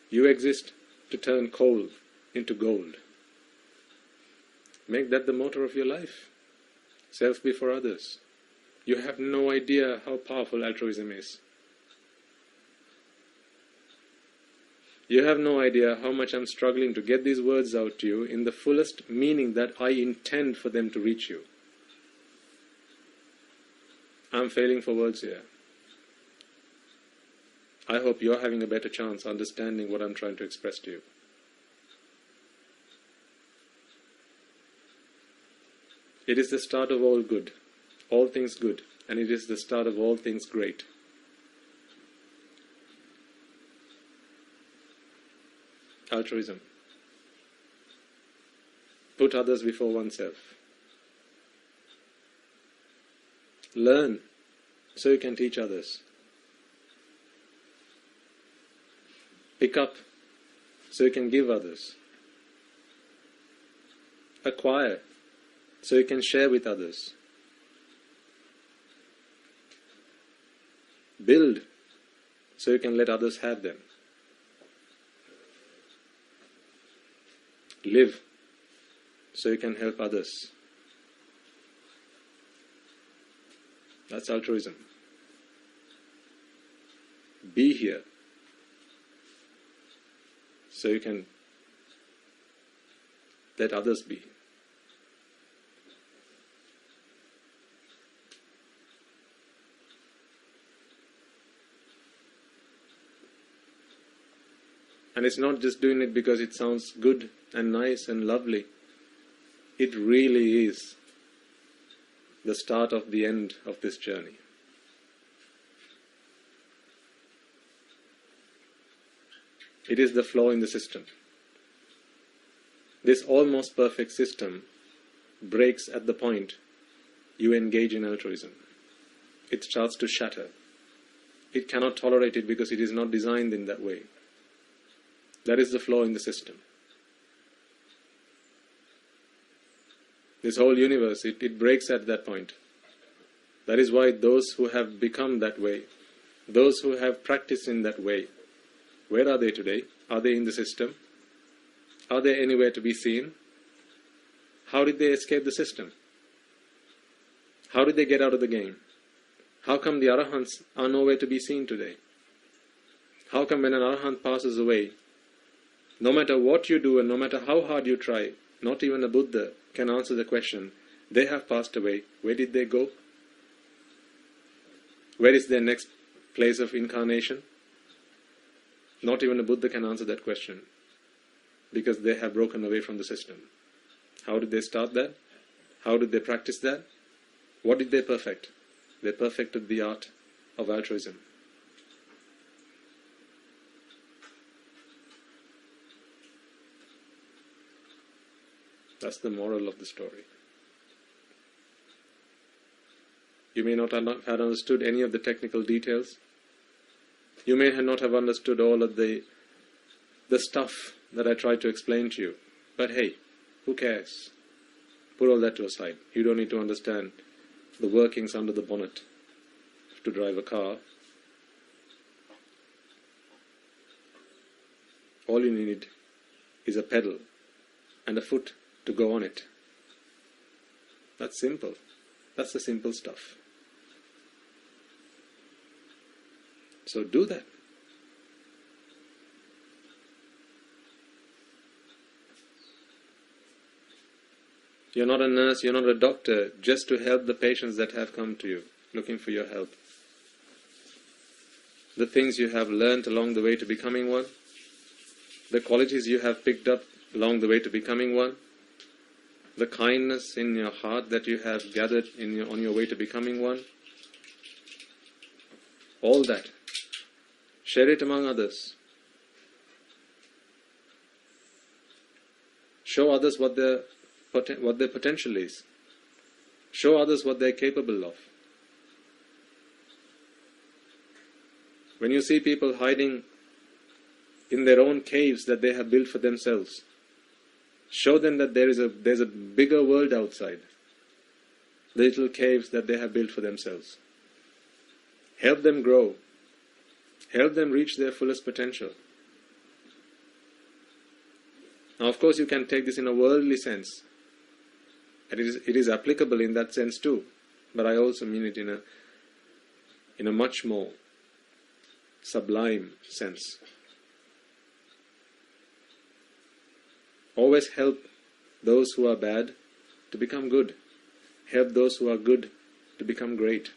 You exist to turn coal into gold. Make that the motor of your life. Self before others. You have no idea how powerful altruism is. You have no idea how much I'm struggling to get these words out to you in the fullest meaning that I intend for them to reach you. I'm failing for words here. I hope you're having a better chance understanding what I'm trying to express to you. It is the start of all good, all things good, and it is the start of all things great. Altruism. Put others before oneself. Learn so you can teach others. Pick up so you can give others. Acquire so you can share with others. Build so you can let others have them. Live so you can help others. That's altruism. Be here so you can let others be. And it's not just doing it because it sounds good and nice and lovely. It really is the start of the end of this journey. It is the flaw in the system. This almost perfect system breaks at the point you engage in altruism. It starts to shatter. It cannot tolerate it because it is not designed in that way. That is the flaw in the system. This whole universe, it breaks at that point. That is why those who have become that way, those who have practiced in that way, where are they today? Are they in the system? Are they anywhere to be seen? How did they escape the system? How did they get out of the game? How come the Arahants are nowhere to be seen today? How come when an Arahant passes away, no matter what you do and no matter how hard you try, not even a Buddha can answer the question, they have passed away, where did they go? Where is their next place of incarnation? Not even a Buddha can answer that question, because they have broken away from the system. How did they start that? How did they practice that? What did they perfect? They perfected the art of altruism. That's the moral of the story. You may not have understood any of the technical details. You may not have understood all of the stuff that I tried to explain to you. But hey, who cares? Put all that to aside. You don't need to understand the workings under the bonnet to drive a car. All you need is a pedal and a foot to go on it. That's simple. That's the simple stuff. So do that. You're not a nurse, you're not a doctor, just to help the patients that have come to you, looking for your help. The things you have learnt along the way to becoming one, the qualities you have picked up along the way to becoming one, the kindness in your heart that you have gathered on your way to becoming one, all that. Share it among others. Show others what their potential is. Show others what they're capable of. When you see people hiding in their own caves that they have built for themselves, show them that there's a bigger world outside the little caves that they have built for themselves. Help them grow. Help them reach their fullest potential. Now, of course, you can take this in a worldly sense. It is applicable in that sense too. But I also mean it in a much more sublime sense. Always help those who are bad to become good. Help those who are good to become great.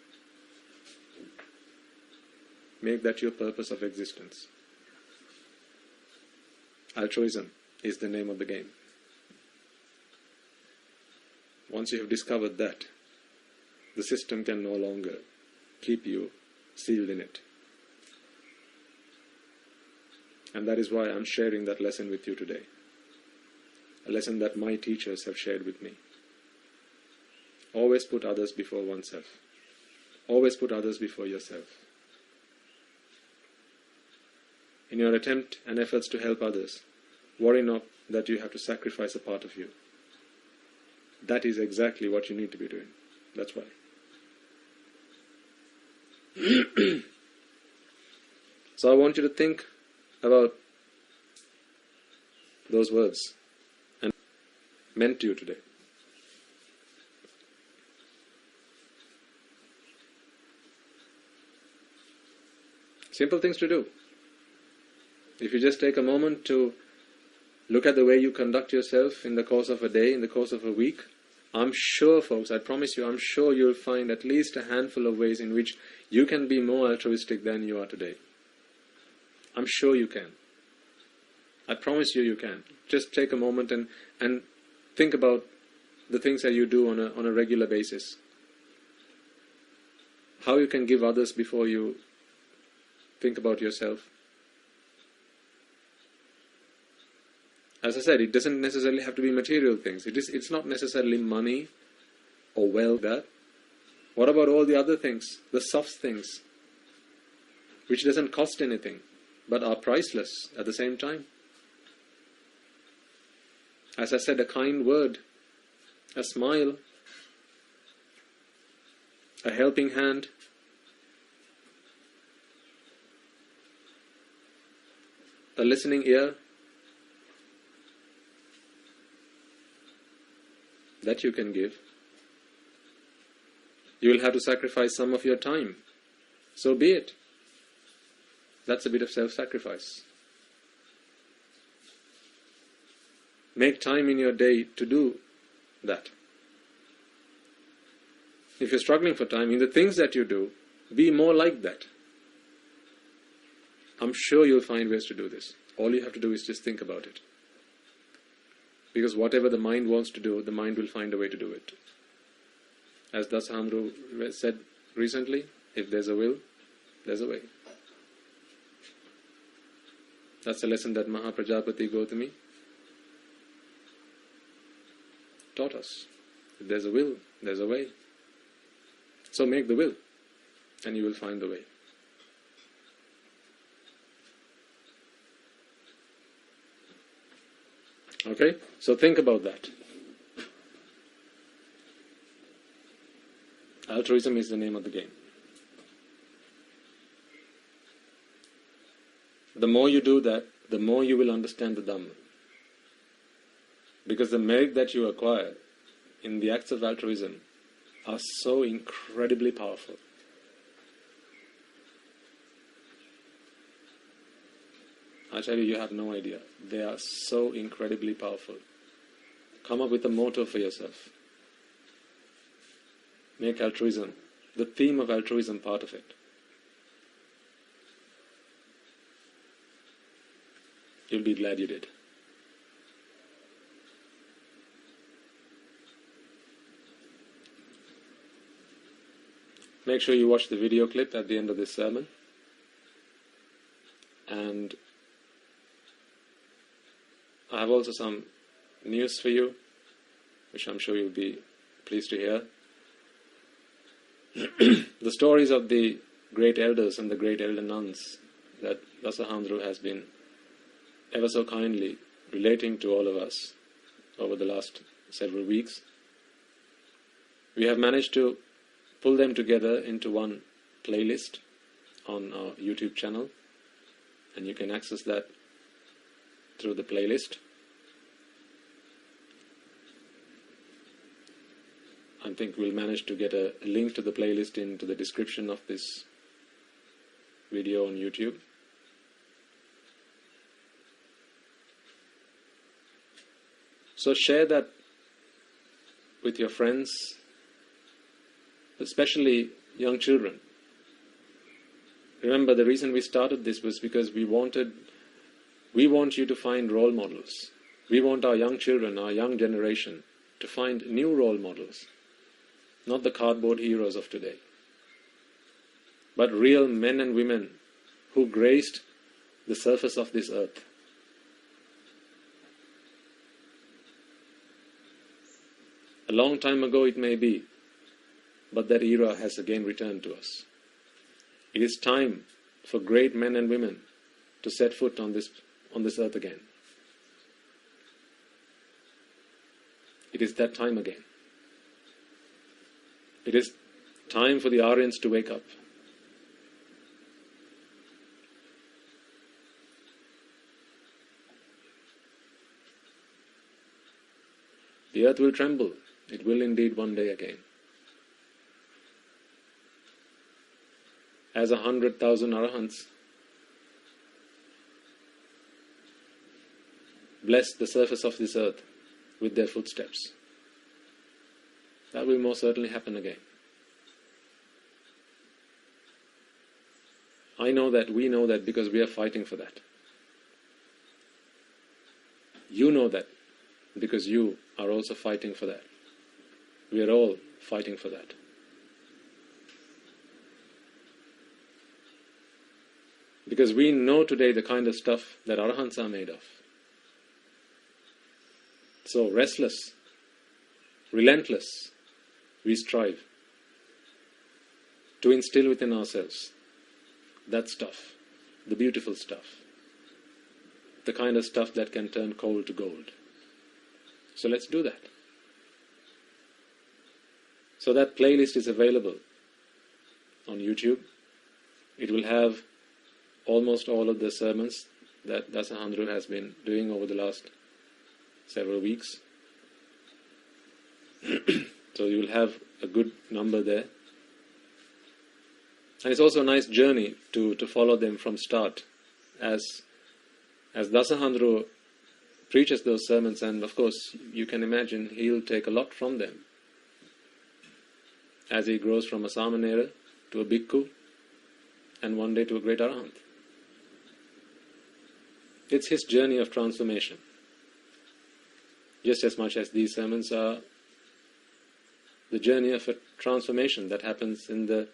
Make that your purpose of existence. Altruism is the name of the game. Once you have discovered that, the system can no longer keep you sealed in it. And that is why I'm sharing that lesson with you today. A lesson that my teachers have shared with me. Always put others before oneself. Always put others before yourself. In your attempt and efforts to help others, worry not that you have to sacrifice a part of you. That is exactly what you need to be doing. That's why. So I want you to think about those words and meant to you today. Simple things to do. If you just take a moment to look at the way you conduct yourself in the course of a day, in the course of a week, I'm sure, folks, I promise you, I'm sure you'll find at least a handful of ways in which you can be more altruistic than you are today. I'm sure you can. I promise you can. Just take a moment and think about the things that you do on a regular basis. How you can give others before you think about yourself. As I said, it doesn't necessarily have to be material things. It's not necessarily money or wealth. That. What about all the other things, the soft things, which doesn't cost anything, but are priceless at the same time? As I said, a kind word, a smile, a helping hand, a listening ear, that you can give. You will have to sacrifice some of your time. So be it. That's a bit of self-sacrifice. Make time in your day to do that. If you're struggling for time, in the things that you do, be more like that. I'm sure you'll find ways to do this. All you have to do is just think about it. Because whatever the mind wants to do, the mind will find a way to do it. As Dasahamru said recently, if there's a will, there's a way. That's a lesson that Mahaprajapati Gautami taught us. If there's a will, there's a way. So make the will, and you will find the way. Okay? So think about that. Altruism is the name of the game. The more you do that, the more you will understand the Dhamma. Because the merit that you acquire in the acts of altruism are so incredibly powerful. I tell you, you have no idea. They are so incredibly powerful. Come up with a motto for yourself. Make altruism, the theme of altruism, part of it. You'll be glad you did. Make sure you watch the video clip at the end of this sermon. And I have also some news for you, which I'm sure you'll be pleased to hear. The stories of the great elders and the great elder nuns that Dasahandru has been ever so kindly relating to all of us over the last several weeks. We have managed to pull them together into one playlist on our YouTube channel, and you can access that through the playlist. I think we'll manage to get a link to the playlist into the description of this video on YouTube. So share that with your friends, especially young children. Remember, the reason we started this was because we want you to find role models. We want our young children, our young generation, to find new role models. Not the cardboard heroes of today, but real men and women who graced the surface of this earth. A long time ago it may be, but that era has again returned to us. It is time for great men and women to set foot on this earth again. It is that time again. It is time for the Aryans to wake up. The earth will tremble. It will indeed one day again. As 100,000 Arahants bless the surface of this earth with their footsteps, that will most certainly happen again. I know that, we know that, because we are fighting for that. You know that, because you are also fighting for that. We are all fighting for that. Because we know today the kind of stuff that Arahants are made of. So restless, relentless, we strive to instill within ourselves that stuff, the beautiful stuff, the kind of stuff that can turn coal to gold. So let's do that. So that playlist is available on YouTube. It will have almost all of the sermons that Dasahandru has been doing over the last several weeks. So you will have a good number there. And it's also a nice journey to follow them from start. As Dasahandru preaches those sermons, and of course you can imagine he'll take a lot from them as he grows from a Samanera to a Bhikkhu and one day to a great Arahant. It's his journey of transformation, just as much as these sermons are the journey of a transformation that happens in the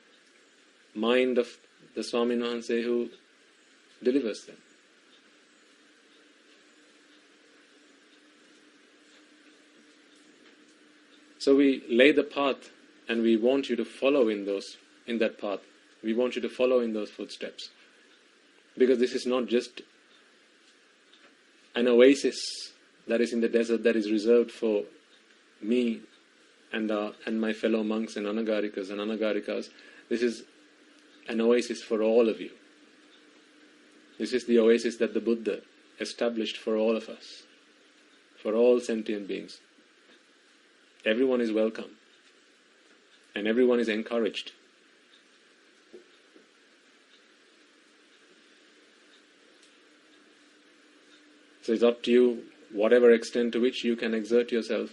mind of the Swamin Wahanse who delivers them. So we lay the path, and we want you to follow in that path. We want you to follow in those footsteps. Because this is not just an oasis that is in the desert that is reserved for me and my fellow monks and anagarikas and anagarikas. This is an oasis for all of you. This is the oasis that the Buddha established for all of us, for all sentient beings. Everyone is welcome, and everyone is encouraged. So it's up to you, whatever extent to which you can exert yourself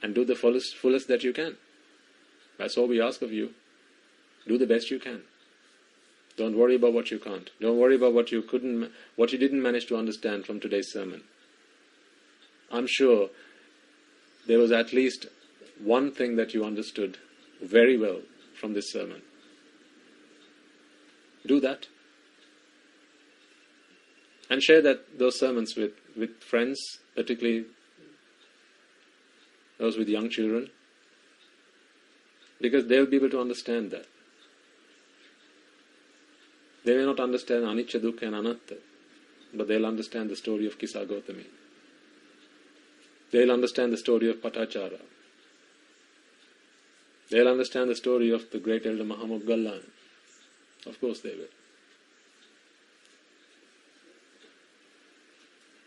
and do the fullest that you can. That's all we ask of you. Do the best you can. Don't worry about what you can't. Don't worry about what you didn't manage to understand from today's sermon. I'm sure there was at least one thing that you understood very well from this sermon. Do that. And share those sermons with with friends, particularly those with young children, because they'll be able to understand that. They may not understand anicca, dukkha and anatta, but they'll understand the story of Kisa Gautami. They'll understand the story of Patachara. They'll understand the story of the great elder Mahamoggallana. Of course they will.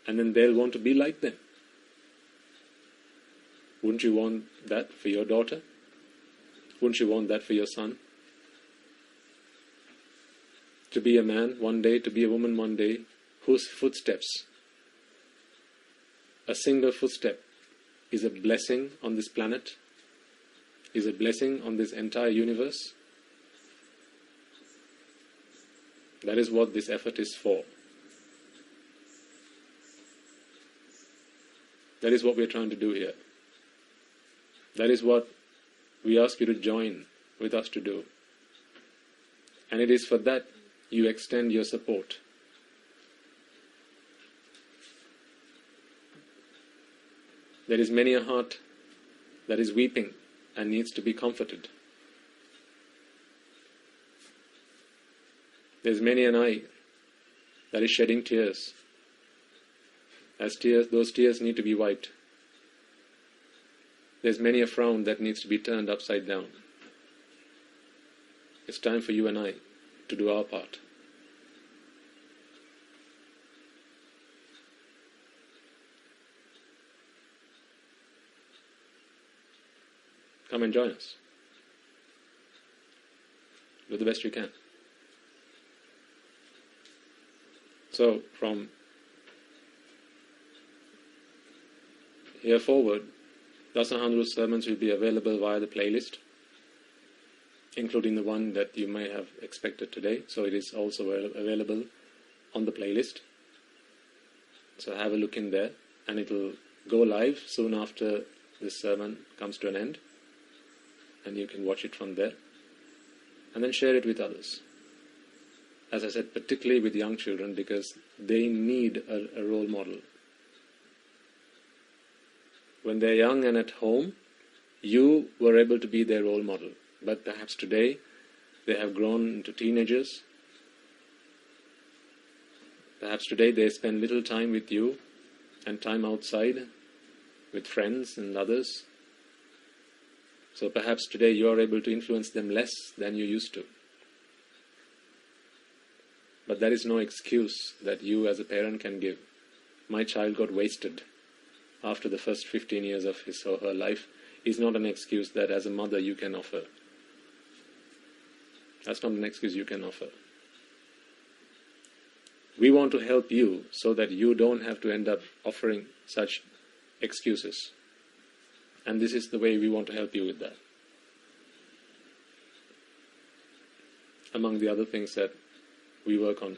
And then they'll want to be like them. Wouldn't you want that for your daughter? Wouldn't you want that for your son? To be a man one day, to be a woman one day, whose footsteps, a single footstep, is a blessing on this planet, is a blessing on this entire universe. That is what this effort is for. That is what we are trying to do here. That is what we ask you to join with us to do. And it is for that you extend your support. There is many a heart that is weeping and needs to be comforted. There is many an eye that is shedding tears. Those tears need to be wiped. There's many a frown that needs to be turned upside down. It's time for you and I to do our part. Come and join us. Do the best you can. So, from here forward, Dasahandru's sermons will be available via the playlist, including the one that you may have expected today. So it is also available on the playlist. So have a look in there, and it will go live soon after this sermon comes to an end, and you can watch it from there, and then share it with others. As I said, particularly with young children, because they need a role model. When they're young and at home, you were able to be their role model. But perhaps today, they have grown into teenagers. Perhaps today they spend little time with you and time outside with friends and others. So perhaps today you are able to influence them less than you used to. But that is no excuse that you as a parent can give. My child got wasted after the first 15 years of his or her life is not an excuse that as a mother you can offer. That's not an excuse you can offer. We want to help you so that you don't have to end up offering such excuses. And this is the way we want to help you with that. Among the other things that we work on.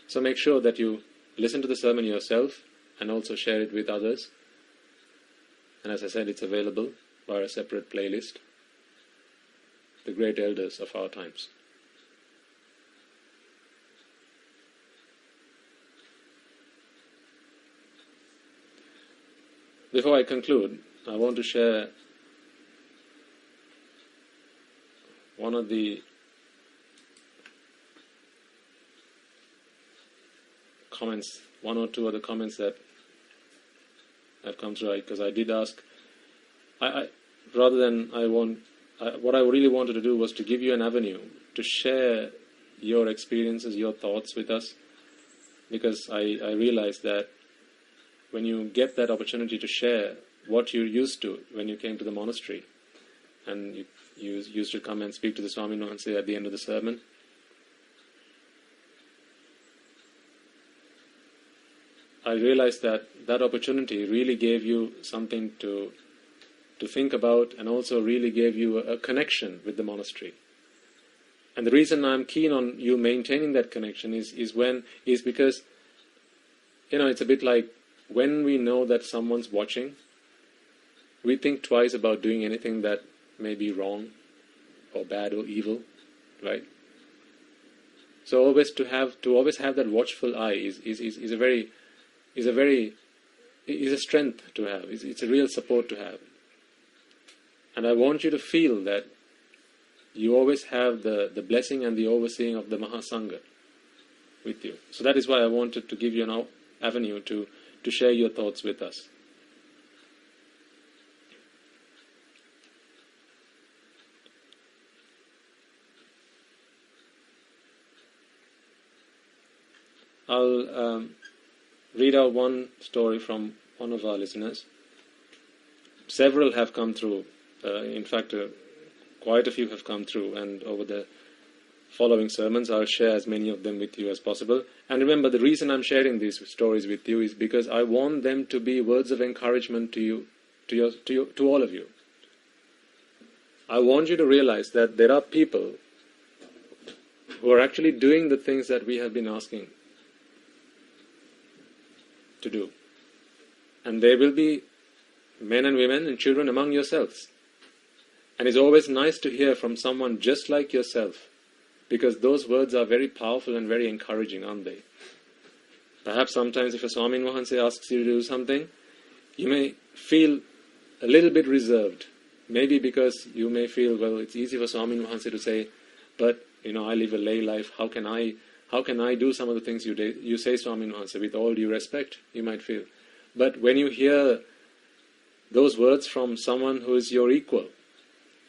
So make sure that you listen to the sermon yourself and also share it with others. And as I said, it's available via a separate playlist. The great elders of our times. Before I conclude, I want to share one of the comments, one or two of the comments that have come through, because I did ask, what I really wanted to do was to give you an avenue to share your experiences, your thoughts with us, because I realized that when you get that opportunity to share what you're used to when you came to the monastery, and you used to come and speak to the Swami and say at the end of the sermon, I realized that that opportunity really gave you something to think about, and also really gave you a connection with the monastery. And the reason I'm keen on you maintaining that connection is because, it's a bit like when we know that someone's watching, we think twice about doing anything that may be wrong or bad or evil, right? So always to have that watchful eye is a strength to have. It's a real support to have. And I want you to feel that you always have the blessing and the overseeing of the Mahasangha with you. So that is why I wanted to give you an avenue to share your thoughts with us. I'll read out one story from one of our listeners. Several have come through. In fact, quite a few have come through, and over the following sermons I'll share as many of them with you as possible. And remember, the reason I'm sharing these stories with you is because I want them to be words of encouragement to you, to all of you. I want you to realize that there are people who are actually doing the things that we have been asking to do. And there will be men and women and children among yourselves. And it's always nice to hear from someone just like yourself, because those words are very powerful and very encouraging, aren't they? Perhaps sometimes if a Swamin Wahanse asks you to do something, you may feel a little bit reserved. Maybe because you may feel, well, it's easy for Swamin Wahanse to say, but, I live a lay life, how can I do some of the things you say, Swamin Wahanse, with all due respect, you might feel. But when you hear those words from someone who is your equal,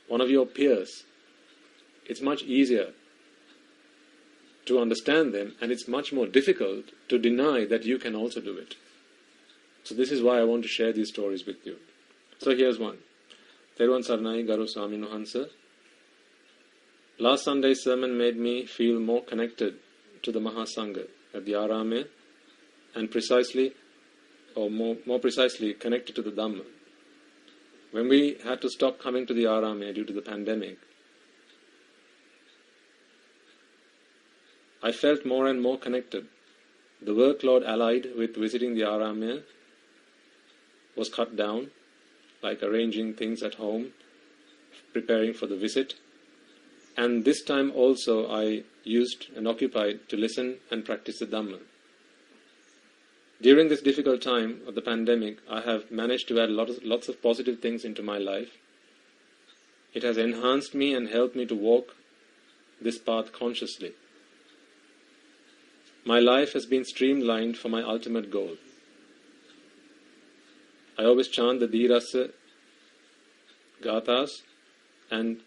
one of your peers, it's much easier to understand them, and it's much more difficult to deny that you can also do it. So this is why I want to share these stories with you. So here's one. Theruvan Saranai Garu Swamin Wahanse. Last Sunday's sermon made me feel more connected to the Mahasangha at the Arame, and more precisely connected to the Dhamma. When we had to stop coming to the Arame due to the pandemic, I felt more and more connected. The workload allied with visiting the Arame was cut down, like arranging things at home, preparing for the visit. And this time also I used and occupied to listen and practice the Dhamma. During this difficult time of the pandemic, I have managed to add lots of positive things into my life. It has enhanced me and helped me to walk this path consciously. My life has been streamlined for my ultimate goal. I always chant the Dhirasa Gathas, and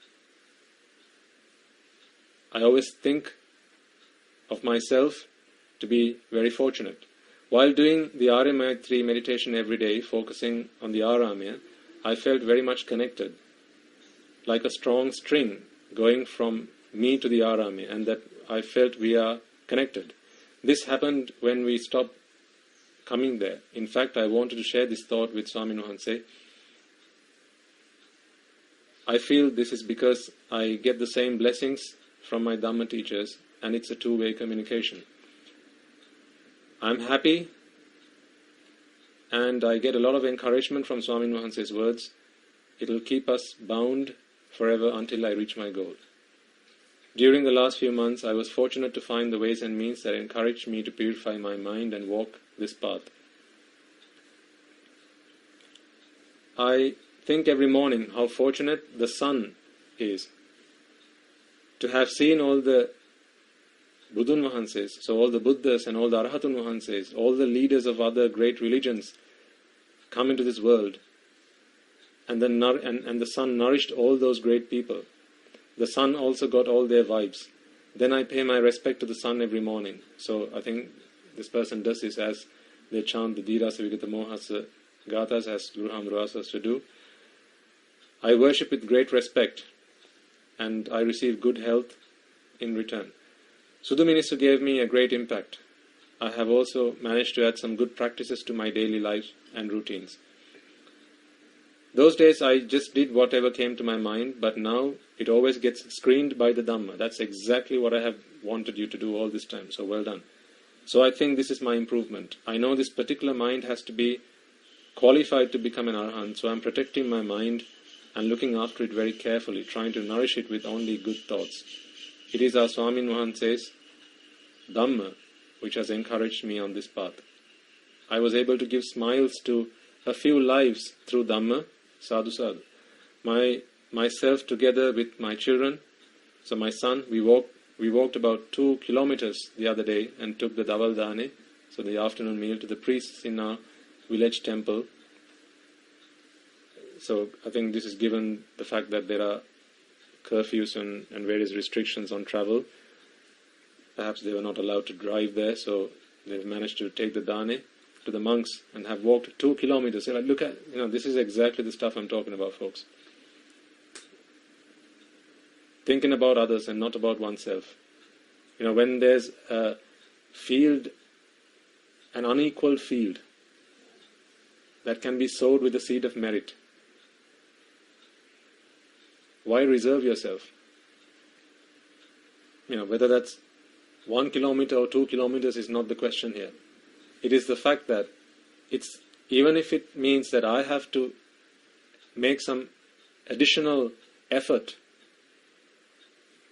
I always think of myself to be very fortunate. While doing the Arya Maitri meditation every day, focusing on the Aramya, I felt very much connected, like a strong string going from me to the Aramya, and that I felt we are connected. This happened when we stopped coming there. In fact, I wanted to share this thought with Swamin Wahanse. I feel this is because I get the same blessings from my Dhamma teachers, and it's a two-way communication. I'm happy, and I get a lot of encouragement from Swamin Wahanse's words. It will keep us bound forever until I reach my goal. During the last few months, I was fortunate to find the ways and means that encouraged me to purify my mind and walk this path. I think every morning how fortunate the sun is to have seen all the Buddhun Wahanses, so all the Buddhas and all the Arhatun Wahanses, all the leaders of other great religions come into this world, and the sun nourished all those great people. The sun also got all their vibes. Then I pay my respect to the sun every morning. So I think this person does this as they chant the Dhirasa Vigata Mohasa Gathas, as Guru Hamru asks us to do. I worship with great respect, and I receive good health in return. Sudhu Minister gave me a great impact. I have also managed to add some good practices to my daily life and routines. Those days I just did whatever came to my mind, but now it always gets screened by the Dhamma. That's exactly what I have wanted you to do all this time, so well done. So I think this is my improvement. I know this particular mind has to be qualified to become an Arhat, so I'm protecting my mind and looking after it very carefully, trying to nourish it with only good thoughts. It is our Swamin Wahanse's Dhamma which has encouraged me on this path. I was able to give smiles to a few lives through Dhamma, sadhu sadhu. Myself together with my children, so my son, we walked about 2 kilometers the other day and took the Daval Dane, so the afternoon meal, to the priests in our village temple. So I think this is given the fact that there are curfews and various restrictions on travel. Perhaps they were not allowed to drive there, so they've managed to take the Dane to the monks and have walked 2 kilometers. They're like, look at, this is exactly the stuff I'm talking about, folks. Thinking about others and not about oneself. When there's a field, an unequal field, that can be sowed with the seed of merit, why reserve yourself? Whether that's 1 kilometer or 2 kilometers is not the question here. It is the fact that even if it means that I have to make some additional effort,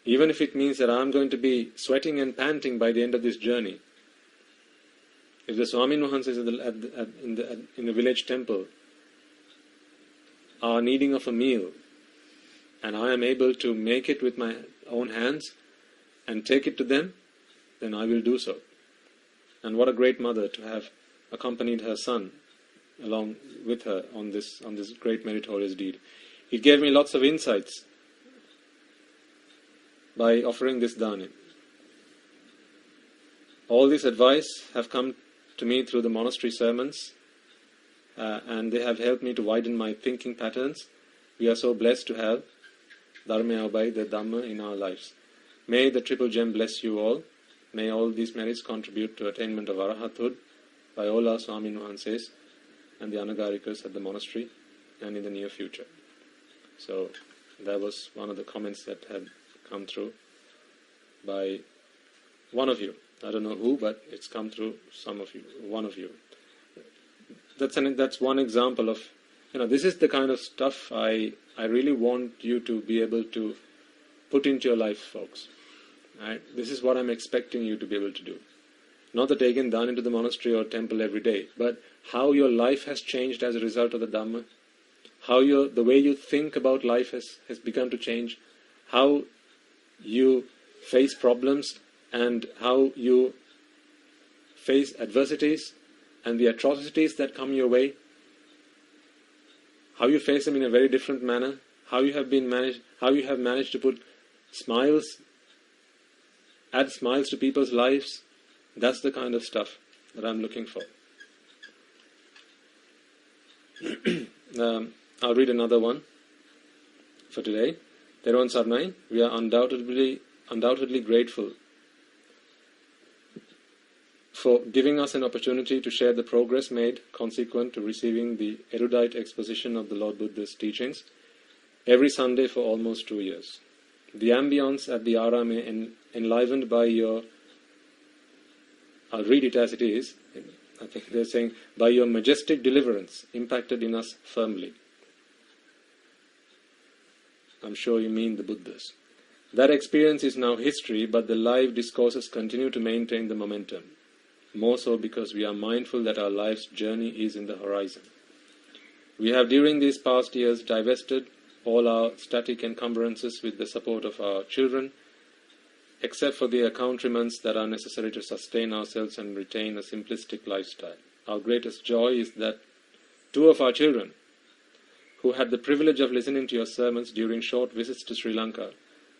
even if it means that I'm going to be sweating and panting by the end of this journey, if the Swamin Wahanses in the village temple are needing of a meal, and I am able to make it with my own hands and take it to them, then I will do so. And what a great mother to have accompanied her son along with her on this great meritorious deed. It gave me lots of insights by offering this dana. All this advice have come to me through the monastery sermons, and they have helped me to widen my thinking patterns. We are so blessed to have Dharma by the Dhamma in our lives. May the Triple Gem bless you all. May all these merits contribute to attainment of Arahathood by all our Swamin Wahanses and the Anagarikas at the monastery and in the near future. So that was one of the comments that had come through by one of you. I don't know who, but it's come through some of you, one of you. That's one example of, this is the kind of stuff I really want you to be able to put into your life, folks. Right? This is what I'm expecting you to be able to do. Not the taking dana into the monastery or temple every day, but how your life has changed as a result of the Dhamma, how the way you think about life has begun to change, how you face problems and how you face adversities and the atrocities that come your way, how you face them in a very different manner, how you have managed to put add smiles to people's lives. That's the kind of stuff that I'm looking for. I'll read another one for today. Teruvan Saranai, we are undoubtedly grateful for giving us an opportunity to share the progress made consequent to receiving the erudite exposition of the Lord Buddha's teachings every Sunday for almost 2 years. The ambience at the Aram enlivened by your, I'll read it as it is, I think they're saying, by your majestic deliverance impacted in us firmly. I'm sure you mean the Buddhas. That experience is now history, but the live discourses continue to maintain the momentum. More so because we are mindful that our life's journey is in the horizon. We have during these past years divested all our static encumbrances with the support of our children, except for the accoutrements that are necessary to sustain ourselves and retain a simplistic lifestyle. Our greatest joy is that 2 of our children, who had the privilege of listening to your sermons during short visits to Sri Lanka,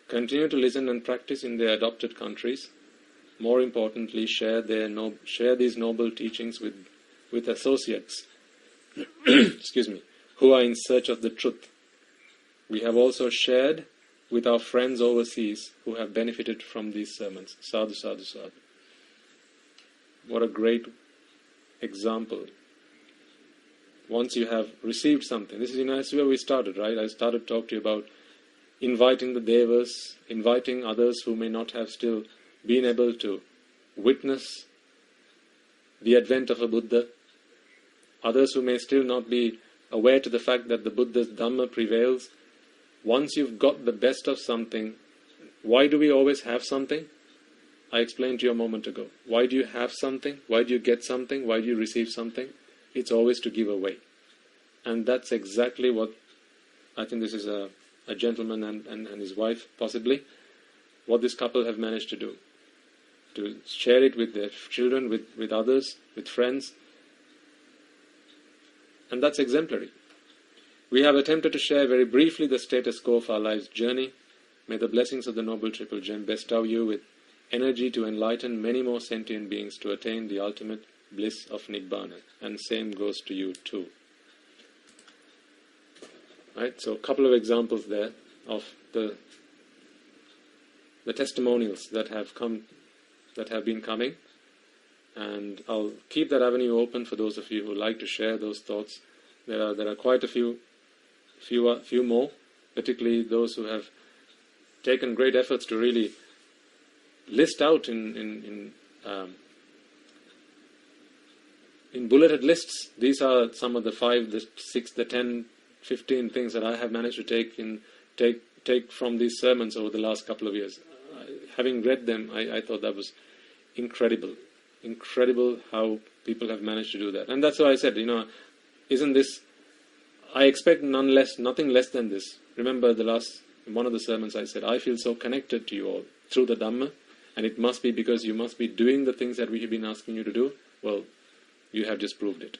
continue to listen and practice in their adopted countries. More importantly, share these noble teachings with associates excuse me, who are in search of the truth. We have also shared with our friends overseas who have benefited from these sermons. Sadhu, sadhu, sadhu. What a great example. Once you have received something, this is where we started, right? I started to talk to you about inviting the devas, inviting others who may not have still been able to witness the advent of a Buddha, others who may still not be aware to the fact that the Buddha's Dhamma prevails. Once you've got the best of something, why do we always have something? I explained to you a moment ago. Why do you have something? Why do you get something? Why do you receive something? It's always to give away. And that's exactly what, I think this is a gentleman and his wife, possibly, what this couple have managed to do. To share it with their children, with others, with friends. And that's exemplary. We have attempted to share very briefly the status quo of our life's journey. May the blessings of the Noble Triple Gem bestow you with energy to enlighten many more sentient beings to attain the ultimate bliss of Nibbana. And same goes to you too. Right? So a couple of examples there of the testimonials that have been coming. And I'll keep that avenue open for those of you who like to share those thoughts. There are quite a few more, particularly those who have taken great efforts to really list out in bulleted lists. These are some of the 5, the 6, the 10, 15 things that I have managed to take from these sermons over the last couple of years. Having read them, I thought that was incredible how people have managed to do that. And that's why I said, isn't this, I expect nothing less than this. Remember in one of the sermons I said, I feel so connected to you all through the Dhamma, and it must be because you must be doing the things that we have been asking you to do. Well, you have just proved it.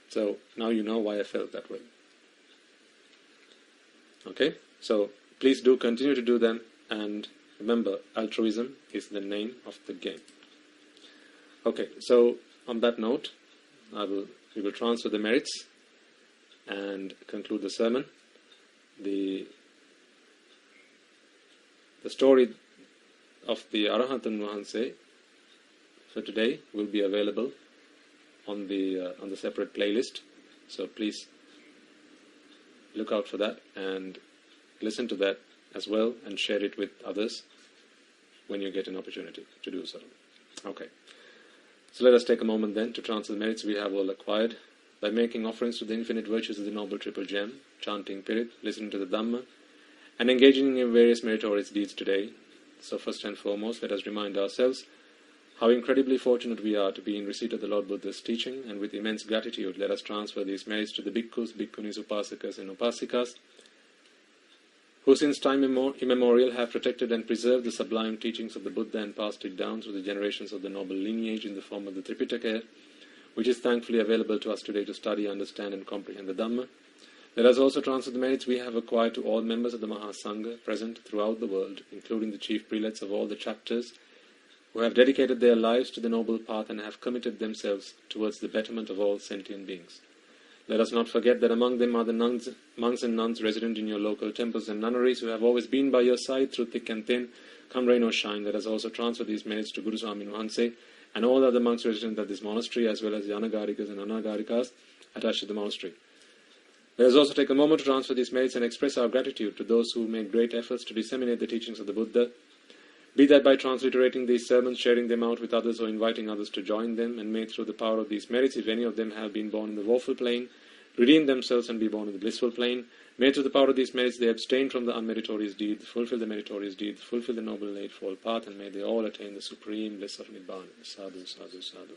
So now you know why I felt that way. Okay? So please do continue to do them, and remember, altruism is the name of the game. Okay, so on that note, we will transfer the merits and conclude the sermon. The story of the Arahantun Wahanse for today will be available on the separate playlist. So please look out for that and listen to that as well and share it with others when you get an opportunity to do so. Okay. So let us take a moment then to transfer the merits we have all acquired by making offerings to the infinite virtues of the Noble Triple Gem, chanting Pirit, listening to the Dhamma, and engaging in various meritorious deeds today. So first and foremost, let us remind ourselves how incredibly fortunate we are to be in receipt of the Lord Buddha's teaching, and with immense gratitude, let us transfer these merits to the bhikkhus, bhikkhunis, upasakas and upasikas, who since time immemorial have protected and preserved the sublime teachings of the Buddha and passed it down through the generations of the noble lineage in the form of the Tripitaka, which is thankfully available to us today to study, understand and comprehend the Dhamma. Let us also transfer the merits we have acquired to all members of the Mahasangha present throughout the world, including the chief prelates of all the chapters, who have dedicated their lives to the noble path and have committed themselves towards the betterment of all sentient beings. Let us not forget that among them are the monks and nuns resident in your local temples and nunneries who have always been by your side through thick and thin. Come rain or shine, let us also transfer these merits to Guru Swami Nuhanse and all other monks resident at this monastery, as well as the Anagarikas and Anagarikas attached to the monastery. Let us also take a moment to transfer these merits and express our gratitude to those who make great efforts to disseminate the teachings of the Buddha, be that by transliterating these sermons, sharing them out with others, or inviting others to join them, and may through the power of these merits, if any of them have been born in the woeful plane, redeem themselves and be born in the blissful plane. May through the power of these merits they abstain from the unmeritorious deeds, fulfill the meritorious deeds, fulfill the noble eightfold path, and may they all attain the supreme bliss of Nibbana. Sadhu, sadhu, sadhu.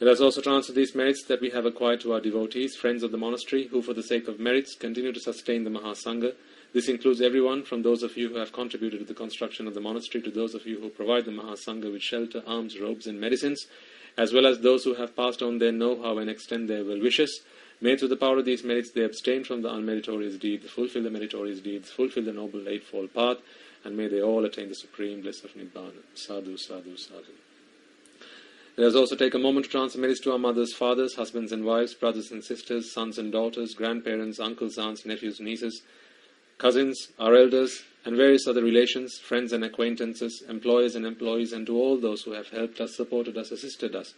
Let us also transfer these merits that we have acquired to our devotees, friends of the monastery, who for the sake of merits continue to sustain the Mahasangha. This includes everyone, from those of you who have contributed to the construction of the monastery to those of you who provide the Mahasangha with shelter, arms, robes and medicines, as well as those who have passed on their know-how and extend their well wishes. May through the power of these merits they abstain from the unmeritorious deeds, fulfill the meritorious deeds, fulfill the noble eightfold path, and may they all attain the supreme bliss of Nibbana. Sadhu, sadhu, sadhu. Let us also take a moment to transfer merits to our mothers, fathers, husbands and wives, brothers and sisters, sons and daughters, grandparents, uncles, aunts, nephews, nieces, cousins, our elders, and various other relations, friends and acquaintances, employers and employees, and to all those who have helped us, supported us, assisted us,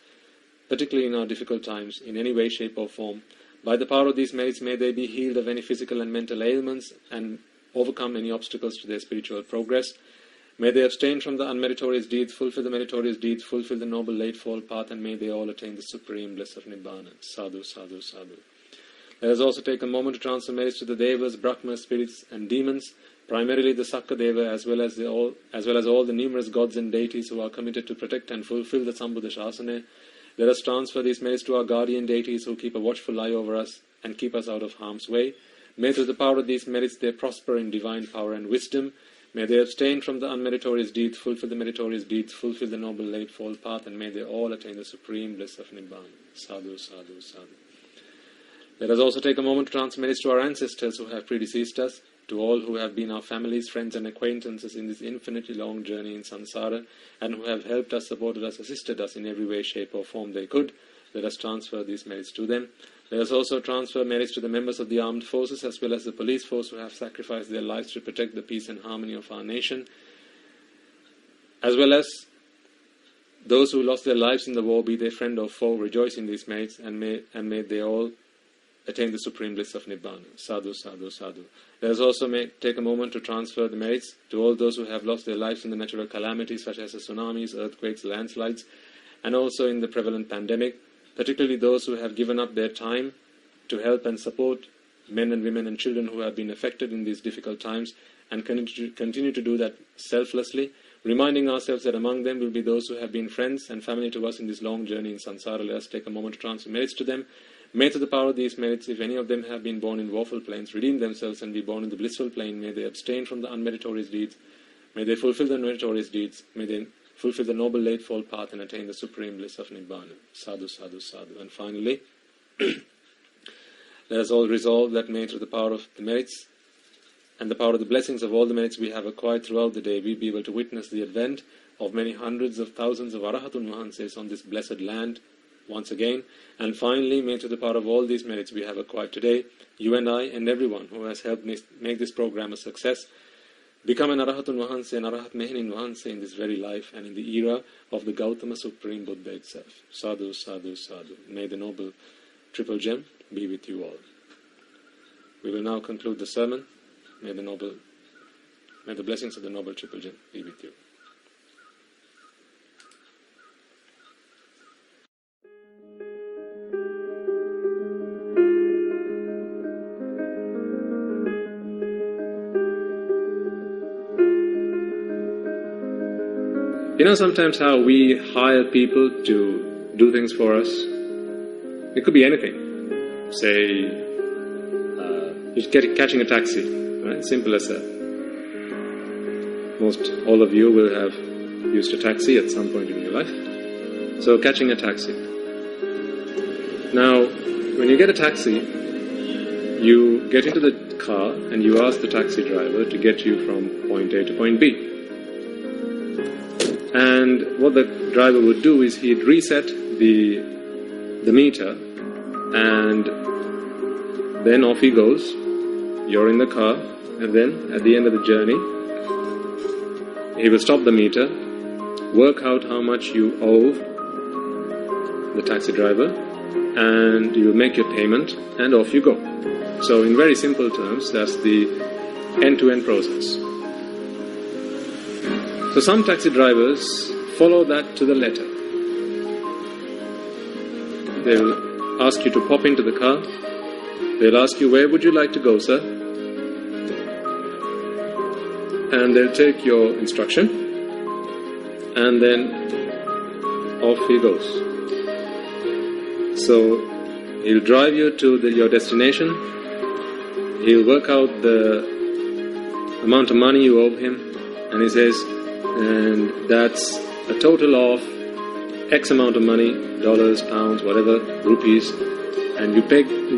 particularly in our difficult times, in any way, shape or form. By the power of these merits, may they be healed of any physical and mental ailments and overcome any obstacles to their spiritual progress. May they abstain from the unmeritorious deeds, fulfill the meritorious deeds, fulfill the noble eightfold path, and may they all attain the supreme bliss of Nibbana. Sadhu, sadhu, sadhu. Let us also take a moment to transfer merits to the Devas, Brahmas, spirits and demons, primarily the Sakkadeva, as well as all the numerous gods and deities who are committed to protect and fulfill the Sambuddha Shasana. Let us transfer these merits to our guardian deities who keep a watchful eye over us and keep us out of harm's way. May through the power of these merits they prosper in divine power and wisdom. May they abstain from the unmeritorious deeds, fulfill the meritorious deeds, fulfill the noble eightfold path, and may they all attain the supreme bliss of Nibbana. Sadhu, sadhu, sadhu. Let us also take a moment to transfer merits to our ancestors who have predeceased us, to all who have been our families, friends and acquaintances in this infinitely long journey in samsara, and who have helped us, supported us, assisted us in every way, shape or form they could. Let us transfer these merits to them. Let us also transfer merits to the members of the armed forces as well as the police force who have sacrificed their lives to protect the peace and harmony of our nation, as well as those who lost their lives in the war, be they friend or foe. Rejoice in these merits, and may they all attain the supreme bliss of Nibbana. Sadhu, sadhu, sadhu. Let us also take a moment to transfer the merits to all those who have lost their lives in the natural calamities such as the tsunamis, earthquakes, landslides, and also in the prevalent pandemic, particularly those who have given up their time to help and support men and women and children who have been affected in these difficult times, and continue to do that selflessly, reminding ourselves that among them will be those who have been friends and family to us in this long journey in samsara. Let us take a moment to transfer merits to them. May through the power of these merits, if any of them have been born in woeful planes, redeem themselves and be born in the blissful plane. May they abstain from the unmeritorious deeds. May they fulfill the meritorious deeds. May they fulfill the noble eightfold path and attain the supreme bliss of Nibbana. Sadhu, sadhu, sadhu. And finally, let us all resolve that may through the power of the merits and the power of the blessings of all the merits we have acquired throughout the day, we be able to witness the advent of many hundreds of thousands of Arahatun Mahanses on this blessed land once again. And finally, may through the power of all these merits we have acquired today, you and I and everyone who has helped make this program a success, become an Arahatun Mahanse, an Arahat Mehenin Mahanse in this very life and in the era of the Gautama Supreme Buddha itself. Sadhu, sadhu, sadhu. May the noble Triple Gem be with you all. We will now conclude the sermon. May the blessings of the noble Triple Gem be with you. You know sometimes how we hire people to do things for us? It could be anything. Say, you're catching a taxi, right? Simple as that. Most all of you will have used a taxi at some point in your life. So catching a taxi. Now, when you get a taxi, you get into the car and you ask the taxi driver to get you from point A to point B. And what the driver would do is he'd reset the meter, and then off he goes. You're in the car, and then at the end of the journey, he will stop the meter, work out how much you owe the taxi driver, and you will make your payment, and off you go. So in very simple terms, that's the end-to-end process. So some taxi drivers follow that to the letter. They will ask you to pop into the car. They'll ask you, where would you like to go, sir? And they'll take your instruction, and then off he goes. So he'll drive you to your destination. He'll work out the amount of money you owe him, and he says, and that's a total of X amount of money, dollars, pounds, whatever, rupees, and you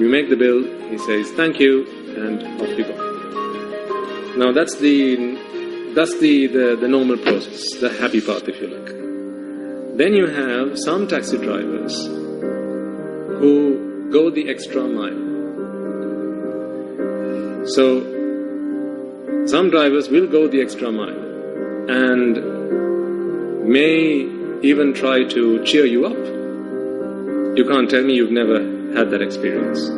make the bill. He says thank you, and off you go. Now that's the normal process, the happy path, if you like. Then you have some taxi drivers who go the extra mile. So some drivers will go the extra mile and may even try to cheer you up. You can't tell me you've never had that experience.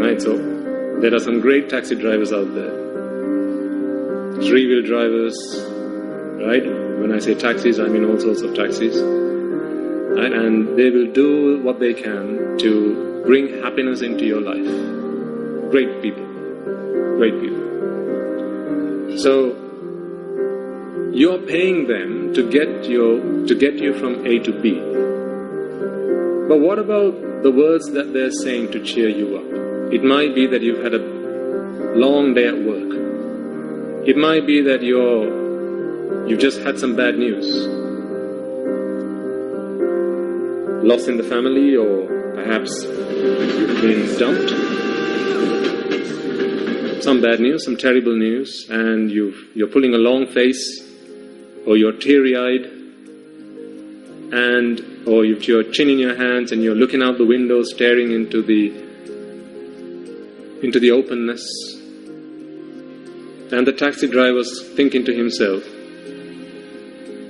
Right, so there are some great taxi drivers out there. Three-wheel drivers, right? When I say taxis, I mean all sorts of taxis. Right? And they will do what they can to bring happiness into your life. Great people. great people. So you're paying them to get you from A to B. But what about the words that they're saying to cheer you up? It might be that you've had a long day at work. It might be that you've just had some bad news. Loss in the family, or perhaps been dumped. Some bad news, some terrible news, and you're pulling a long face, or you're teary-eyed, or you've your chin in your hands and you're looking out the window, staring into the openness. And the taxi driver's thinking to himself,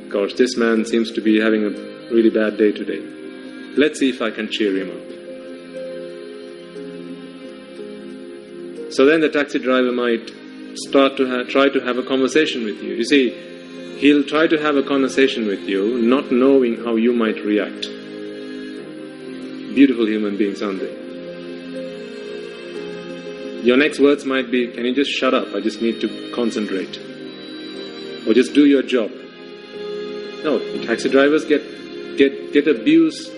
gosh, this man seems to be having a really bad day today. Let's see if I can cheer him up. So then the taxi driver might start to try to have a conversation with you. You see, he'll try to have a conversation with you, not knowing how you might react. Beautiful human beings, aren't they? Your next words might be, can you just shut up? I just need to concentrate. Or just do your job. No, taxi drivers get abused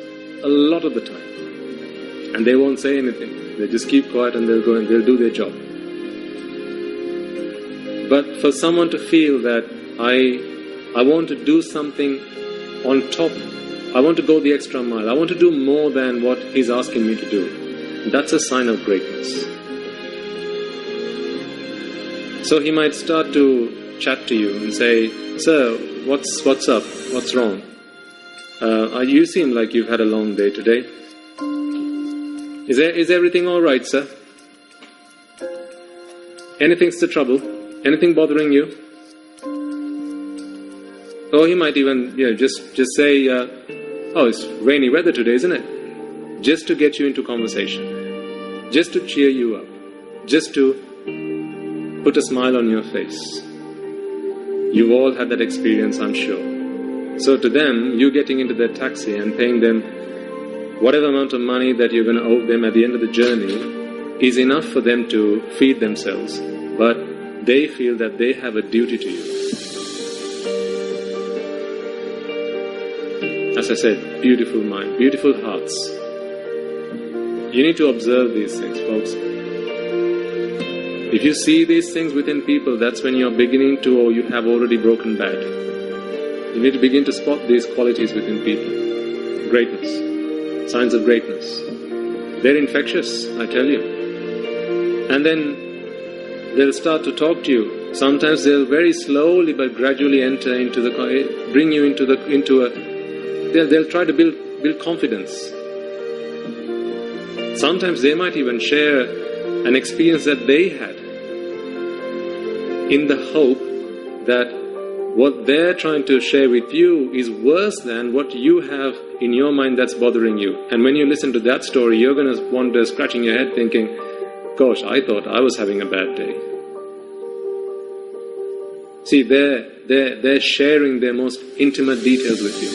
a lot of the time. And they won't say anything. They just keep quiet and they'll go and they'll do their job. But for someone to feel that I want to do something on top, I want to go the extra mile, I want to do more than what he's asking me to do, that's a sign of greatness. So he might start to chat to you and say, sir, what's up? What's wrong? You seem like you've had a long day today. Is everything all right, sir? Anything's the trouble? Anything bothering you? Or he might even just say, oh, it's rainy weather today, isn't it? Just to get you into conversation. Just to cheer you up. Just to put a smile on your face. You've all had that experience, I'm sure. So to them, you getting into their taxi and paying them whatever amount of money that you're going to owe them at the end of the journey is enough for them to feed themselves. But they feel that they have a duty to you. As I said, beautiful mind, beautiful hearts. You need to observe these things, folks. If you see these things within people, that's when you're beginning to, or you have already broken bad. You need to begin to spot these qualities within people. Greatness. Signs of greatness. They're infectious, I tell you. And then they'll start to talk to you. Sometimes they'll very slowly but gradually enter into bring you they'll try to build confidence. Sometimes they might even share an experience that they had in the hope that what they're trying to share with you is worse than what you have in your mind that's bothering you. And when you listen to that story, you're going to wander scratching your head thinking, gosh, I thought I was having a bad day. See, they're sharing their most intimate details with you.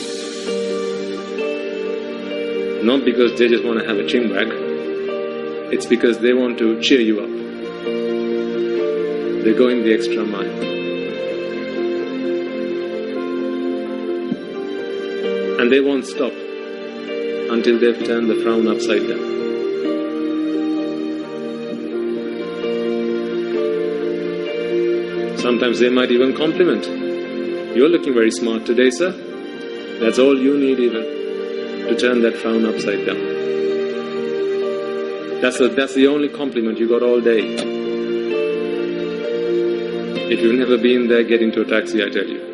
Not because they just want to have a chinwag. It's because they want to cheer you up. They're going the extra mile. And they won't stop until they've turned the frown upside down. Sometimes they might even compliment. You're looking very smart today, sir. That's all you need even to turn that frown upside down. That's the only compliment you got all day. If you've never been there, get into a taxi, I tell you.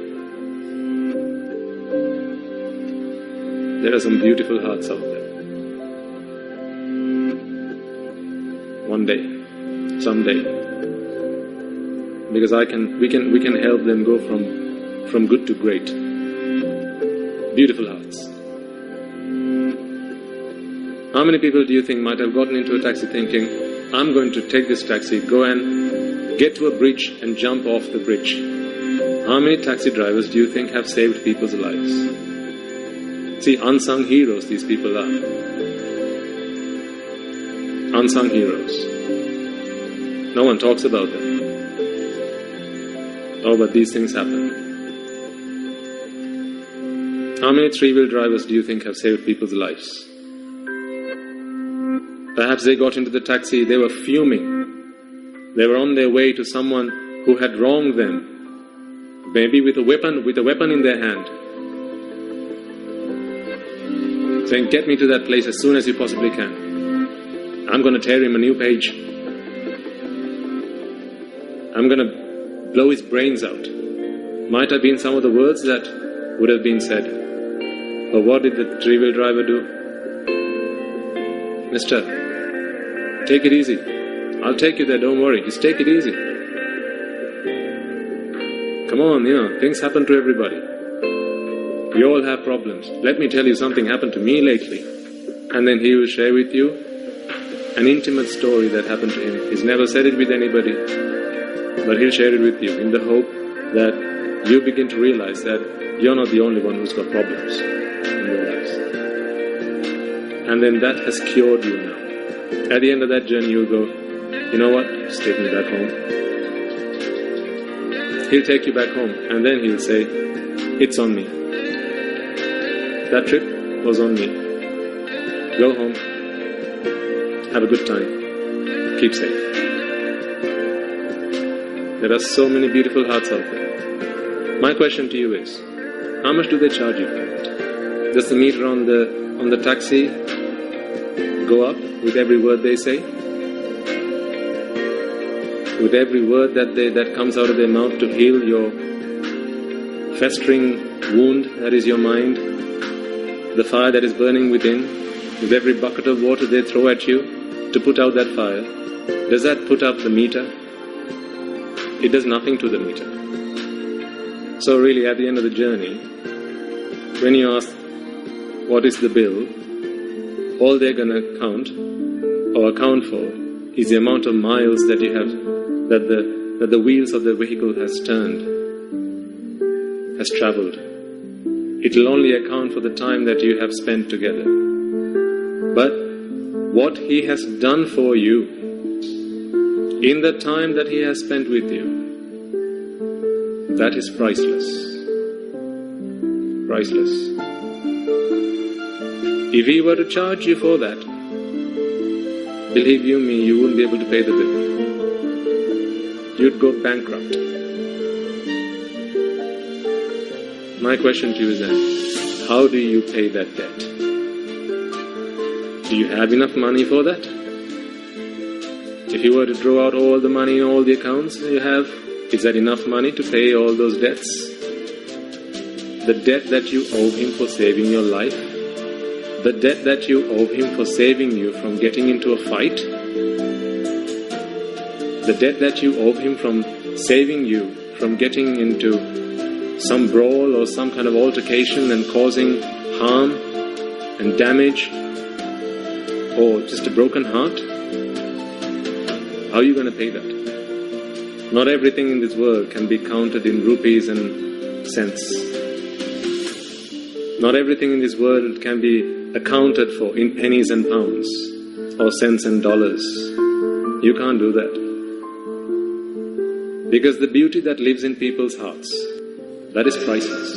There are some beautiful hearts out there. One day, someday, because we can help them go from good to great. Beautiful hearts. How many people do you think might have gotten into a taxi thinking, I'm going to take this taxi, go and get to a bridge and jump off the bridge? How many taxi drivers do you think have saved people's lives? See, unsung heroes these people are. Unsung heroes. No one talks about them. Oh, but these things happen. How many three-wheel drivers do you think have saved people's lives? Perhaps they got into the taxi, they were fuming. They were on their way to someone who had wronged them, maybe with a weapon in their hand, saying, "Get me to that place as soon as you possibly can. I'm going to tear him a new page. I'm going to blow his brains out." Might have been some of the words that would have been said. But what did the three-wheel driver do? "Mister, take it easy. I'll take you there, don't worry. Just take it easy. Come on, things happen to everybody. We all have problems. Let me tell you something happened to me lately." And then he will share with you an intimate story that happened to him. He's never said it with anybody, but he'll share it with you in the hope that you begin to realize that you're not the only one who's got problems in your lives. And then that has cured you now. At the end of that journey, you'll go, "You know what? Just take me back home." He'll take you back home, and then he'll say, "It's on me. That trip was on me. Go home. Have a good time. Keep safe." There are so many beautiful hearts out there. My question to you is, how much do they charge you for it? Does the meter on the taxi go up with every word they say? With every word that comes out of their mouth to heal your festering wound that is your mind, the fire that is burning within, with every bucket of water they throw at you to put out that fire, does that put up the meter? It does nothing to the meter. So really, at the end of the journey, when you ask, "What is the bill?" all they're going to count or account for is the amount of miles that you have, that the wheels of the vehicle has turned, has traveled. It'll only account for the time that you have spent together. But what He has done for you in the time that He has spent with you, that is priceless. Priceless. If He were to charge you for that, believe you me, you wouldn't be able to pay the bill. You'd go bankrupt. My question to you is then, how do you pay that debt? Do you have enough money for that? If you were to draw out all the money in all the accounts you have, is that enough money to pay all those debts? The debt that you owe Him for saving your life, the debt that you owe Him for saving you from getting into a fight, the debt that you owe Him from saving you from getting into some brawl or some kind of altercation and causing harm and damage, or just a broken heart, how are you going to pay that? Not everything in this world can be counted in rupees and cents. Not everything in this world can be accounted for in pennies and pounds or cents and dollars. You can't do that. Because the beauty that lives in people's hearts, that is priceless.